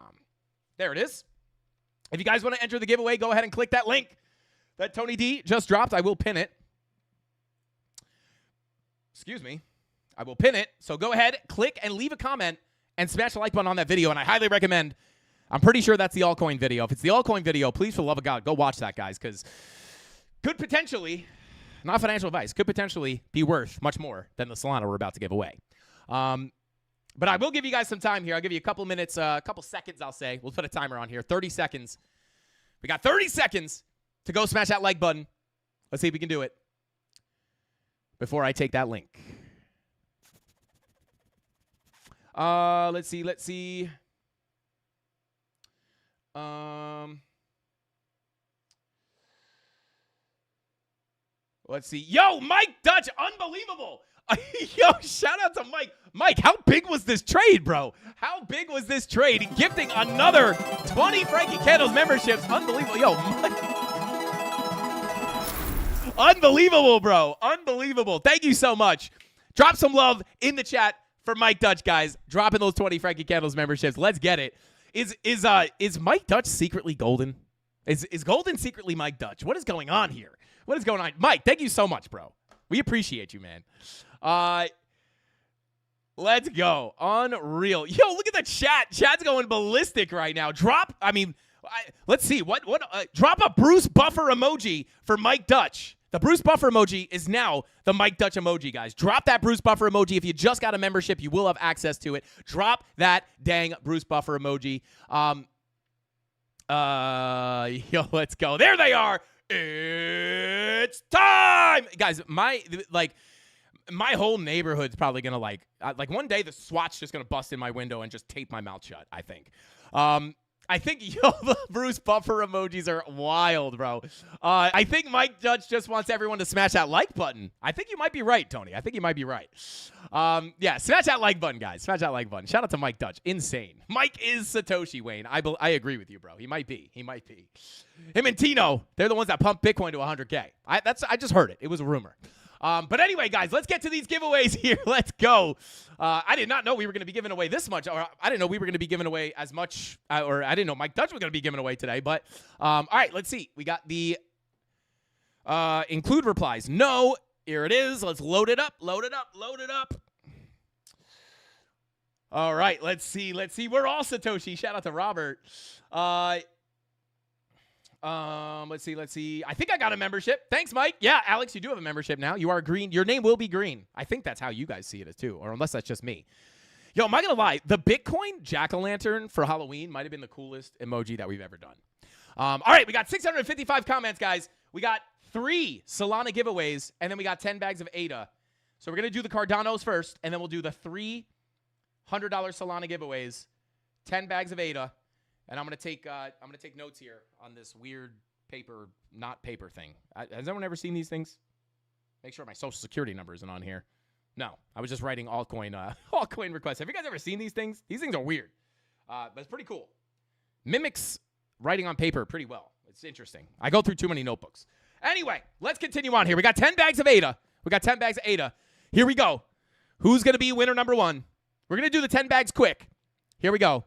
There it is. If you guys want to enter the giveaway, go ahead and click that link that Tony D just dropped. I will pin it. Excuse me. I will pin it. So go ahead, click, and leave a comment, and smash the like button on that video. And I highly recommend, I'm pretty sure that's the altcoin video. If it's the altcoin video, please, for the love of God, go watch that, guys, because could potentially, not financial advice, could potentially be worth much more than the Solana we're about to give away. But I will give you guys some time here. I'll give you a couple minutes, a couple seconds, I'll say. We'll put a timer on here. 30 seconds. We got 30 seconds to go smash that like button. Let's see if we can do it before I take that link. Let's see. Let's see. Yo, Mike Dutch, unbelievable. Yo, shout out to Mike. Mike, how big was this trade, bro? How big was this trade? Gifting another 20 Frankie Candles memberships. Unbelievable. Yo, Mike. Unbelievable, bro. Unbelievable. Thank you so much. Drop some love in the chat for Mike Dutch, guys. Dropping those 20 Frankie Candles memberships. Let's get it. Is Mike Dutch secretly golden? Is golden secretly Mike Dutch? What is going on here? What is going on? Mike, thank you so much, bro. We appreciate you, man. Let's go. Unreal. Yo, look at the chat. Chat's going ballistic right now. Let's see. Drop a Bruce Buffer emoji for Mike Dutch. The Bruce Buffer emoji is now the Mike Dutch emoji, guys. Drop that Bruce Buffer emoji. If you just got a membership, you will have access to it. Drop that dang Bruce Buffer emoji. Yo, let's go. There they are. It's time. Guys, my whole neighborhood's probably going to one day the SWAT's just going to bust in my window and just tape my mouth shut, I think. The Bruce Buffer emojis are wild, bro. I think Mike Dutch just wants everyone to smash that like button. I think you might be right, Tony. I think you might be right. Yeah, smash that like button, guys. Smash that like button. Shout out to Mike Dutch. Insane. Mike is Satoshi, Wayne. I agree with you, bro. He might be. Him and Tino, they're the ones that pump Bitcoin to 100K. I just heard it. It was a rumor. But anyway, guys, let's get to these giveaways here. Let's go. I did not know we were going to be giving away this much, or I didn't know we were going to be giving away as much, or I didn't know Mike Dutch was going to be giving away today. But all right, let's see. We got the include replies. No, here it is. Let's load it up. All right, let's see. We're all Satoshi. Shout out to Robert. Let's see. I think I got a membership. Thanks, Mike. Yeah, Alex, you do have a membership now. You are green. Your name will be green. I think that's how you guys see it as too, or unless that's just me. Yo, am I going to lie? The Bitcoin jack-o'-lantern for Halloween might have been the coolest emoji that we've ever done. All right, we got 655 comments, guys. We got 3 Solana giveaways, and then we got 10 bags of ADA. So we're going to do the Cardanos first, and then we'll do the 3 $100 Solana giveaways, 10 bags of ADA. And I'm gonna take notes here on this weird not paper thing. Has anyone ever seen these things? Make sure my social security number isn't on here. No, I was just writing altcoin requests. Have you guys ever seen these things? These things are weird, but it's pretty cool. Mimics writing on paper pretty well. It's interesting. I go through too many notebooks. Anyway, let's continue on here. We got 10 bags of ADA. Here we go. Who's gonna be winner number 1? We're gonna do the 10 bags quick. Here we go.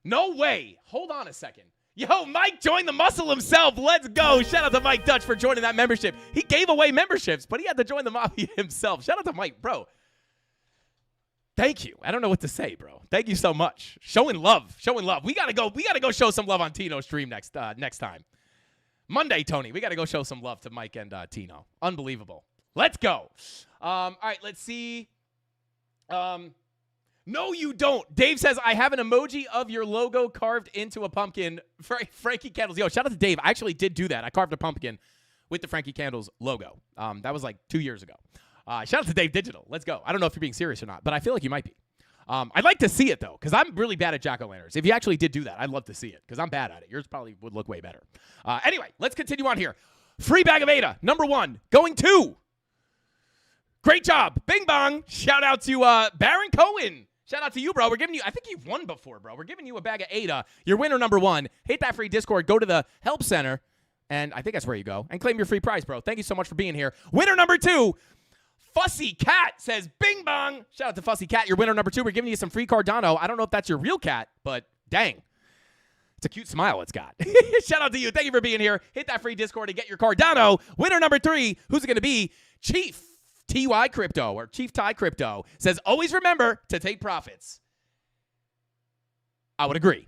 No way. Hold on a second. Yo, Mike joined the muscle himself. Let's go. Shout out to Mike Dutch for joining that membership. He gave away memberships, but he had to join the Mafia himself. Shout out to Mike, bro. Thank you. I don't know what to say, bro. Thank you so much. Showing love. We gotta go show some love on Tino's stream next time. Monday, Tony. We gotta go show some love to Mike and Tino. Unbelievable. Let's go. All right, let's see. No, you don't. Dave says, I have an emoji of your logo carved into a pumpkin. Frankie Candles. Yo, shout out to Dave. I actually did do that. I carved a pumpkin with the Frankie Candles logo. That was like 2 years ago. Shout out to Dave Digital. Let's go. I don't know if you're being serious or not, but I feel like you might be. I'd like to see it, though, because I'm really bad at jack-o'-lanterns. If you actually did do that, I'd love to see it, because I'm bad at it. Yours probably would look way better. Anyway, let's continue on here. Free bag of Ada, number 1, going to. Great job. Bing bong. Shout out to Baron Cohen. Shout out to you, bro. We're giving you, I think you've won before, bro. We're giving you a bag of Ada. Your winner number 1. Hit that free Discord. Go to the Help Center, and I think that's where you go, and claim your free prize, bro. Thank you so much for being here. Winner number 2. Fussy Cat says, bing bong. Shout out to Fussy Cat. Your winner number 2. We're giving you some free Cardano. I don't know if that's your real cat, but dang. It's a cute smile it's got. Shout out to you. Thank you for being here. Hit that free Discord and get your Cardano. Winner number 3. Who's it going to be? Chief TY Crypto, or Chief Ty Crypto, says, always remember to take profits. I would agree.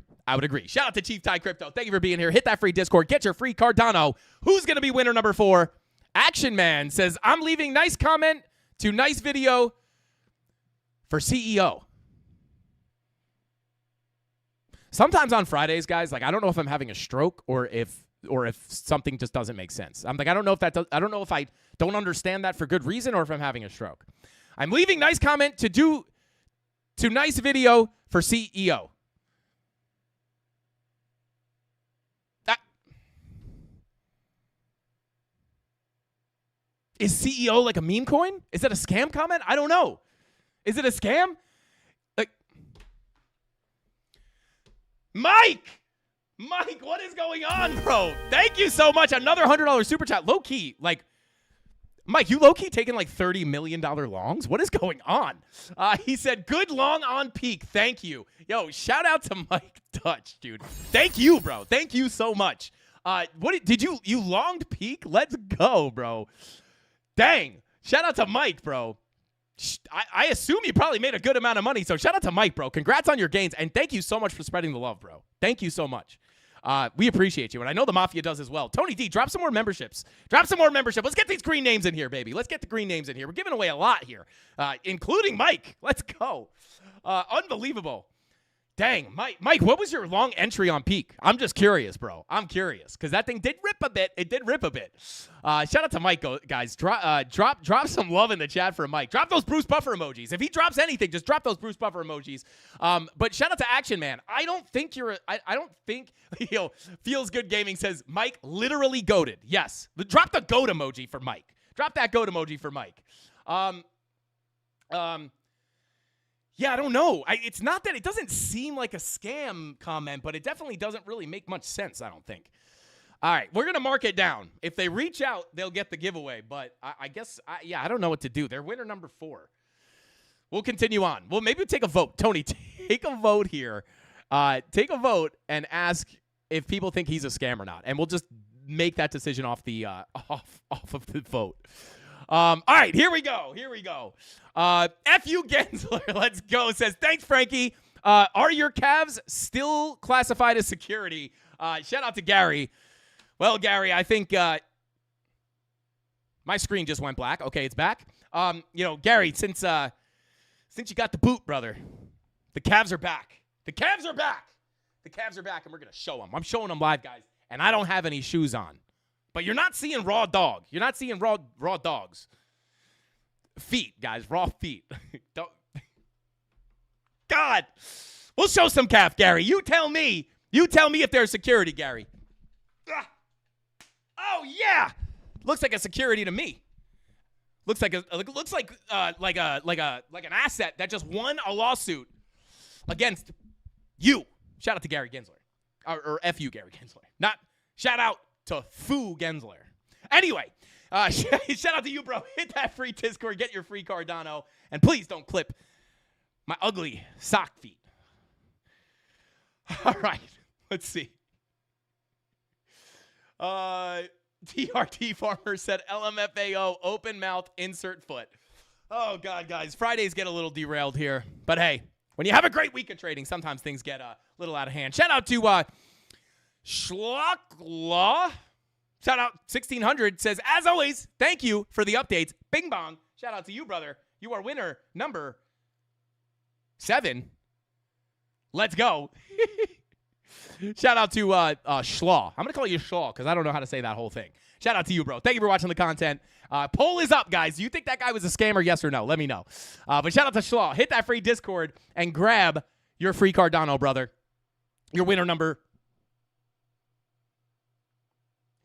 Shout out to Chief Ty Crypto. Thank you for being here. Hit that free Discord. Get your free Cardano. Who's going to be winner number 4? Action Man says, I'm leaving nice comment to nice video for CEO. Sometimes on Fridays, guys, like I don't know if I'm having a stroke or if something just doesn't make sense. I'm like, I don't know if I don't understand that for good reason or if I'm having a stroke. I'm leaving nice comment to nice video for CEO. Is CEO like a meme coin? Is that a scam comment? I don't know. Is it a scam? Like, Mike, what is going on, bro? Thank you so much. Another $100 super chat. Low key, like, Mike, you low key taking like $30 million longs? What is going on? He said, good long on peak. Thank you. Yo, shout out to Mike Dutch, dude. Thank you, bro. Thank you so much. What did you longed peak? Let's go, bro. Dang. Shout out to Mike, bro. I assume you probably made a good amount of money, so shout out to Mike, bro. Congrats on your gains, and thank you so much for spreading the love, bro. Thank you so much. We appreciate you, and I know the Mafia does as well. Tony D, drop some more memberships. Let's get these green names in here, baby. Let's get the green names in here. We're giving away a lot here, including Mike. Let's go. Unbelievable. Dang, Mike, what was your long entry on peak? I'm just curious, bro. I'm curious because that thing did rip a bit. It did rip a bit. Shout out to Mike, guys. Drop some love in the chat for Mike. Drop those Bruce Buffer emojis. If he drops anything, just drop those Bruce Buffer emojis. But shout out to Action Man. I don't think Feels Good Gaming says Mike literally goated. Yes, drop the goat emoji for Mike. Drop that goat emoji for Mike. Yeah, I don't know. It's not that it doesn't seem like a scam comment, but it definitely doesn't really make much sense, I don't think. All right, we're going to mark it down. If they reach out, they'll get the giveaway. But I guess, I don't know what to do. They're winner number 4. We'll continue on. Well, maybe take a vote. Tony, take a vote here. Take a vote and ask if people think he's a scam or not. And we'll just make that decision off the off of the vote. All right, here we go. F.U. Gensler, let's go, says, thanks, Frankie. Are your Cavs still classified as security? Shout out to Gary. Well, Gary, I think my screen just went black. Okay, it's back. Gary, since you got the boot, brother, the Cavs are back. The Cavs are back, and we're going to show them. I'm showing them live, guys, and I don't have any shoes on. But you're not seeing raw dog. You're not seeing raw dogs. Feet, guys. Raw feet. God. We'll show some calf, Gary. You tell me if there's security, Gary. Oh, yeah. Looks like a security to me. Looks like an asset that just won a lawsuit against you. Shout out to Gary Gensler. Or F.U. Gary Gensler. Not shout out to Fu Gensler. Anyway, shout out to you, bro. Hit that free Discord. Get your free Cardano. And please don't clip my ugly sock feet. All right. Let's see. TRT Farmer said LMFAO, open mouth, insert foot. Oh, God, guys. Fridays get a little derailed here. But, hey, when you have a great week of trading, sometimes things get a little out of hand. Shout out to Schlock Shout out 1600 says, as always, thank you for the updates. Bing bong. Shout out to you, brother. You are winner number 7. Let's go. Shout out to Schlaw. I'm going to call you Schlaw because I don't know how to say that whole thing. Shout out to you, bro. Thank you for watching the content. Poll is up, guys. Do you think that guy was a scammer, yes or no? Let me know. But shout out to Schlaw. Hit that free Discord and grab your free Cardano, brother. Your winner number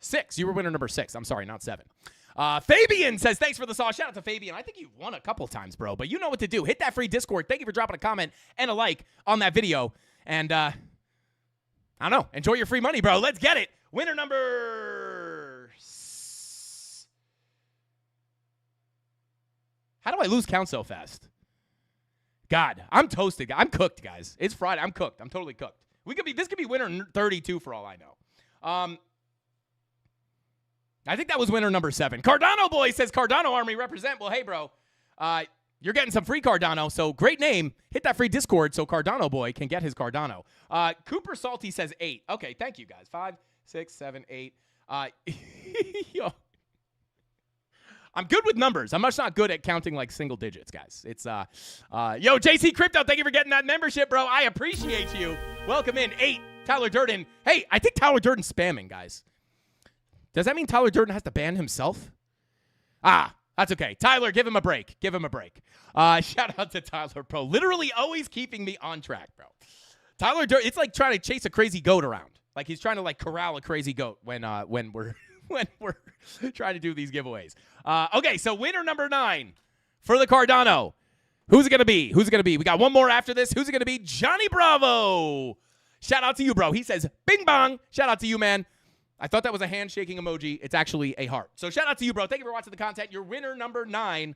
6. You were winner number 6. I'm sorry, not 7. Fabian says, thanks for the sauce. Shout out to Fabian. I think you've won a couple times, bro, but you know what to do. Hit that free Discord. Thank you for dropping a comment and a like on that video. And, I don't know. Enjoy your free money, bro. Let's get it. Winner number... How do I lose count so fast? God, I'm toasted. I'm cooked, guys. It's Friday. I'm cooked. I'm totally cooked. This could be winner 32 for all I know. I think that was winner number 7. Cardano Boy says, Cardano Army represent. Well, hey, bro, you're getting some free Cardano, so great name. Hit that free Discord so Cardano Boy can get his Cardano. Cooper Salty says 8. Okay, thank you, guys. 5, 6, 7, 8. Yo, I'm good with numbers. I'm much not good at counting like single digits, guys. It's yo, JC Crypto, thank you for getting that membership, bro. I appreciate you. Welcome in. 8, Tyler Durden. Hey, I think Tyler Durden's spamming, guys. Does that mean Tyler Durden has to ban himself? That's okay. Tyler, give him a break. Give him a break. Shout out to Tyler, bro. Literally always keeping me on track, bro. Tyler Durden, it's like trying to chase a crazy goat around. Like he's trying to like corral a crazy goat when we're trying to do these giveaways. Okay, so winner number 9 for the Cardano. Who's it going to be? Who's it going to be? We got one more after this. Who's it going to be? Johnny Bravo. Shout out to you, bro. He says, bing bong. Shout out to you, man. I thought that was a handshaking emoji. It's actually a heart. So shout out to you, bro. Thank you for watching the content. You're winner number 9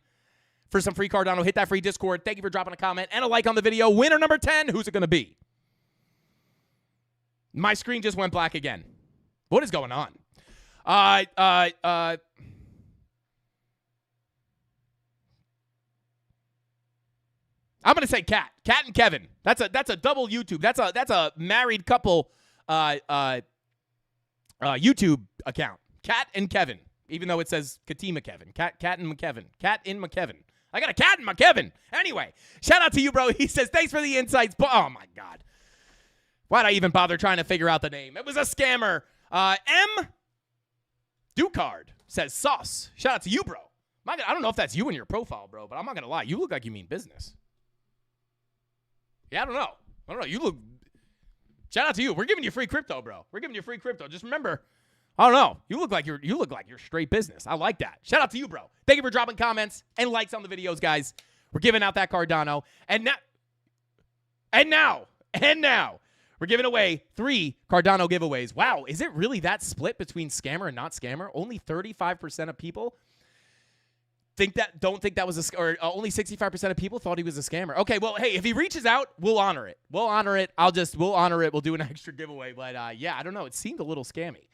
for some free Cardano. Hit that free Discord. Thank you for dropping a comment and a like on the video. Winner number 10. Who's it going to be? My screen just went black again. What is going on? I'm going to say Kat. Kat and Kevin. That's a double YouTube. That's a married couple YouTube account. Kat and Kevin. Even though it says Katie McKevin. Kat and McKevin. Kat in McKevin. I got a cat in McKevin. Anyway, shout out to you, bro. He says, thanks for the insights. Oh, my God. Why'd I even bother trying to figure out the name? It was a scammer. M. Ducard says, sauce. Shout out to you, bro. I don't know if that's you in your profile, bro, but I'm not going to lie. You look like you mean business. Yeah, I don't know. You look... Shout out to you. We're giving you free crypto, bro. We're giving you free crypto. Just remember, I don't know. You look like you're straight business. I like that. Shout out to you, bro. Thank you for dropping comments and likes on the videos, guys. We're giving out that Cardano. And now, we're giving away 3 Cardano giveaways. Wow, is it really that split between scammer and not scammer? Only 35% of people don't think that was only 65% of people thought he was a scammer. Okay, well, hey, if he reaches out, we'll honor it. We'll honor it. We'll honor it. We'll do an extra giveaway. But yeah, I don't know. It seemed a little scammy.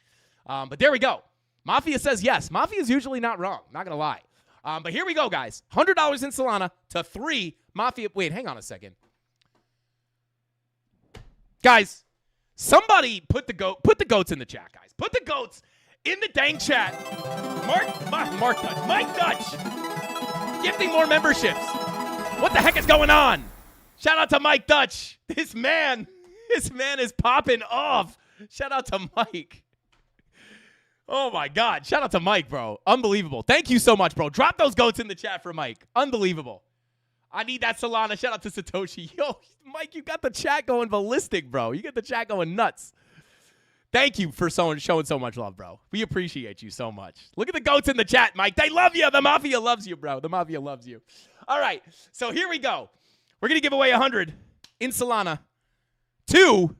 But there we go. Mafia says yes. Mafia is usually not wrong. Not gonna lie. But here we go, guys. $100 in Solana to 3 Mafia. Wait, hang on a second. Guys, somebody put the goats in the chat, guys. Put the goats in the dang chat. Mike Dutch, gifting more memberships. What the heck is going on? Shout out to Mike Dutch. This man is popping off. Shout out to Mike. Oh, my God. Shout out to Mike, bro. Unbelievable. Thank you so much, bro. Drop those goats in the chat for Mike. Unbelievable. I need that Solana. Shout out to Satoshi. Yo, Mike, you got the chat going ballistic, bro. You got the chat going nuts. Thank you for showing so much love, bro. We appreciate you so much. Look at the goats in the chat, Mike. They love you. The Mafia loves you, bro. The Mafia loves you. All right, so here we go. We're going to give away 100 in Solana to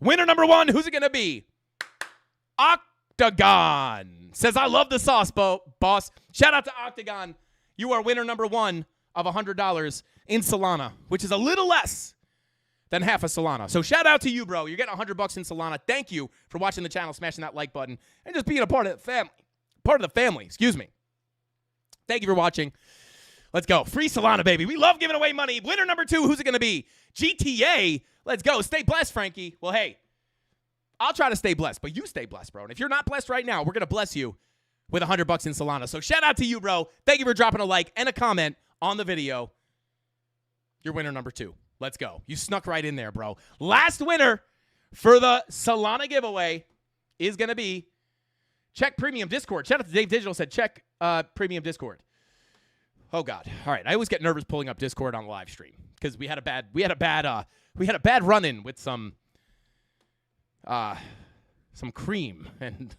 winner number 1. Who's it going to be? Octagon says, I love the sauce, boss. Shout out to Octagon. You are winner number 1 of $100 in Solana, which is a little less than half a Solana. So shout out to you, bro. You're getting $100 in Solana. Thank you for watching the channel, smashing that like button, and just being a part of the family. Excuse me. Thank you for watching. Let's go. Free Solana, baby. We love giving away money. Winner number 2, who's it going to be? GTA. Let's go. Stay blessed, Frankie. Well, hey, I'll try to stay blessed, but you stay blessed, bro. And if you're not blessed right now, we're going to bless you with $100 in Solana. So shout out to you, bro. Thank you for dropping a like and a comment on the video. You're winner number 2. Let's go. You snuck right in there, bro. Last winner for the Solana giveaway is going to be check Premium Discord. Shout out to Dave Digital, said check Premium Discord. Oh God. All right. I always get nervous pulling up Discord on the live stream because we had a bad run-in with some cream, and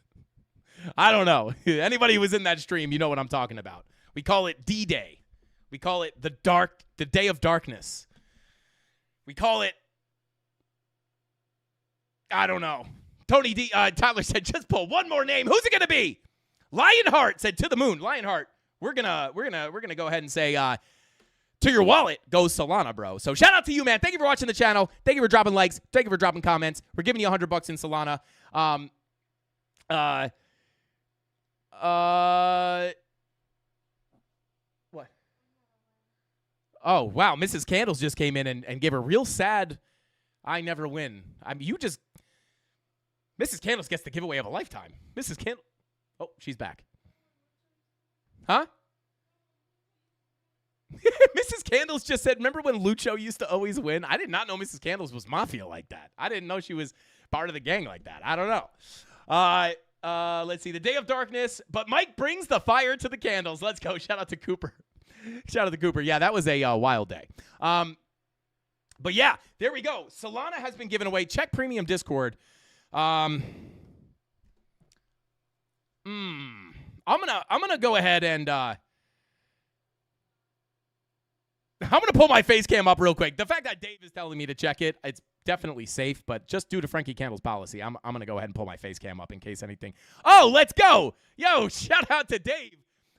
I don't know. Anybody who was in that stream, you know what I'm talking about. We call it D-Day. We call it the day of darkness. We call it, I don't know. Tony D. Tyler said, just pull one more name. Who's it gonna be? Lionheart said, to the moon. Lionheart. We're gonna go ahead and say to your wallet goes Solana, bro. So shout out to you, man. Thank you for watching the channel. Thank you for dropping likes. Thank you for dropping comments. We're giving you $100 in Solana. What? Oh, wow. Mrs. Candles just came in and gave a real sad I never win. I mean, Mrs. Candles gets the giveaway of a lifetime. Mrs. Candles. Oh, she's back. Huh? Mrs. Candles just said, remember when Lucho used to always win? I did not know Mrs. Candles was Mafia like that. I didn't know she was part of the gang like that. I don't know. Let's see. The Day of Darkness. But Mike brings the fire to the candles. Let's go. Shout out to Cooper. Shout out to Cooper. Yeah, that was a wild day. But yeah, there we go. Solana has been given away. Check Premium Discord. I'm gonna go ahead and I'm going to pull my face cam up real quick. The fact that Dave is telling me to check it, it's definitely safe, but just due to Frankie Candle's policy, I'm going to go ahead and pull my face cam up in case anything. Oh, let's go. Yo, shout out to Dave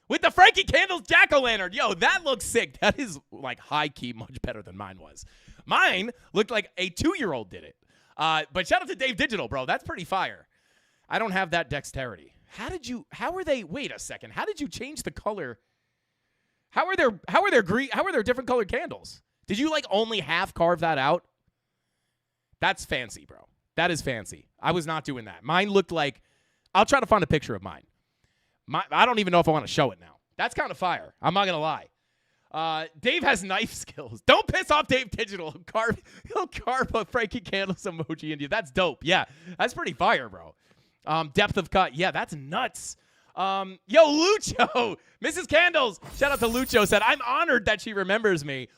with the Frankie Candle's jack-o'-lantern. Yo, that looks sick. That is, like, high-key much better than mine was. Mine looked like a 2-year-old did it. But shout out to Dave Digital, bro. That's pretty fire. I don't have that dexterity. How did you change the color? How are there different colored candles? Did you like only half carve that out? That's fancy, bro. That is fancy. I was not doing that. Mine looked like, I'll try to find a picture of mine. I don't even know if I want to show it now. That's kind of fire. I'm not going to lie. Dave has knife skills. Don't piss off Dave Digital. He'll carve a Frankie Candles emoji into you. That's dope. Yeah, that's pretty fire, bro. Depth of cut. Yeah, that's nuts. Yo, Lucho, Mrs. Candles, shout out to Lucho, said, I'm honored that she remembers me.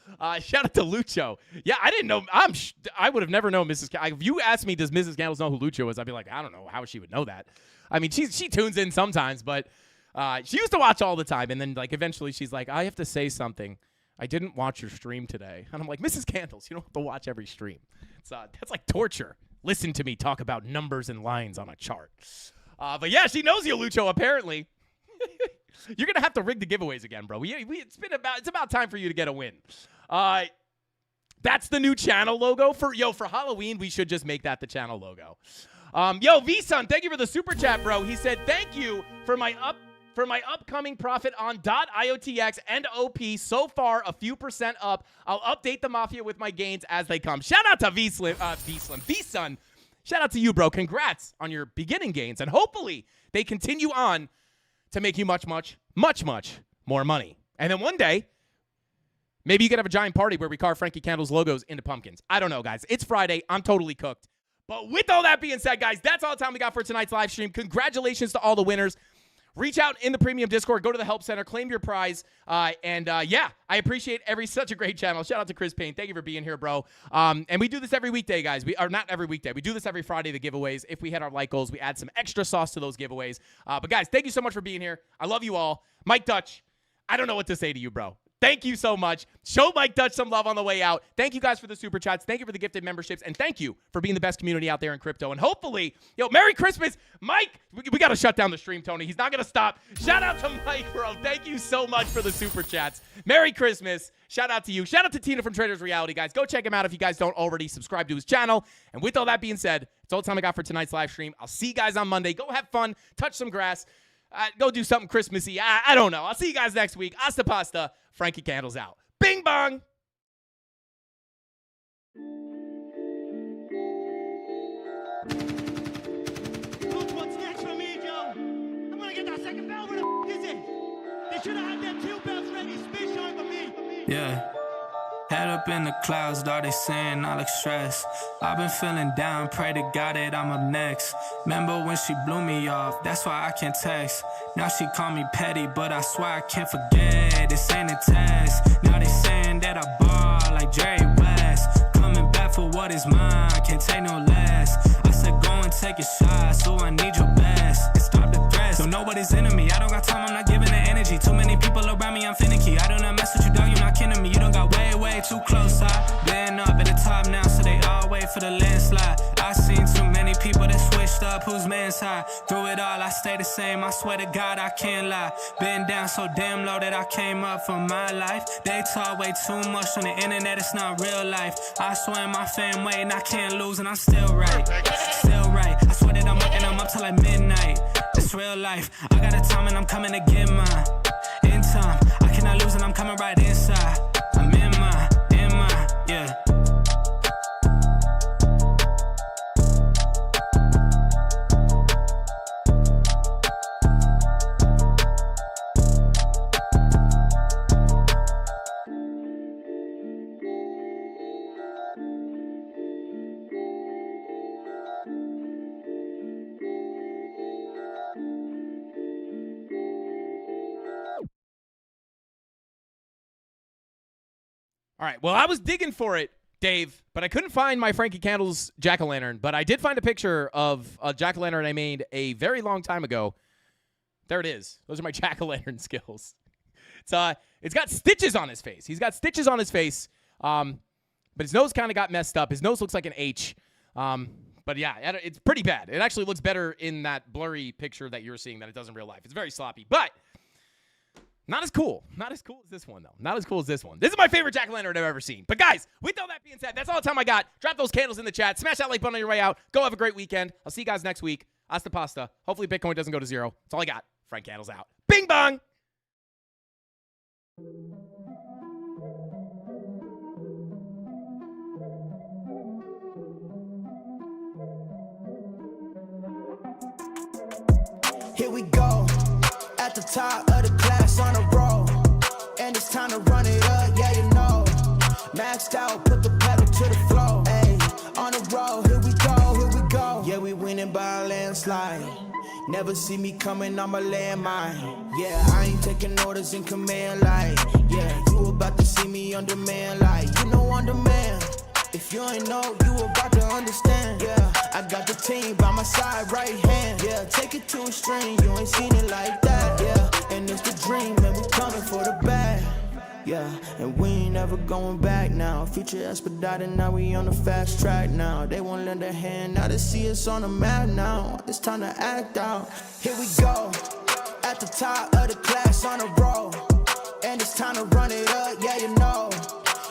Shout out to Lucho. Yeah, I didn't know. I would have never known Mrs. If you asked me, does Mrs. Candles know who Lucho is? I'd be like, I don't know how she would know that. I mean, she tunes in sometimes, but she used to watch all the time. And then, like, eventually she's like, I have to say something. I didn't watch your stream today. And I'm like, Mrs. Candles, you don't have to watch every stream. That's like torture. Listen to me talk about numbers and lines on a chart. But yeah, she knows you, Lucho, apparently. You're going to have to rig the giveaways again, bro. It's about time for you to get a win. That's the new channel logo. For Halloween, we should just make that the channel logo. Yo, V-Sun, thank you for the super chat, bro. He said, thank you for my upcoming profit on .iotx and OP. So far, a few percent up. I'll update the Mafia with my gains as they come. Shout out to V-Sun. Shout out to you, bro. Congrats on your beginning gains, and hopefully they continue on to make you much, much, much, much more money. And then one day, maybe you could have a giant party where we carve Frankie Candle's logos into pumpkins. I don't know, guys. It's Friday. I'm totally cooked. But with all that being said, guys, that's all the time we got for tonight's live stream. Congratulations to all the winners. Reach out in the Premium Discord. Go to the Help Center. Claim your prize. Yeah, I appreciate such a great channel. Shout out to Chris Payne. Thank you for being here, bro. And we do this every weekday, guys. We are not every weekday. We do this every Friday, the giveaways. If we hit our like goals, we add some extra sauce to those giveaways. But, guys, thank you so much for being here. I love you all. Mike Dutch, I don't know what to say to you, bro. Thank you so much. Show Mike Dutch some love on the way out. Thank you guys for the super chats. Thank you for the gifted memberships. And thank you for being the best community out there in crypto. And hopefully, Merry Christmas. Mike, we got to shut down the stream, Tony. He's not going to stop. Shout out to Mike, bro. Thank you so much for the super chats. Merry Christmas. Shout out to you. Shout out to Tina from Traders Reality, guys. Go check him out if you guys don't already subscribe to his channel. And with all that being said, it's all the time I got for tonight's live stream. I'll see you guys on Monday. Go have fun. Touch some grass. Go do something Christmassy. I don't know. I'll see you guys next week. Hasta pasta. Frankie Candles out. Bing bong. Coach, what's next for me, Joe? I'm gonna get that second bell. Where the is it? They should have had them 2 bells ready. Space shine for me. Yeah. Head up in the clouds, dog, they saying I look stressed. I've been feeling down, pray to God that I'm up next. Remember when she blew me off, that's why I can't text. Now she call me petty, but I swear I can't forget. This ain't a test. Now they saying that I ball like Jerry West. Coming back for what is mine, can't take no less. I said go and take a shot, so I need your best. And stop the threats, don't know what is in me. I don't got time, I'm not giving the energy. Too many people around me, I'm finicky. I do not mess with you, dog, you're not kidding me. You don't got way too close. I've been up at the top now, so they all wait for the landslide. I seen too many people that switched up, whose man's high. Through it all, I stay the same, I swear to God, I can't lie. Been down so damn low that I came up for my life. They talk way too much on the internet, it's not real life. I swear my fam waiting, I can't lose, and I'm still right. Still right, I swear that I'm working, I'm up till like midnight. It's real life, I got a time and I'm coming to get mine. In time, I cannot lose and I'm coming right inside. I'm in my, yeah. All right. Well, I was digging for it, Dave, but I couldn't find my Frankie Candles jack-o'-lantern. But I did find a picture of a jack-o'-lantern I made a very long time ago. There it is. Those are my jack-o'-lantern skills. It's got stitches on his face. He's got stitches on his face, but his nose kind of got messed up. His nose looks like an H. But yeah, it's pretty bad. It actually looks better in that blurry picture that you're seeing than it does in real life. It's very sloppy, but not as cool. Not as cool as this one, though. Not as cool as this one. This is my favorite jack-o'-lantern I've ever seen. But, guys, with all that being said, that's all the time I got. Drop those candles in the chat. Smash that like button on your way out. Go have a great weekend. I'll see you guys next week. Hasta pasta. Hopefully Bitcoin doesn't go to zero. That's all I got. Frank Candles out. Bing bong! Here we go, at the top of the class on a roll, and it's time to run it up, yeah, you know. Maxed out, put the pedal to the floor, ayy, on the road, here we go, yeah, we winning by a landslide. Never see me coming, I'm a landmine. Yeah, I ain't taking orders in command, like, yeah, you about to see me on demand, like, you know, on demand. If you ain't know, you about to understand. Yeah, I got the team by my side, right hand. Yeah, take it to a string, you ain't seen it like that. Yeah, and it's the dream, and we coming for the bag. Yeah, and we ain't never going back now. Future expedited, now we on the fast track now. They won't lend a hand, now they see us on the map now. It's time to act out. Here we go, at the top of the class on a roll, and it's time to run it up, yeah, you know.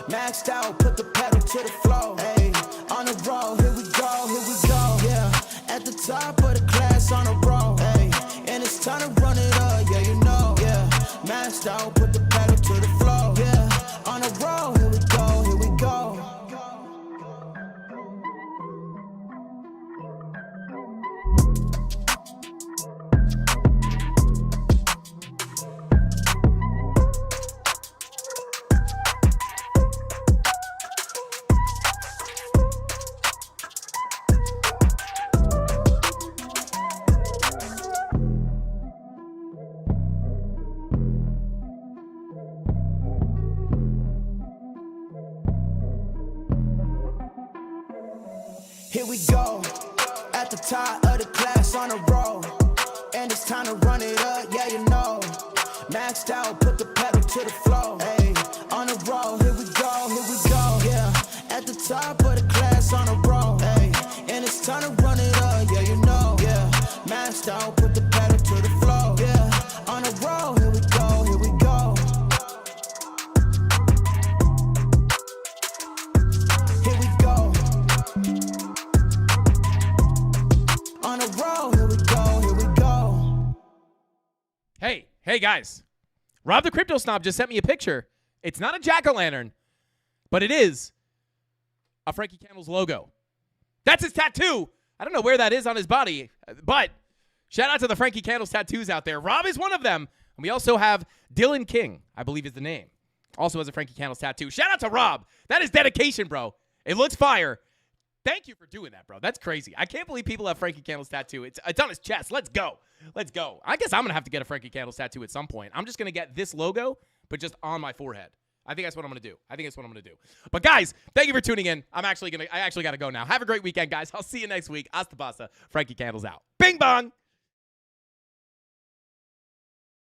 Maxed out, put the pedal to the floor, ayy, on the road, here we go, yeah, at the top of the class on a roll, ayy, and it's time to run it up, yeah, you know, yeah, maxed out, put the pedal to the floor, yeah, on the road, here we go, here we go. Here we go, at the top of the class on a roll, and it's time to run it up, yeah, you know. Maxed out, put the pedal to the floor, ayy, on the road, here we go, yeah, at the top of the class on a roll, ayy, and it's time to run it up, yeah, you know, yeah, maxed out, put the pedal to the floor, yeah, on the road, here we go, here we go. Here we go. On the road, here we go, here we go. Hey, guys. Rob the Crypto Snob just sent me a picture. It's not a jack-o'-lantern, but it is a Frankie Candles logo. That's his tattoo. I don't know where that is on his body, but shout out to the Frankie Candles tattoos out there. Rob is one of them. And we also have Dylan King, I believe is the name. Also has a Frankie Candles tattoo. Shout out to Rob. That is dedication, bro. It looks fire. Thank you for doing that, bro. That's crazy. I can't believe people have Frankie Candles tattoo. It's on his chest. Let's go. Let's go. I guess I'm going to have to get a Frankie Candles tattoo at some point. I'm just going to get this logo, but just on my forehead. I think that's what I'm going to do. But guys, thank you for tuning in. I actually got to go now. Have a great weekend, guys. I'll see you next week. Hasta pasta. Frankie Candles out. Bing bong.